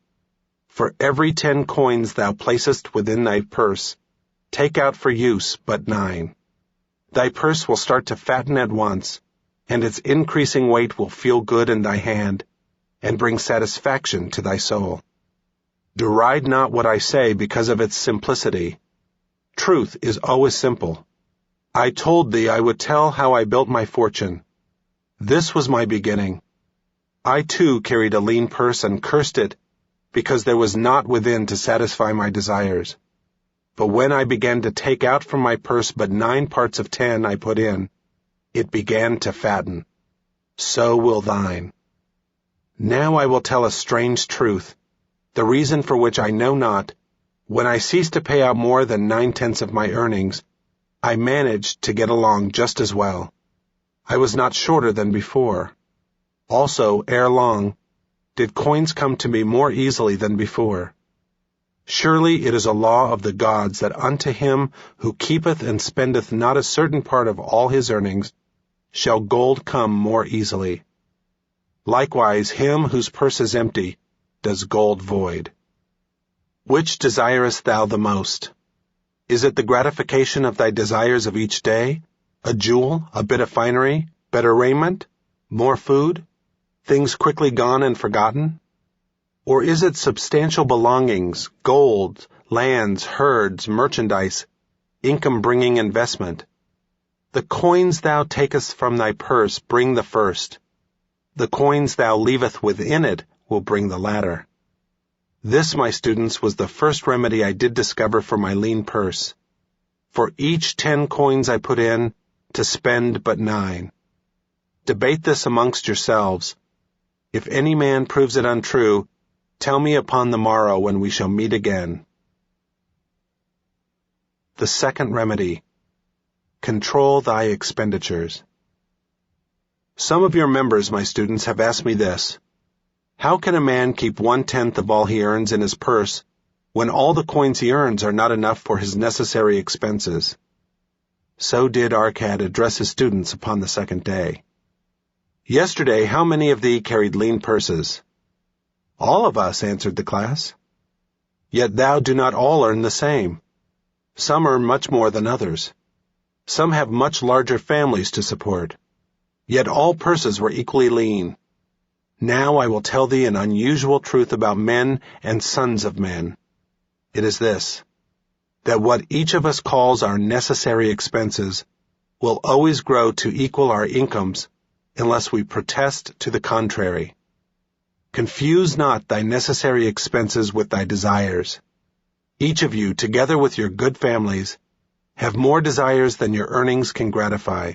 For every 10 coins thou placest within thy purse, take out for use but 9. Thy purse will start to fatten at once, and its increasing weight will feel good in thy hand, and bring satisfaction to thy soul. Deride not what I say because of its simplicity. Truth is always simple. I told thee I would tell how I built my fortune. This was my beginning. I too carried a lean purse and cursed it, because there was naught within to satisfy my desires. But when I began to take out from my purse but 9 parts of 10 I put in, it began to fatten. So will thine. Now I will tell a strange truth, the reason for which I know not. When I ceased to pay out more than 9/10 of my earnings, I managed to get along just as well. I was not shorter than before. Also, ere long, did coins come to me more easily than before. Surely it is a law of the gods that unto him who keepeth and spendeth not a certain part of all his earnings shall gold come more easily. Likewise him whose purse is empty does gold void. Which desirest thou the most? Is it the gratification of thy desires of each day, a jewel, a bit of finery, better raiment, more food, things quickly gone and forgotten? Or is it substantial belongings, gold, lands, herds, merchandise, income-bringing investment? The coins thou takest from thy purse bring the first. The coins thou leavest within it will bring the latter. This, my students, was the first remedy I did discover for my lean purse. For each 10 coins I put in, to spend but 9. Debate this amongst yourselves. If any man proves it untrue, tell me upon the morrow when we shall meet again. The second remedy. Control thy expenditures. Some of your members, my students, have asked me this. How can a man keep 1/10 of all he earns in his purse when all the coins he earns are not enough for his necessary expenses? So did Arcad address his students upon the second day. Yesterday, how many of thee carried lean purses? All of us, answered the class. Yet thou do not all earn the same. Some earn much more than others. Some have much larger families to support. Yet all purses were equally lean. Now I will tell thee an unusual truth about men and sons of men. It is this, that what each of us calls our necessary expenses will always grow to equal our incomes unless we protest to the contrary. Confuse not thy necessary expenses with thy desires. Each of you, together with your good families, have more desires than your earnings can gratify.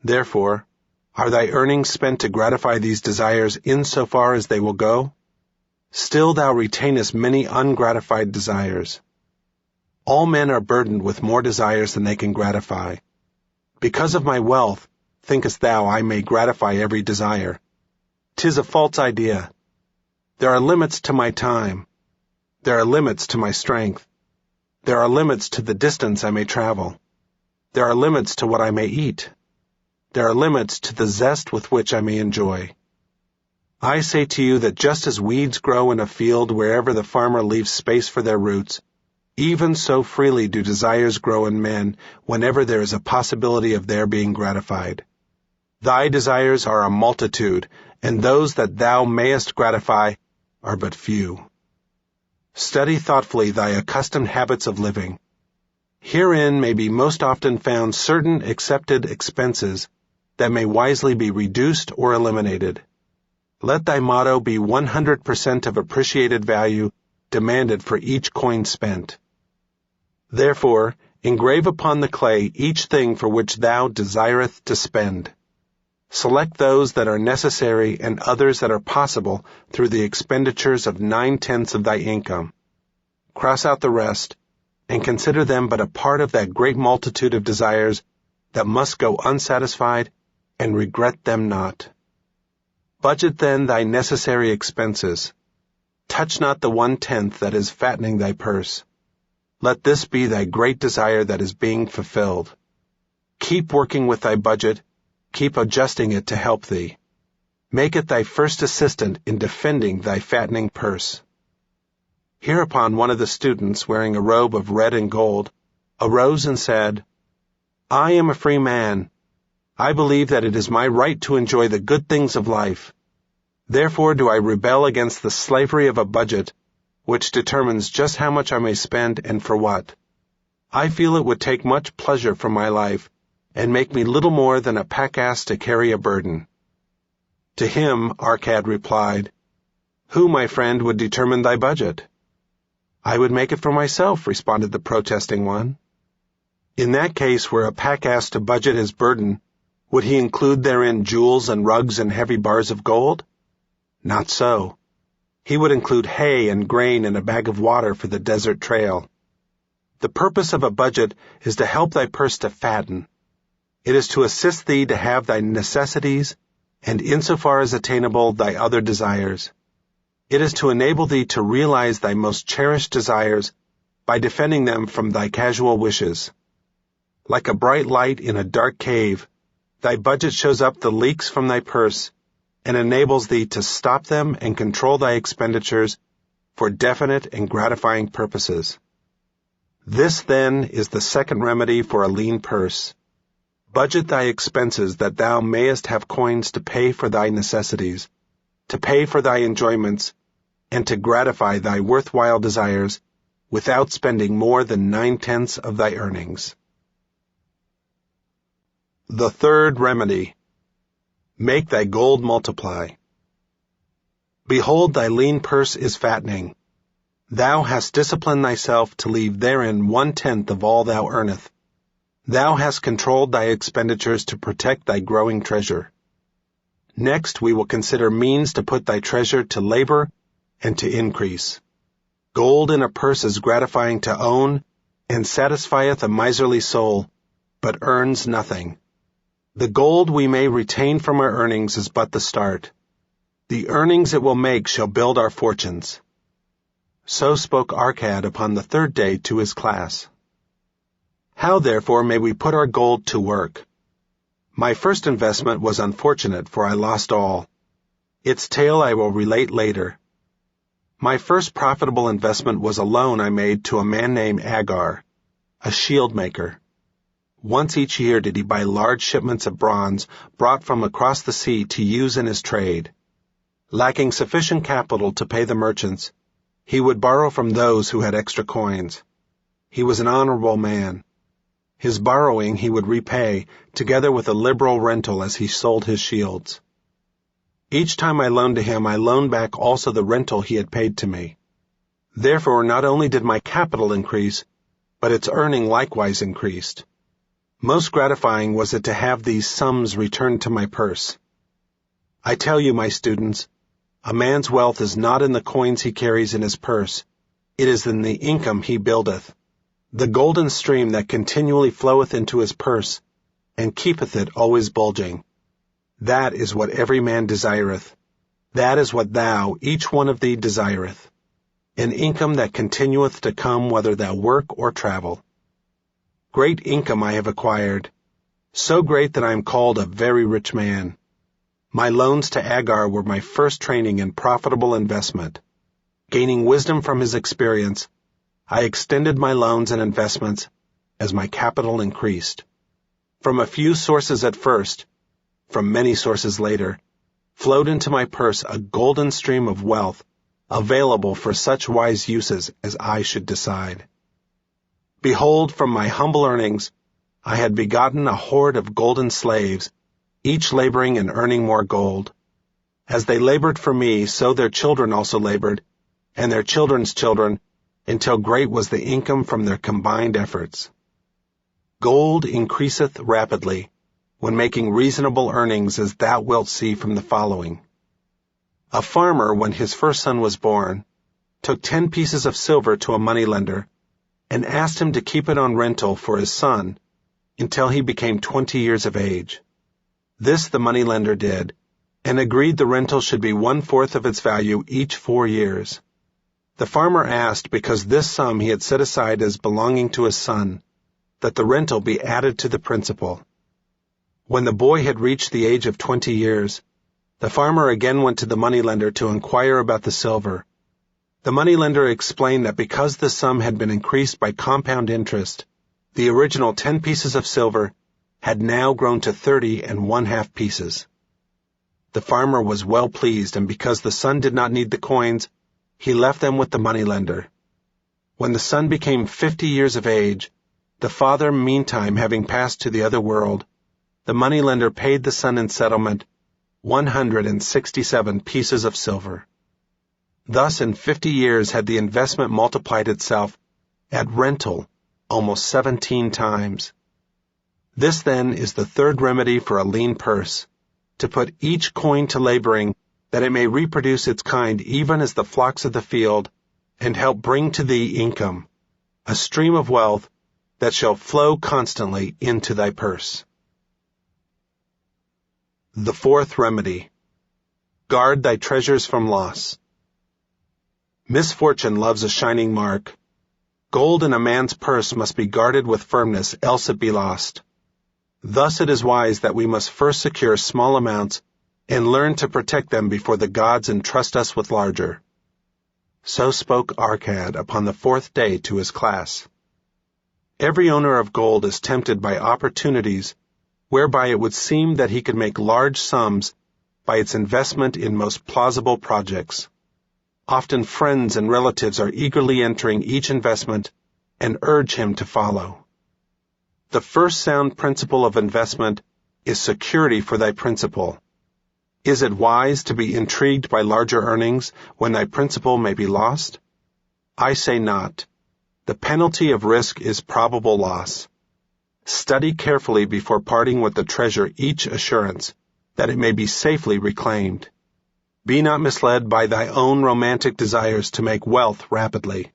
Therefore, are thy earnings spent to gratify these desires insofar as they will go? Still thou retainest many ungratified desires. All men are burdened with more desires than they can gratify. Because of my wealth, thinkest thou I may gratify every desire? 'Tis a false idea. There are limits to my time. There are limits to my strength. There are limits to the distance I may travel. There are limits to what I may eat. There are limits to the zest with which I may enjoy. I say to you that just as weeds grow in a field wherever the farmer leaves space for their roots, even so freely do desires grow in men whenever there is a possibility of their being gratified. Thy desires are a multitude, and those that thou mayest gratify are but few. Study thoughtfully thy accustomed habits of living. Herein may be most often found certain accepted expenses that may wisely be reduced or eliminated. Let thy motto be 100% of appreciated value demanded for each coin spent. Therefore, engrave upon the clay each thing for which thou desireth to spend. Select those that are necessary and others that are possible through the expenditures of 9/10 of thy income. cross out the rest, and consider them but a part of that great multitude of desires that must go unsatisfied, and regret them not. Budget then thy necessary expenses. Touch not the 1/10 that is fattening thy purse. Let this be thy great desire that is being fulfilled. Keep working with thy budget, keep adjusting it to help thee. Make it thy first assistant in defending thy fattening purse. Hereupon one of the students, wearing a robe of red and gold, arose and said, I am a free man. I believe that it is my right to enjoy the good things of life. Therefore do I rebel against the slavery of a budget, which determines just how much I may spend and for what. I feel it would take much pleasure from my life, and make me little more than a pack-ass to carry a burden. To him Arcad replied, Who, my friend, would determine thy budget? I would make it for myself, responded the protesting one. In that case, were a pack-ass to budget his burden, would he include therein jewels and rugs and heavy bars of gold? Not so. He would include hay and grain and a bag of water for the desert trail. The purpose of a budget is to help thy purse to fatten. It is to assist thee to have thy necessities, and insofar as attainable, thy other desires. It is to enable thee to realize thy most cherished desires by defending them from thy casual wishes. Like a bright light in a dark cave, thy budget shows up the leaks from thy purse and enables thee to stop them and control thy expenditures for definite and gratifying purposes. This, then, is the second remedy for a lean purse. Budget thy expenses that thou mayest have coins to pay for thy necessities, to pay for thy enjoyments, and to gratify thy worthwhile desires without spending more than 9/10 of thy earnings. The third remedy. Make thy gold multiply. Behold, thy lean purse is fattening. Thou hast disciplined thyself to leave therein 1/10 of all thou earnest. Thou hast controlled thy expenditures to protect thy growing treasure. Next, we will consider means to put thy treasure to labor and to increase. Gold in a purse is gratifying to own, and satisfieth a miserly soul, but earns nothing. The gold we may retain from our earnings is but the start. The earnings it will make shall build our fortunes. So spoke Arcad upon the third day to his class. How, therefore, may we put our gold to work? My first investment was unfortunate, for I lost all. Its tale I will relate later. My first profitable investment was a loan I made to a man named Agar, a shield maker. Once each year did he buy large shipments of bronze brought from across the sea to use in his trade. Lacking sufficient capital to pay the merchants, he would borrow from those who had extra coins. He was an honorable man. His borrowing he would repay, together with a liberal rental as he sold his shields. Each time I loaned to him, I loaned back also the rental he had paid to me. Therefore, not only did my capital increase, but its earning likewise increased. Most gratifying was it to have these sums returned to my purse. I tell you, my students, a man's wealth is not in the coins he carries in his purse, it is in the income he buildeth, the golden stream that continually floweth into his purse, and keepeth it always bulging. That is what every man desireth. That is what thou, each one of thee, desireth. An income that continueth to come whether thou work or travel. Great income I have acquired, so great that I am called a very rich man. My loans to Agar were my first training in profitable investment. Gaining wisdom from his experience, I extended my loans and investments as my capital increased. From a few sources at first, from many sources later, flowed into my purse a golden stream of wealth available for such wise uses as I should decide. Behold, from my humble earnings, I had begotten a horde of golden slaves, each laboring and earning more gold. As they labored for me, so their children also labored, and their children's children, until great was the income from their combined efforts. Gold increaseth rapidly, when making reasonable earnings, as thou wilt see from the following. A farmer, when his first son was born, took 10 pieces of silver to a moneylender and asked him to keep it on rental for his son until he became 20 years of age. This the moneylender did, and agreed the rental should be 1/4 of its value each 4 years. The farmer asked because this sum he had set aside as belonging to his son, that the rental be added to the principal. When the boy had reached the age of 20 years, the farmer again went to the moneylender to inquire about the silver. The moneylender explained that because the sum had been increased by compound interest, the original 10 pieces of silver had now grown to 30 1/2 pieces. The farmer was well pleased, and because the son did not need the coins, he left them with the moneylender. When the son became 50 years of age, the father meantime having passed to the other world, the moneylender paid the son in settlement 167 pieces of silver. Thus in 50 years had the investment multiplied itself at rental almost 17 times. This then is the third remedy for a lean purse, to put each coin to laboring, that it may reproduce its kind even as the flocks of the field, and help bring to thee income, a stream of wealth that shall flow constantly into thy purse. The fourth remedy: guard thy treasures from loss. Misfortune loves a shining mark. Gold in a man's purse must be guarded with firmness, else it be lost. Thus it is wise that we must first secure small amounts and learn to protect them before the gods entrust us with larger. So spoke Arcad upon the 4th day to his class. Every owner of gold is tempted by opportunities whereby it would seem that he could make large sums by its investment in most plausible projects. Often friends and relatives are eagerly entering each investment and urge him to follow. The first sound principle of investment is security for thy principal. Is it wise to be intrigued by larger earnings when thy principal may be lost? I say not. The penalty of risk is probable loss. Study carefully before parting with the treasure each assurance that it may be safely reclaimed. Be not misled by thy own romantic desires to make wealth rapidly.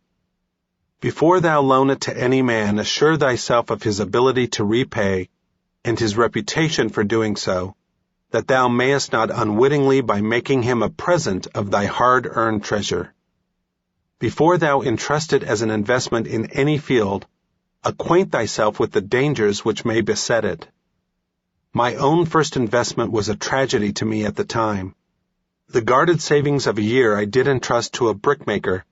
Before thou loan it to any man, assure thyself of his ability to repay and his reputation for doing so, that thou mayest not unwittingly by making him a present of thy hard-earned treasure. Before thou entrust it as an investment in any field, acquaint thyself with the dangers which may beset it. My own first investment was a tragedy to me at the time. The guarded savings of a year I did entrust to a brickmaker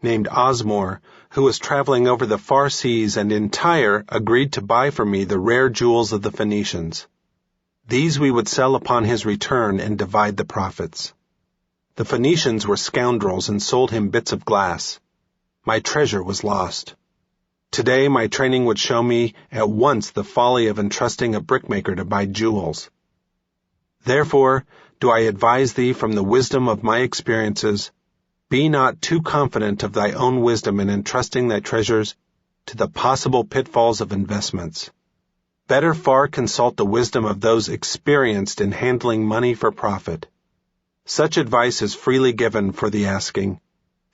named Osmore, who was traveling over the far seas and in Tyre agreed to buy for me the rare jewels of the Phoenicians. These we would sell upon his return and divide the profits. The Phoenicians were scoundrels and sold him bits of glass. My treasure was lost. Today my training would show me at once the folly of entrusting a brickmaker to buy jewels. Therefore, do I advise thee from the wisdom of my experiences, be not too confident of thy own wisdom in entrusting thy treasures to the possible pitfalls of investments. Better far consult the wisdom of those experienced in handling money for profit. Such advice is freely given for the asking,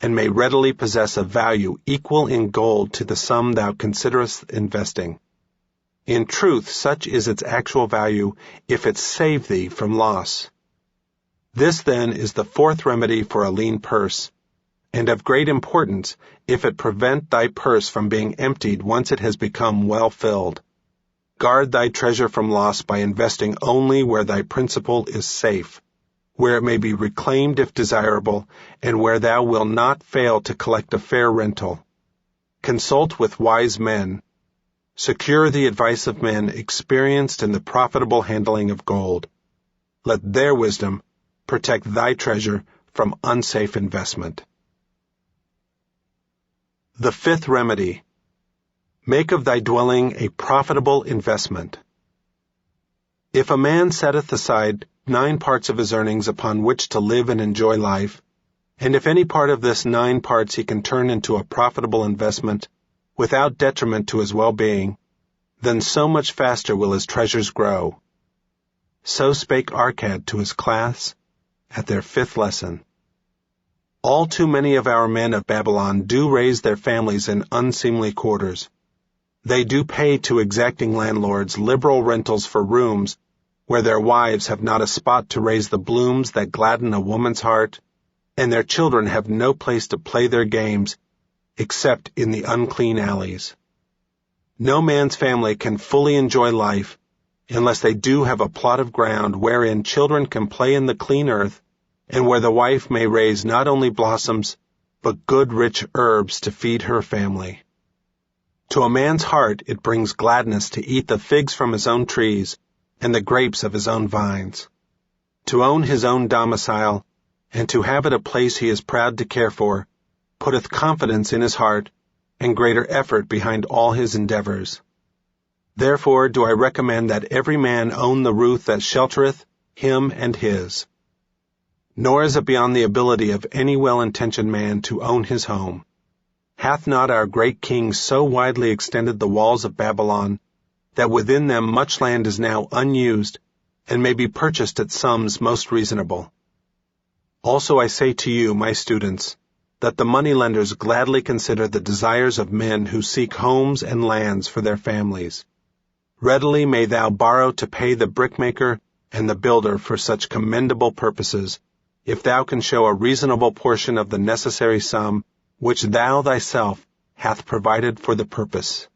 and may readily possess a value equal in gold to the sum thou considerest investing. In truth, such is its actual value if it save thee from loss. This, then, is the fourth remedy for a lean purse, and of great importance if it prevent thy purse from being emptied once it has become well filled. Guard thy treasure from loss by investing only where thy principal is safe, where it may be reclaimed if desirable, and where thou wilt not fail to collect a fair rental. Consult with wise men. Secure the advice of men experienced in the profitable handling of gold. Let their wisdom protect thy treasure from unsafe investment. The fifth remedy: make of thy dwelling a profitable investment. If a man setteth aside 9 parts of his earnings upon which to live and enjoy life, and if any part of this 9 parts he can turn into a profitable investment without detriment to his well-being, then so much faster will his treasures grow. So spake Arcad to his class at their 5th lesson. All too many of our men of Babylon do raise their families in unseemly quarters. They do pay to exacting landlords liberal rentals for rooms where their wives have not a spot to raise the blooms that gladden a woman's heart, and their children have no place to play their games except in the unclean alleys. No man's family can fully enjoy life unless they do have a plot of ground wherein children can play in the clean earth, and where the wife may raise not only blossoms, but good rich herbs to feed her family. To a man's heart it brings gladness to eat the figs from his own trees, and the grapes of his own vines. To own his own domicile, and to have it a place he is proud to care for, putteth confidence in his heart, and greater effort behind all his endeavors. Therefore do I recommend that every man own the roof that sheltereth him and his. Nor is it beyond the ability of any well-intentioned man to own his home. Hath not our great king so widely extended the walls of Babylon, that within them much land is now unused, and may be purchased at sums most reasonable? Also I say to you, my students, that the moneylenders gladly consider the desires of men who seek homes and lands for their families. Readily may thou borrow to pay the brickmaker and the builder for such commendable purposes, if thou can show a reasonable portion of the necessary sum which thou thyself hath provided for the purpose.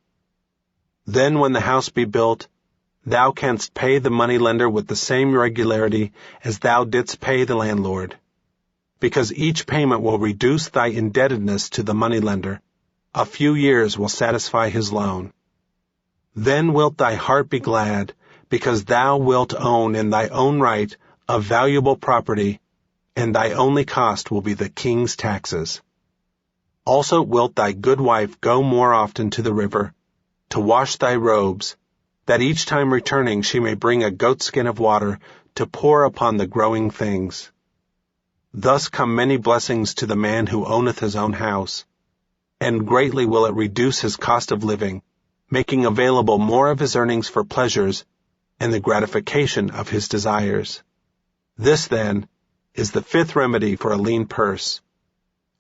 Then when the house be built, thou canst pay the moneylender with the same regularity as thou didst pay the landlord, because each payment will reduce thy indebtedness to the moneylender. A few years will satisfy his loan. Then wilt thy heart be glad, because thou wilt own in thy own right a valuable property, and thy only cost will be the king's taxes. Also wilt thy good wife go more often to the river, to wash thy robes, that each time returning she may bring a goatskin of water to pour upon the growing things. Thus come many blessings to the man who owneth his own house, and greatly will it reduce his cost of living, making available more of his earnings for pleasures and the gratification of his desires. This, then, is the fifth remedy for a lean purse.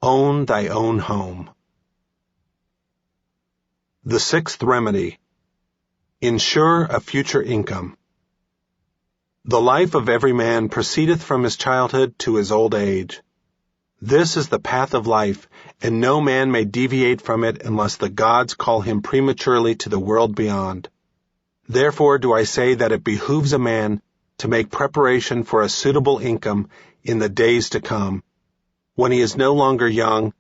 Own thy own home. The sixth remedy. Ensure a future income. The life of every man proceedeth from his childhood to his old age. This is the path of life, and no man may deviate from it unless the gods call him prematurely to the world beyond. Therefore do I say that it behooves a man to make preparation for a suitable income in the days to come, when he is no longer young,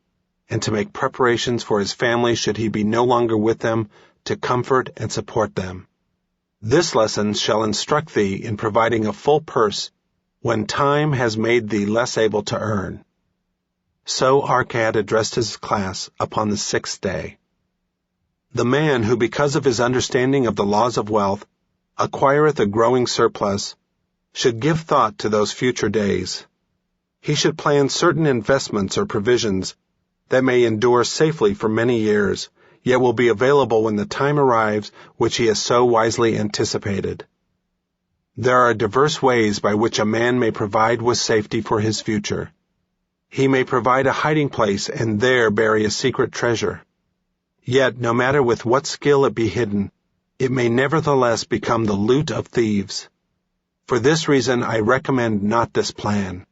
and to make preparations for his family should he be no longer with them, to comfort and support them. This lesson shall instruct thee in providing a full purse when time has made thee less able to earn. So Arcad addressed his class upon the sixth day. The man who, because of his understanding of the laws of wealth, acquireth a growing surplus, should give thought to those future days. He should plan certain investments or provisions that may endure safely for many years, yet will be available when the time arrives which he has so wisely anticipated. There are diverse ways by which a man may provide with safety for his future. He may provide a hiding place and there bury a secret treasure. Yet, no matter with what skill it be hidden, it may nevertheless become the loot of thieves. For this reason I recommend not this plan.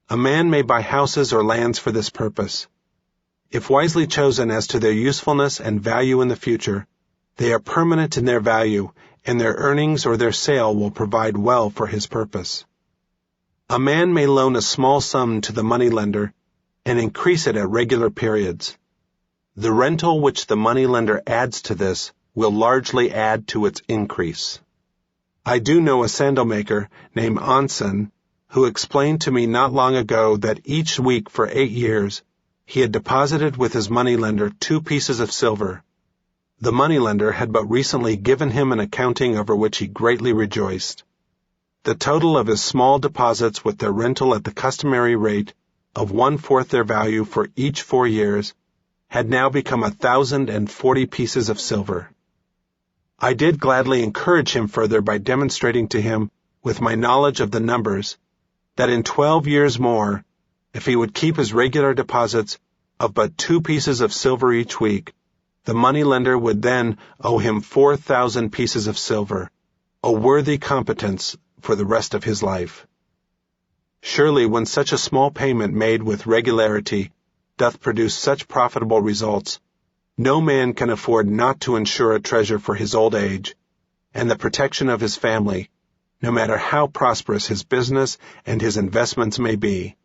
A man may buy houses or lands for this purpose. If wisely chosen as to their usefulness and value in the future, they are permanent in their value, and their earnings or their sale will provide well for his purpose. A man may loan a small sum to the moneylender and increase it at regular periods. The rental which the moneylender adds to this will largely add to its increase. I do know a sandal maker named Anson, who explained to me not long ago that each week for 8 years he had deposited with his moneylender 2 pieces of silver. The moneylender had but recently given him an accounting over which he greatly rejoiced. The total of his small deposits with their rental at the customary rate of 1/4 their value for each 4 years had now become 1,040 pieces of silver. I did gladly encourage him further by demonstrating to him, with my knowledge of the numbers, that in 12 years more, if he would keep his regular deposits of but 2 pieces of silver each week, the moneylender would then owe him 4,000 pieces of silver, a worthy competence for the rest of his life. Surely when such a small payment made with regularity doth produce such profitable results, no man can afford not to insure a treasure for his old age, and the protection of his family, no matter how prosperous his business and his investments may be.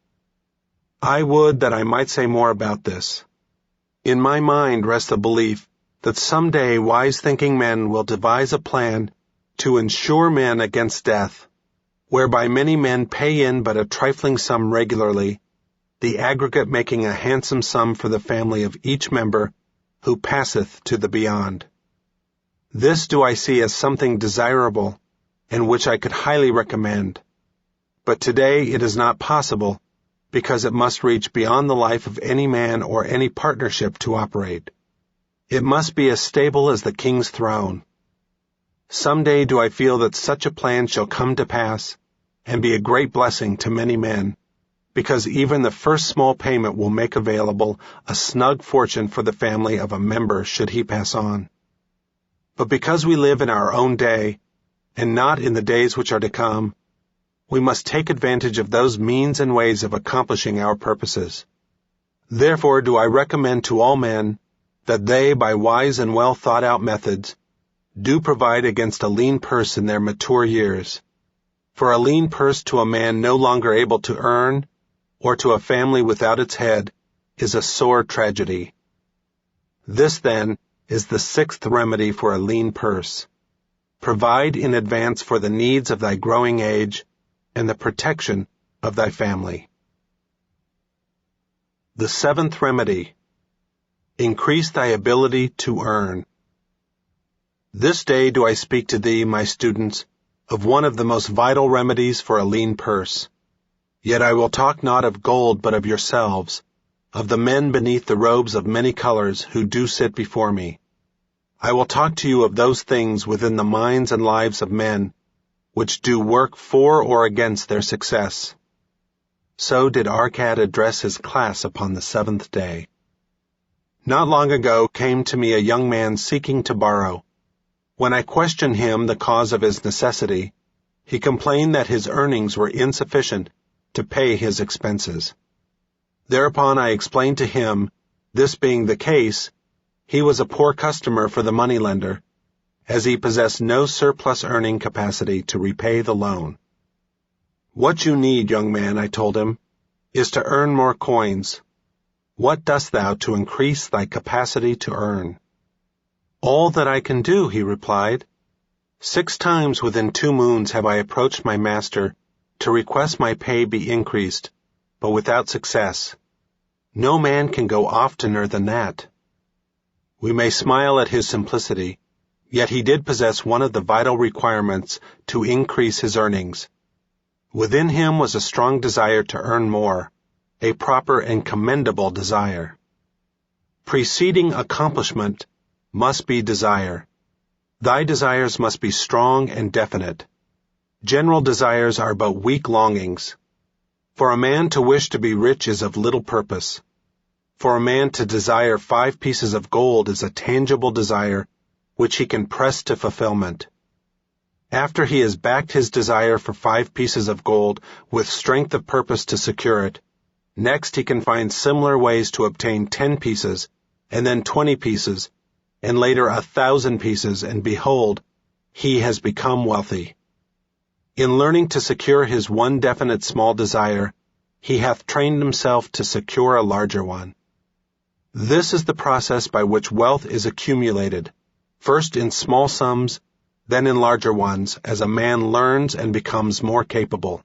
I would that I might say more about this. In my mind rests the belief that someday wise-thinking men will devise a plan to insure men against death, whereby many men pay in but a trifling sum regularly, the aggregate making a handsome sum for the family of each member who passeth to the beyond. This do I see as something desirable, and which I could highly recommend. But today it is not possible, because it must reach beyond the life of any man or any partnership to operate. It must be as stable as the king's throne. Some day do I feel that such a plan shall come to pass, and be a great blessing to many men, because even the first small payment will make available a snug fortune for the family of a member should he pass on. But because we live in our own day, and not in the days which are to come, we must take advantage of those means and ways of accomplishing our purposes. Therefore do I recommend to all men that they, by wise and well thought out methods, do provide against a lean purse in their mature years. For a lean purse to a man no longer able to earn, or to a family without its head, is a sore tragedy. This, then, is the 6th remedy for a lean purse. Provide in advance for the needs of thy growing age and the protection of thy family. The 7th remedy. Increase thy ability to earn. This day do I speak to thee, my students, of one of the most vital remedies for a lean purse. Yet I will talk not of gold but of yourselves, of the men beneath the robes of many colors who do sit before me. I will talk to you of those things within the minds and lives of men, which do work for or against their success. So did Arcad address his class upon the 7th day. Not long ago came to me a young man seeking to borrow. When I questioned him the cause of his necessity, he complained that his earnings were insufficient to pay his expenses. Thereupon I explained to him, this being the case, he was a poor customer for the moneylender, as he possessed no surplus earning capacity to repay the loan. What you need, young man, I told him, is to earn more coins. What dost thou to increase thy capacity to earn? All that I can do, he replied. 6 times within 2 moons have I approached my master to request my pay be increased, but without success. No man can go oftener than that. We may smile at his simplicity, yet he did possess one of the vital requirements to increase his earnings. Within him was a strong desire to earn more, a proper and commendable desire. Preceding accomplishment must be desire. Thy desires must be strong and definite. General desires are but weak longings. For a man to wish to be rich is of little purpose. For a man to desire 5 pieces of gold is a tangible desire which he can press to fulfillment. After he has backed his desire for 5 pieces of gold with strength of purpose to secure it, next he can find similar ways to obtain 10 pieces, and then 20 pieces, and later 1,000 pieces, and behold, he has become wealthy. In learning to secure his one definite small desire, he hath trained himself to secure a larger one. This is the process by which wealth is accumulated, first in small sums, then in larger ones, as a man learns and becomes more capable.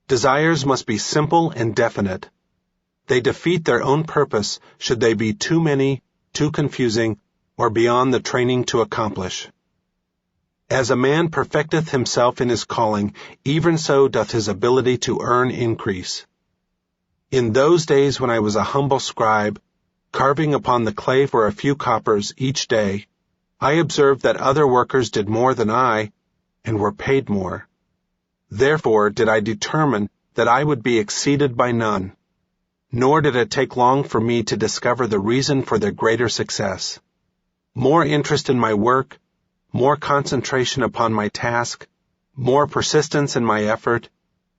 Desires must be simple and definite. They defeat their own purpose should they be too many, too confusing, or beyond the training to accomplish. As a man perfecteth himself in his calling, even so doth his ability to earn increase. In those days when I was a humble scribe, carving upon the clay for a few coppers each day, I observed that other workers did more than I, and were paid more. Therefore did I determine that I would be exceeded by none, nor did it take long for me to discover the reason for their greater success. More interest in my work, more concentration upon my task, more persistence in my effort,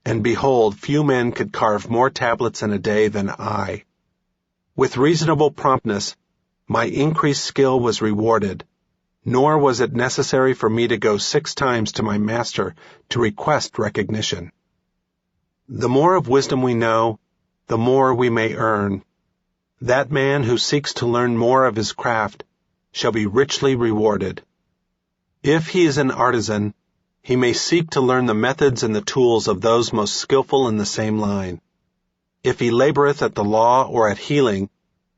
and behold, few men could carve more tablets in a day than I. With reasonable promptness, my increased skill was rewarded, nor was it necessary for me to go 6 times to my master to request recognition. The more of wisdom we know, the more we may earn. That man who seeks to learn more of his craft shall be richly rewarded. If he is an artisan, he may seek to learn the methods and the tools of those most skillful in the same line. If he laboreth at the law or at healing,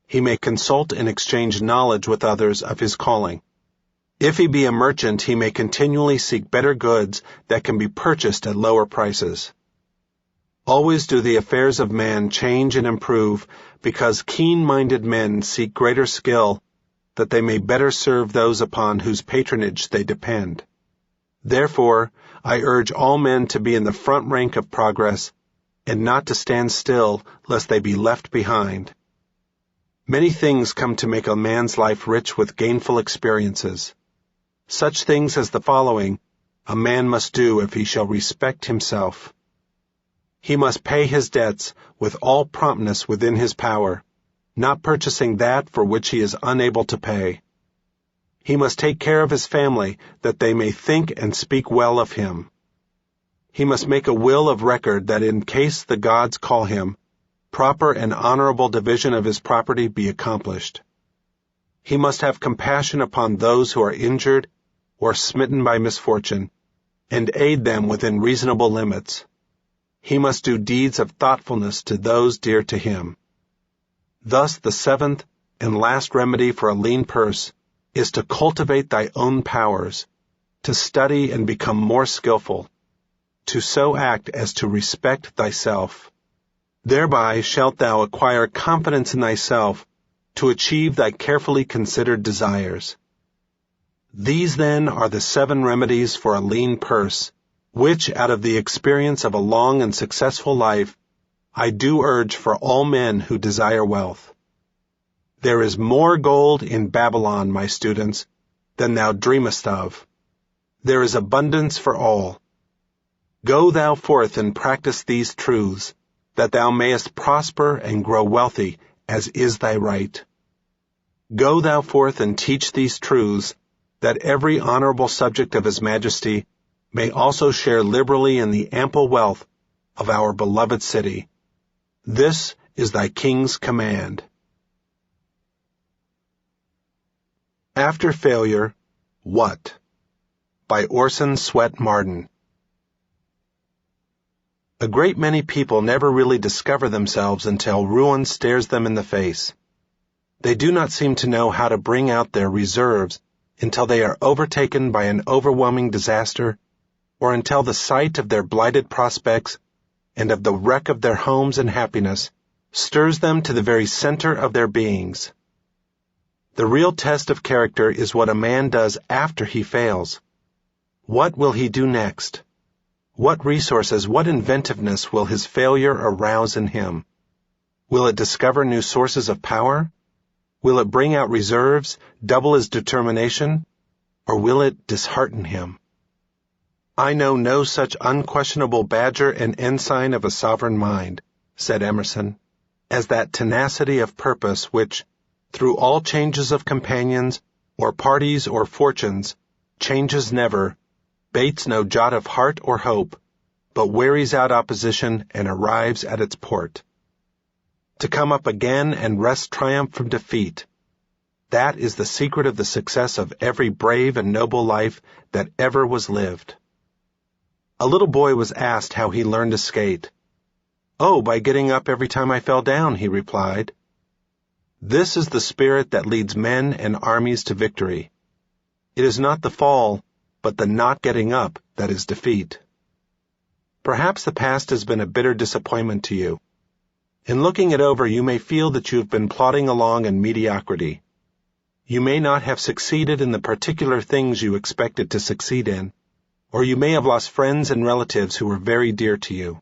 he may consult and exchange knowledge with others of his calling. If he be a merchant, he may continually seek better goods that can be purchased at lower prices. Always do the affairs of man change and improve, because keen-minded men seek greater skill, that they may better serve those upon whose patronage they depend. Therefore, I urge all men to be in the front rank of progress, and not to stand still, lest they be left behind. Many things come to make a man's life rich with gainful experiences. Such things as the following a man must do if he shall respect himself. He must pay his debts with all promptness within his power, not purchasing that for which he is unable to pay. He must take care of his family, that they may think and speak well of him. He must make a will of record that in case the gods call him, proper and honorable division of his property be accomplished. He must have compassion upon those who are injured or smitten by misfortune, and aid them within reasonable limits. He must do deeds of thoughtfulness to those dear to him. Thus the 7th and last remedy for a lean purse is to cultivate thy own powers, to study and become more skillful, to so act as to respect thyself. Thereby shalt thou acquire confidence in thyself to achieve thy carefully considered desires. These then are the 7 remedies for a lean purse, which out of the experience of a long and successful life, I do urge for all men who desire wealth. There is more gold in Babylon, my students, than thou dreamest of. There is abundance for all. Go thou forth and practice these truths, that thou mayest prosper and grow wealthy, as is thy right. Go thou forth and teach these truths, that every honorable subject of his majesty may also share liberally in the ample wealth of our beloved city. This is thy king's command. After Failure, What? By Orson Swett Marden. A great many people never really discover themselves until ruin stares them in the face. They do not seem to know how to bring out their reserves until they are overtaken by an overwhelming disaster, or until the sight of their blighted prospects and of the wreck of their homes and happiness stirs them to the very center of their beings. The real test of character is what a man does after he fails. What will he do next? What resources, what inventiveness will his failure arouse in him? Will it discover new sources of power? Will it bring out reserves, double his determination? Or will it dishearten him? I know no such unquestionable badger and ensign of a sovereign mind, said Emerson, as that tenacity of purpose which, through all changes of companions, or parties or fortunes, changes never, bates no jot of heart or hope, but wearies out opposition and arrives at its port. To come up again and wrest triumph from defeat, that is the secret of the success of every brave and noble life that ever was lived. A little boy was asked how he learned to skate. "Oh, by getting up every time I fell down," he replied. This is the spirit that leads men and armies to victory. It is not the fall, but the not getting up that is defeat. Perhaps the past has been a bitter disappointment to you. In looking it over, you may feel that you have been plodding along in mediocrity. You may not have succeeded in the particular things you expected to succeed in, or you may have lost friends and relatives who were very dear to you.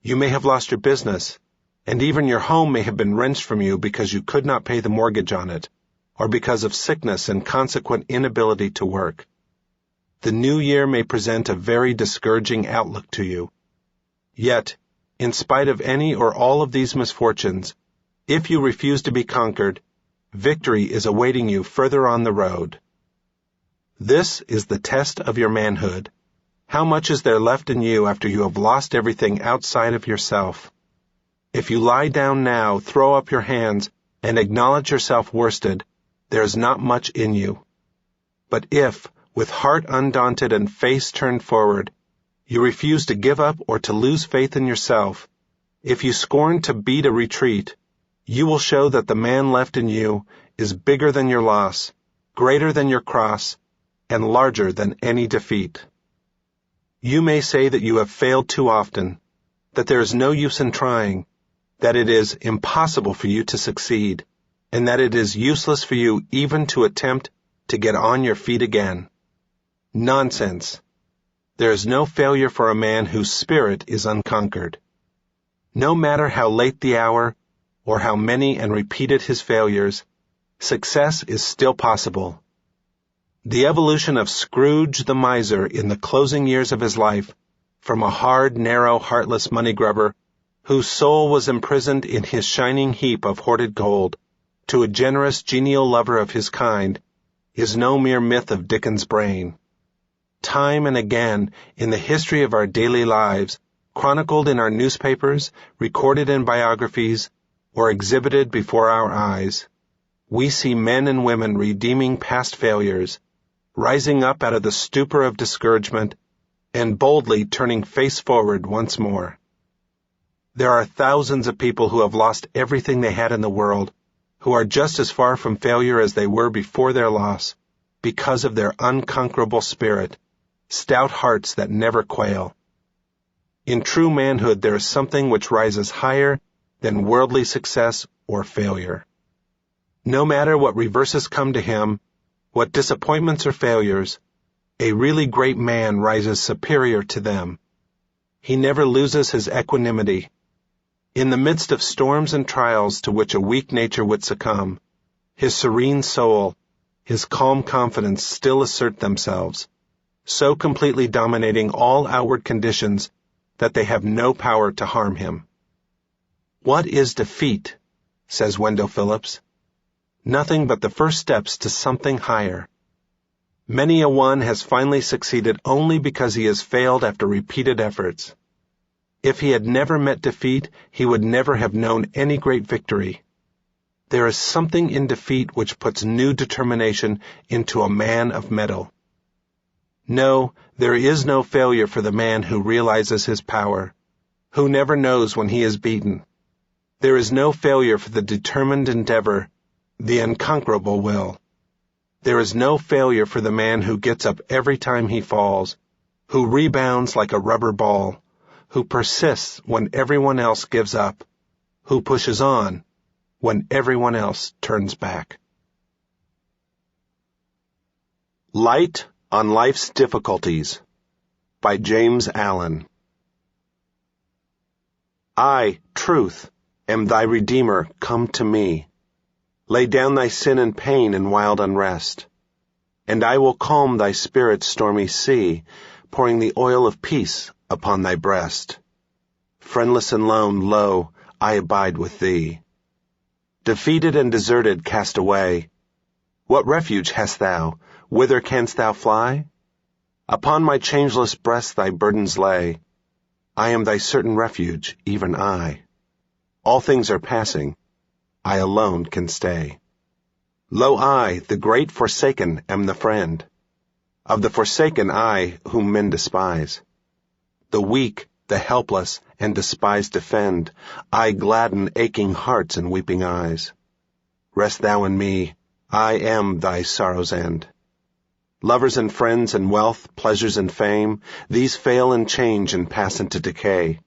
You may have lost your business, and even your home may have been wrenched from you because you could not pay the mortgage on it, or because of sickness and consequent inability to work. The new year may present a very discouraging outlook to you. Yet, in spite of any or all of these misfortunes, if you refuse to be conquered, victory is awaiting you further on the road. This is the test of your manhood. How much is there left in you after you have lost everything outside of yourself? If you lie down now, throw up your hands, and acknowledge yourself worsted, there is not much in you. But if, with heart undaunted and face turned forward, you refuse to give up or to lose faith in yourself, if you scorn to beat a retreat, you will show that the man left in you is bigger than your loss, greater than your cross, and larger than any defeat. You may say that you have failed too often, that there is no use in trying, that it is impossible for you to succeed, and that it is useless for you even to attempt to get on your feet again. Nonsense. There is no failure for a man whose spirit is unconquered. No matter how late the hour, or how many and repeated his failures, success is still possible. The evolution of Scrooge the miser in the closing years of his life, from a hard, narrow, heartless money grubber, whose soul was imprisoned in his shining heap of hoarded gold, to a generous, genial lover of his kind, is no mere myth of Dickens' brain. Time and again, in the history of our daily lives, chronicled in our newspapers, recorded in biographies, or exhibited before our eyes, we see men and women redeeming past failures, rising up out of the stupor of discouragement, and boldly turning face forward once more. There are thousands of people who have lost everything they had in the world, who are just as far from failure as they were before their loss, because of their unconquerable spirit, stout hearts that never quail. In true manhood, there is something which rises higher than worldly success or failure. No matter what reverses come to him, what disappointments or failures, a really great man rises superior to them. He never loses his equanimity. In the midst of storms and trials to which a weak nature would succumb, his serene soul, his calm confidence still assert themselves, so completely dominating all outward conditions that they have no power to harm him. What is defeat? Says Wendell Phillips. Nothing but the first steps to something higher. Many a one has finally succeeded only because he has failed after repeated efforts. If he had never met defeat, he would never have known any great victory. There is something in defeat which puts new determination into a man of mettle. No, there is no failure for the man who realizes his power, who never knows when he is beaten. There is no failure for the determined endeavor, the unconquerable will. There is no failure for the man who gets up every time he falls, who rebounds like a rubber ball, who persists when everyone else gives up, who pushes on when everyone else turns back. Light on Life's Difficulties by James Allen. I, Truth, am thy Redeemer come to me. Lay down thy sin and pain and wild unrest, and I will calm thy spirit's stormy sea, pouring the oil of peace upon thy breast. Friendless and lone, lo, I abide with thee. Defeated and deserted, cast away, what refuge hast thou? Whither canst thou fly? Upon my changeless breast thy burdens lay. I am thy certain refuge, even I. All things are passing. I alone can stay. Lo, I, the great forsaken, am the friend. Of the forsaken I, whom men despise. The weak, the helpless, and despised defend. I gladden aching hearts and weeping eyes. Rest thou in me. I am thy sorrow's end. Lovers and friends and wealth, pleasures and fame, these fail and change and pass into decay.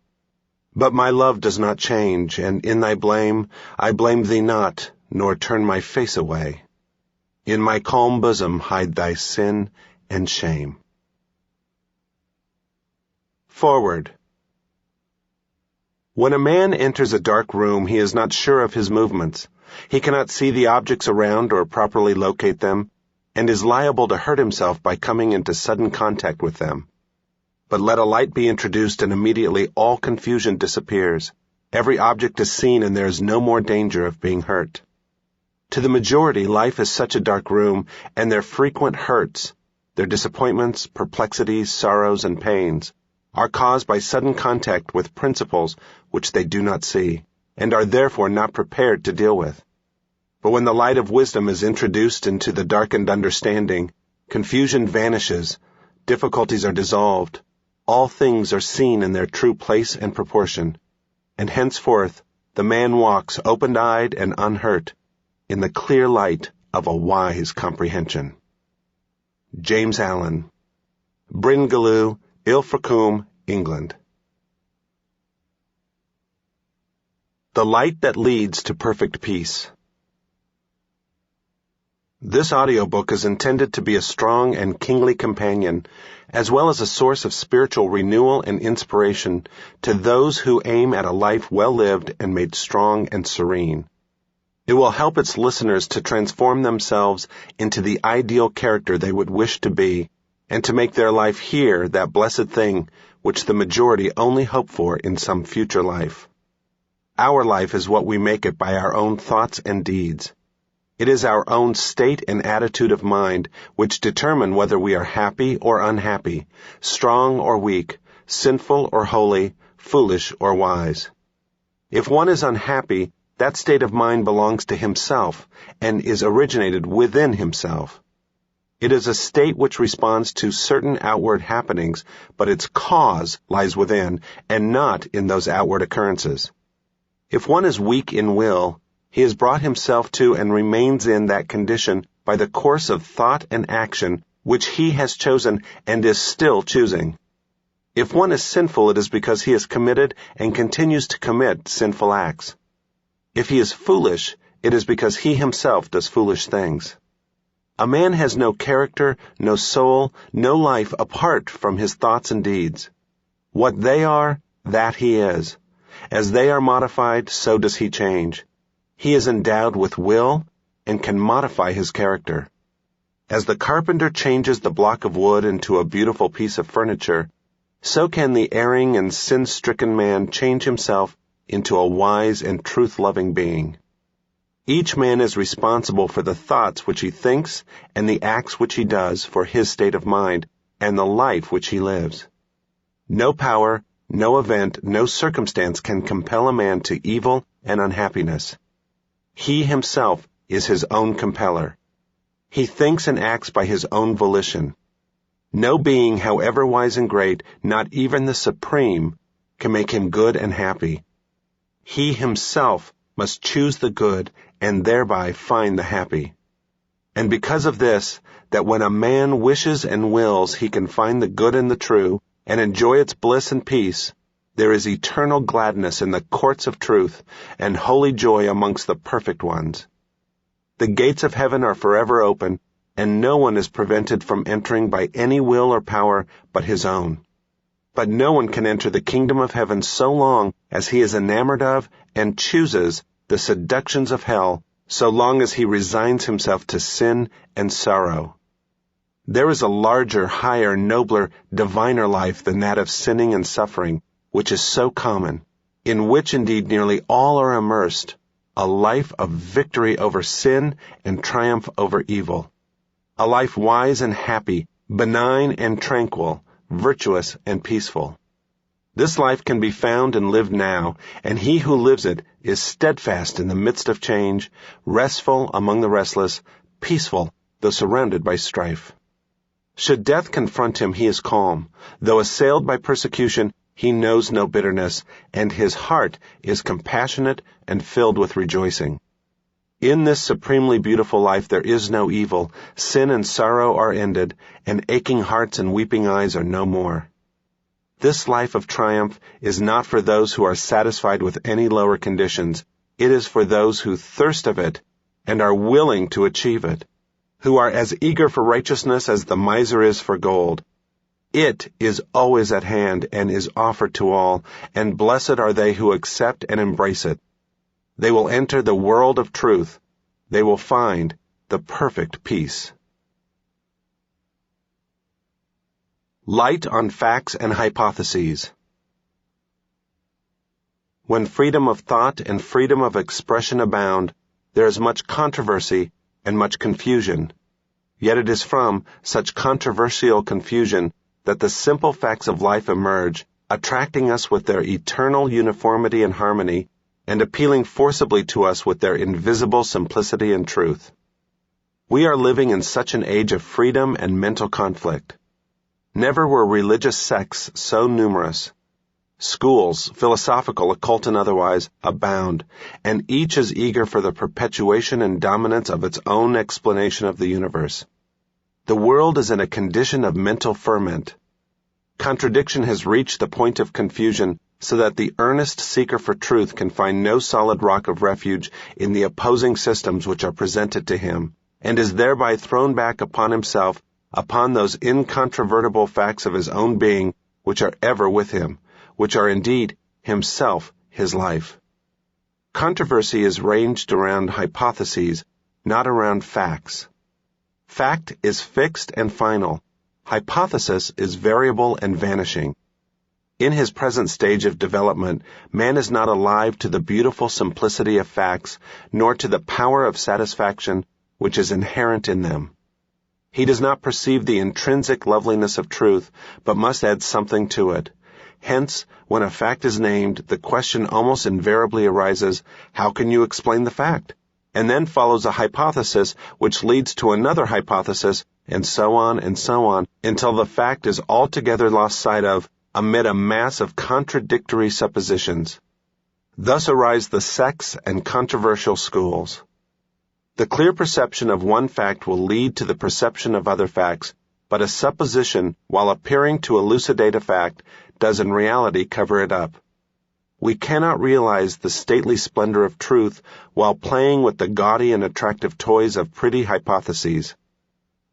But my love does not change, and in thy blame I blame thee not, nor turn my face away. In my calm bosom hide thy sin and shame. Forward. When a man enters a dark room, he is not sure of his movements. He cannot see the objects around or properly locate them, and is liable to hurt himself by coming into sudden contact with them. But let a light be introduced and immediately all confusion disappears. Every object is seen and there is no more danger of being hurt. To the majority, life is such a dark room, and their frequent hurts, their disappointments, perplexities, sorrows, and pains, are caused by sudden contact with principles which they do not see, and are therefore not prepared to deal with. But when the light of wisdom is introduced into the darkened understanding, confusion vanishes, difficulties are dissolved, all things are seen in their true place and proportion, and henceforth the man walks open-eyed and unhurt, in the clear light of a wise comprehension. James Allen, Bryn Gallw, Ilfracombe, England. The Light That Leads to Perfect Peace. This audiobook is intended to be a strong and kingly companion, as well as a source of spiritual renewal and inspiration to those who aim at a life well lived and made strong and serene. It will help its listeners to transform themselves into the ideal character they would wish to be, and to make their life here that blessed thing which the majority only hope for in some future life. Our life is what we make it by our own thoughts and deeds. It is our own state and attitude of mind which determine whether we are happy or unhappy, strong or weak, sinful or holy, foolish or wise. If one is unhappy, that state of mind belongs to himself and is originated within himself. It is a state which responds to certain outward happenings, but its cause lies within and not in those outward occurrences. If one is weak in will, he has brought himself to and remains in that condition by the course of thought and action which he has chosen and is still choosing. If one is sinful, it is because he has committed and continues to commit sinful acts. If he is foolish, it is because he himself does foolish things. A man has no character, no soul, no life apart from his thoughts and deeds. What they are, that he is. As they are modified, so does he change. He is endowed with will and can modify his character. As the carpenter changes the block of wood into a beautiful piece of furniture, so can the erring and sin-stricken man change himself into a wise and truth-loving being. Each man is responsible for the thoughts which he thinks and the acts which he does for his state of mind and the life which he lives. No power, no event, no circumstance can compel a man to evil and unhappiness. He himself is his own compeller. He thinks and acts by his own volition. No being, however wise and great, not even the Supreme, can make him good and happy. He himself must choose the good and thereby find the happy. And because of this, that when a man wishes and wills he can find the good and the true, and enjoy its bliss and peace, there is eternal gladness in the courts of truth, and holy joy amongst the perfect ones. The gates of heaven are forever open, and no one is prevented from entering by any will or power but his own. But no one can enter the kingdom of heaven so long as he is enamored of and chooses the seductions of hell, so long as he resigns himself to sin and sorrow. There is a larger, higher, nobler, diviner life than that of sinning and suffering, which is so common, in which indeed nearly all are immersed, a life of victory over sin and triumph over evil, a life wise and happy, benign and tranquil, virtuous and peaceful. This life can be found and lived now, and he who lives it is steadfast in the midst of change, restful among the restless, peaceful though surrounded by strife. Should death confront him, he is calm. Though assailed by persecution, he knows no bitterness, and his heart is compassionate and filled with rejoicing. In this supremely beautiful life there is no evil, sin and sorrow are ended, and aching hearts and weeping eyes are no more. This life of triumph is not for those who are satisfied with any lower conditions. It is for those who thirst of it and are willing to achieve it, who are as eager for righteousness as the miser is for gold. It is always at hand and is offered to all, and blessed are they who accept and embrace it. They will enter the world of truth. They will find the perfect peace. Light on facts and hypotheses. When freedom of thought and freedom of expression abound, there is much controversy and much confusion. Yet it is from such controversial confusion that the simple facts of life emerge, attracting us with their eternal uniformity and harmony, and appealing forcibly to us with their invisible simplicity and truth. We are living in such an age of freedom and mental conflict. Never were religious sects so numerous. Schools, philosophical, occult, and otherwise, abound, and each is eager for the perpetuation and dominance of its own explanation of the universe. The world is in a condition of mental ferment. Contradiction has reached the point of confusion, so that the earnest seeker for truth can find no solid rock of refuge in the opposing systems which are presented to him, and is thereby thrown back upon himself, upon those incontrovertible facts of his own being which are ever with him, which are indeed himself his life. Controversy is ranged around hypotheses, not around facts. Fact is fixed and final. Hypothesis is variable and vanishing. In his present stage of development, man is not alive to the beautiful simplicity of facts, nor to the power of satisfaction which is inherent in them. He does not perceive the intrinsic loveliness of truth, but must add something to it. Hence, when a fact is named, the question almost invariably arises, how can you explain the fact? And then follows a hypothesis, which leads to another hypothesis, and so on, until the fact is altogether lost sight of, amid a mass of contradictory suppositions. Thus arise the sects and controversial schools. The clear perception of one fact will lead to the perception of other facts, but a supposition, while appearing to elucidate a fact, does in reality cover it up. We cannot realize the stately splendor of truth while playing with the gaudy and attractive toys of pretty hypotheses.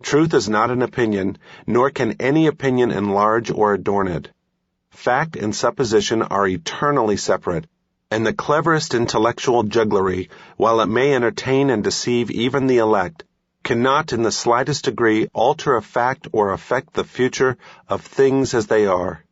Truth is not an opinion, nor can any opinion enlarge or adorn it. Fact and supposition are eternally separate, and the cleverest intellectual jugglery, while it may entertain and deceive even the elect, cannot in the slightest degree alter a fact or affect the future of things as they are.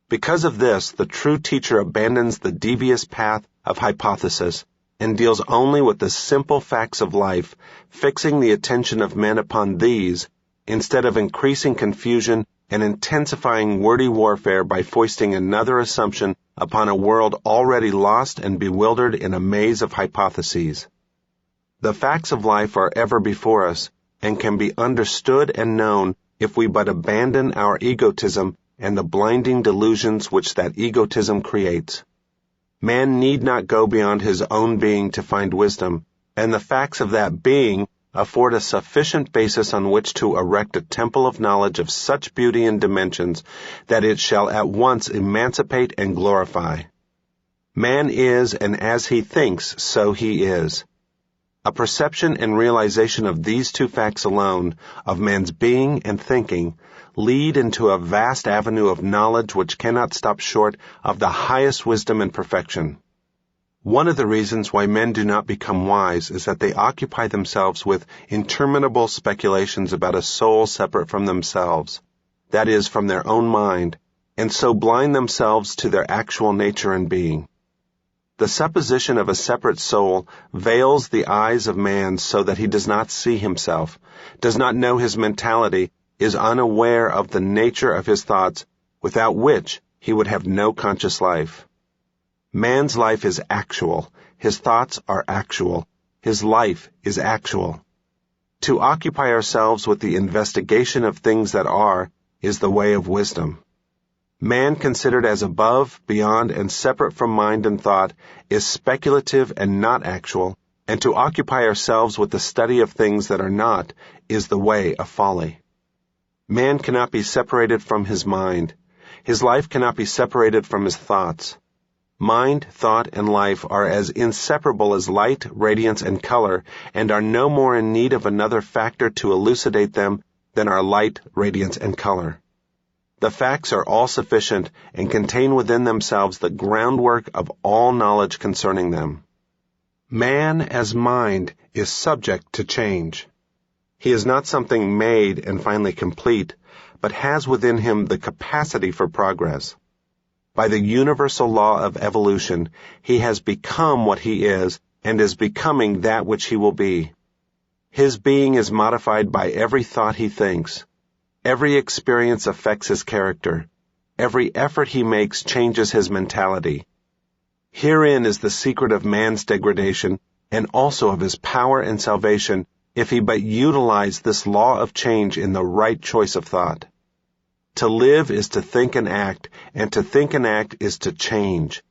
Because of this, the true teacher abandons the devious path of hypothesis and deals only with the simple facts of life, fixing the attention of men upon these, instead of increasing confusion and intensifying wordy warfare by foisting another assumption upon a world already lost and bewildered in a maze of hypotheses. The facts of life are ever before us, and can be understood and known if we but abandon our egotism and the blinding delusions which that egotism creates. Man need not go beyond his own being to find wisdom, and the facts of that being afford a sufficient basis on which to erect a temple of knowledge of such beauty and dimensions that it shall at once emancipate and glorify. Man is, and as he thinks, so he is. A perception and realization of these two facts alone, of man's being and thinking, lead into a vast avenue of knowledge which cannot stop short of the highest wisdom and perfection. One of the reasons why men do not become wise is that they occupy themselves with interminable speculations about a soul separate from themselves, that is, from their own mind, and so blind themselves to their actual nature and being. The supposition of a separate soul veils the eyes of man so that he does not see himself, does not know his mentality, is unaware of the nature of his thoughts, without which he would have no conscious life. Man's life is actual, his thoughts are actual, his life is actual. To occupy ourselves with the investigation of things that are is the way of wisdom. Man considered as above, beyond, and separate from mind and thought is speculative and not actual, and to occupy ourselves with the study of things that are not is the way of folly. Man cannot be separated from his mind. His life cannot be separated from his thoughts. Mind, thought, and life are as inseparable as light, radiance, and color, and are no more in need of another factor to elucidate them than are light, radiance, and color. The facts are all sufficient and contain within themselves the groundwork of all knowledge concerning them. Man as mind is subject to change. He is not something made and finally complete, but has within him the capacity for progress. By the universal law of evolution, he has become what he is and is becoming that which he will be. His being is modified by every thought he thinks. Every experience affects his character. Every effort he makes changes his mentality. Herein is the secret of man's degradation and also of his power and salvation if he but utilize this law of change in the right choice of thought. To live is to think and act, and to think and act is to change,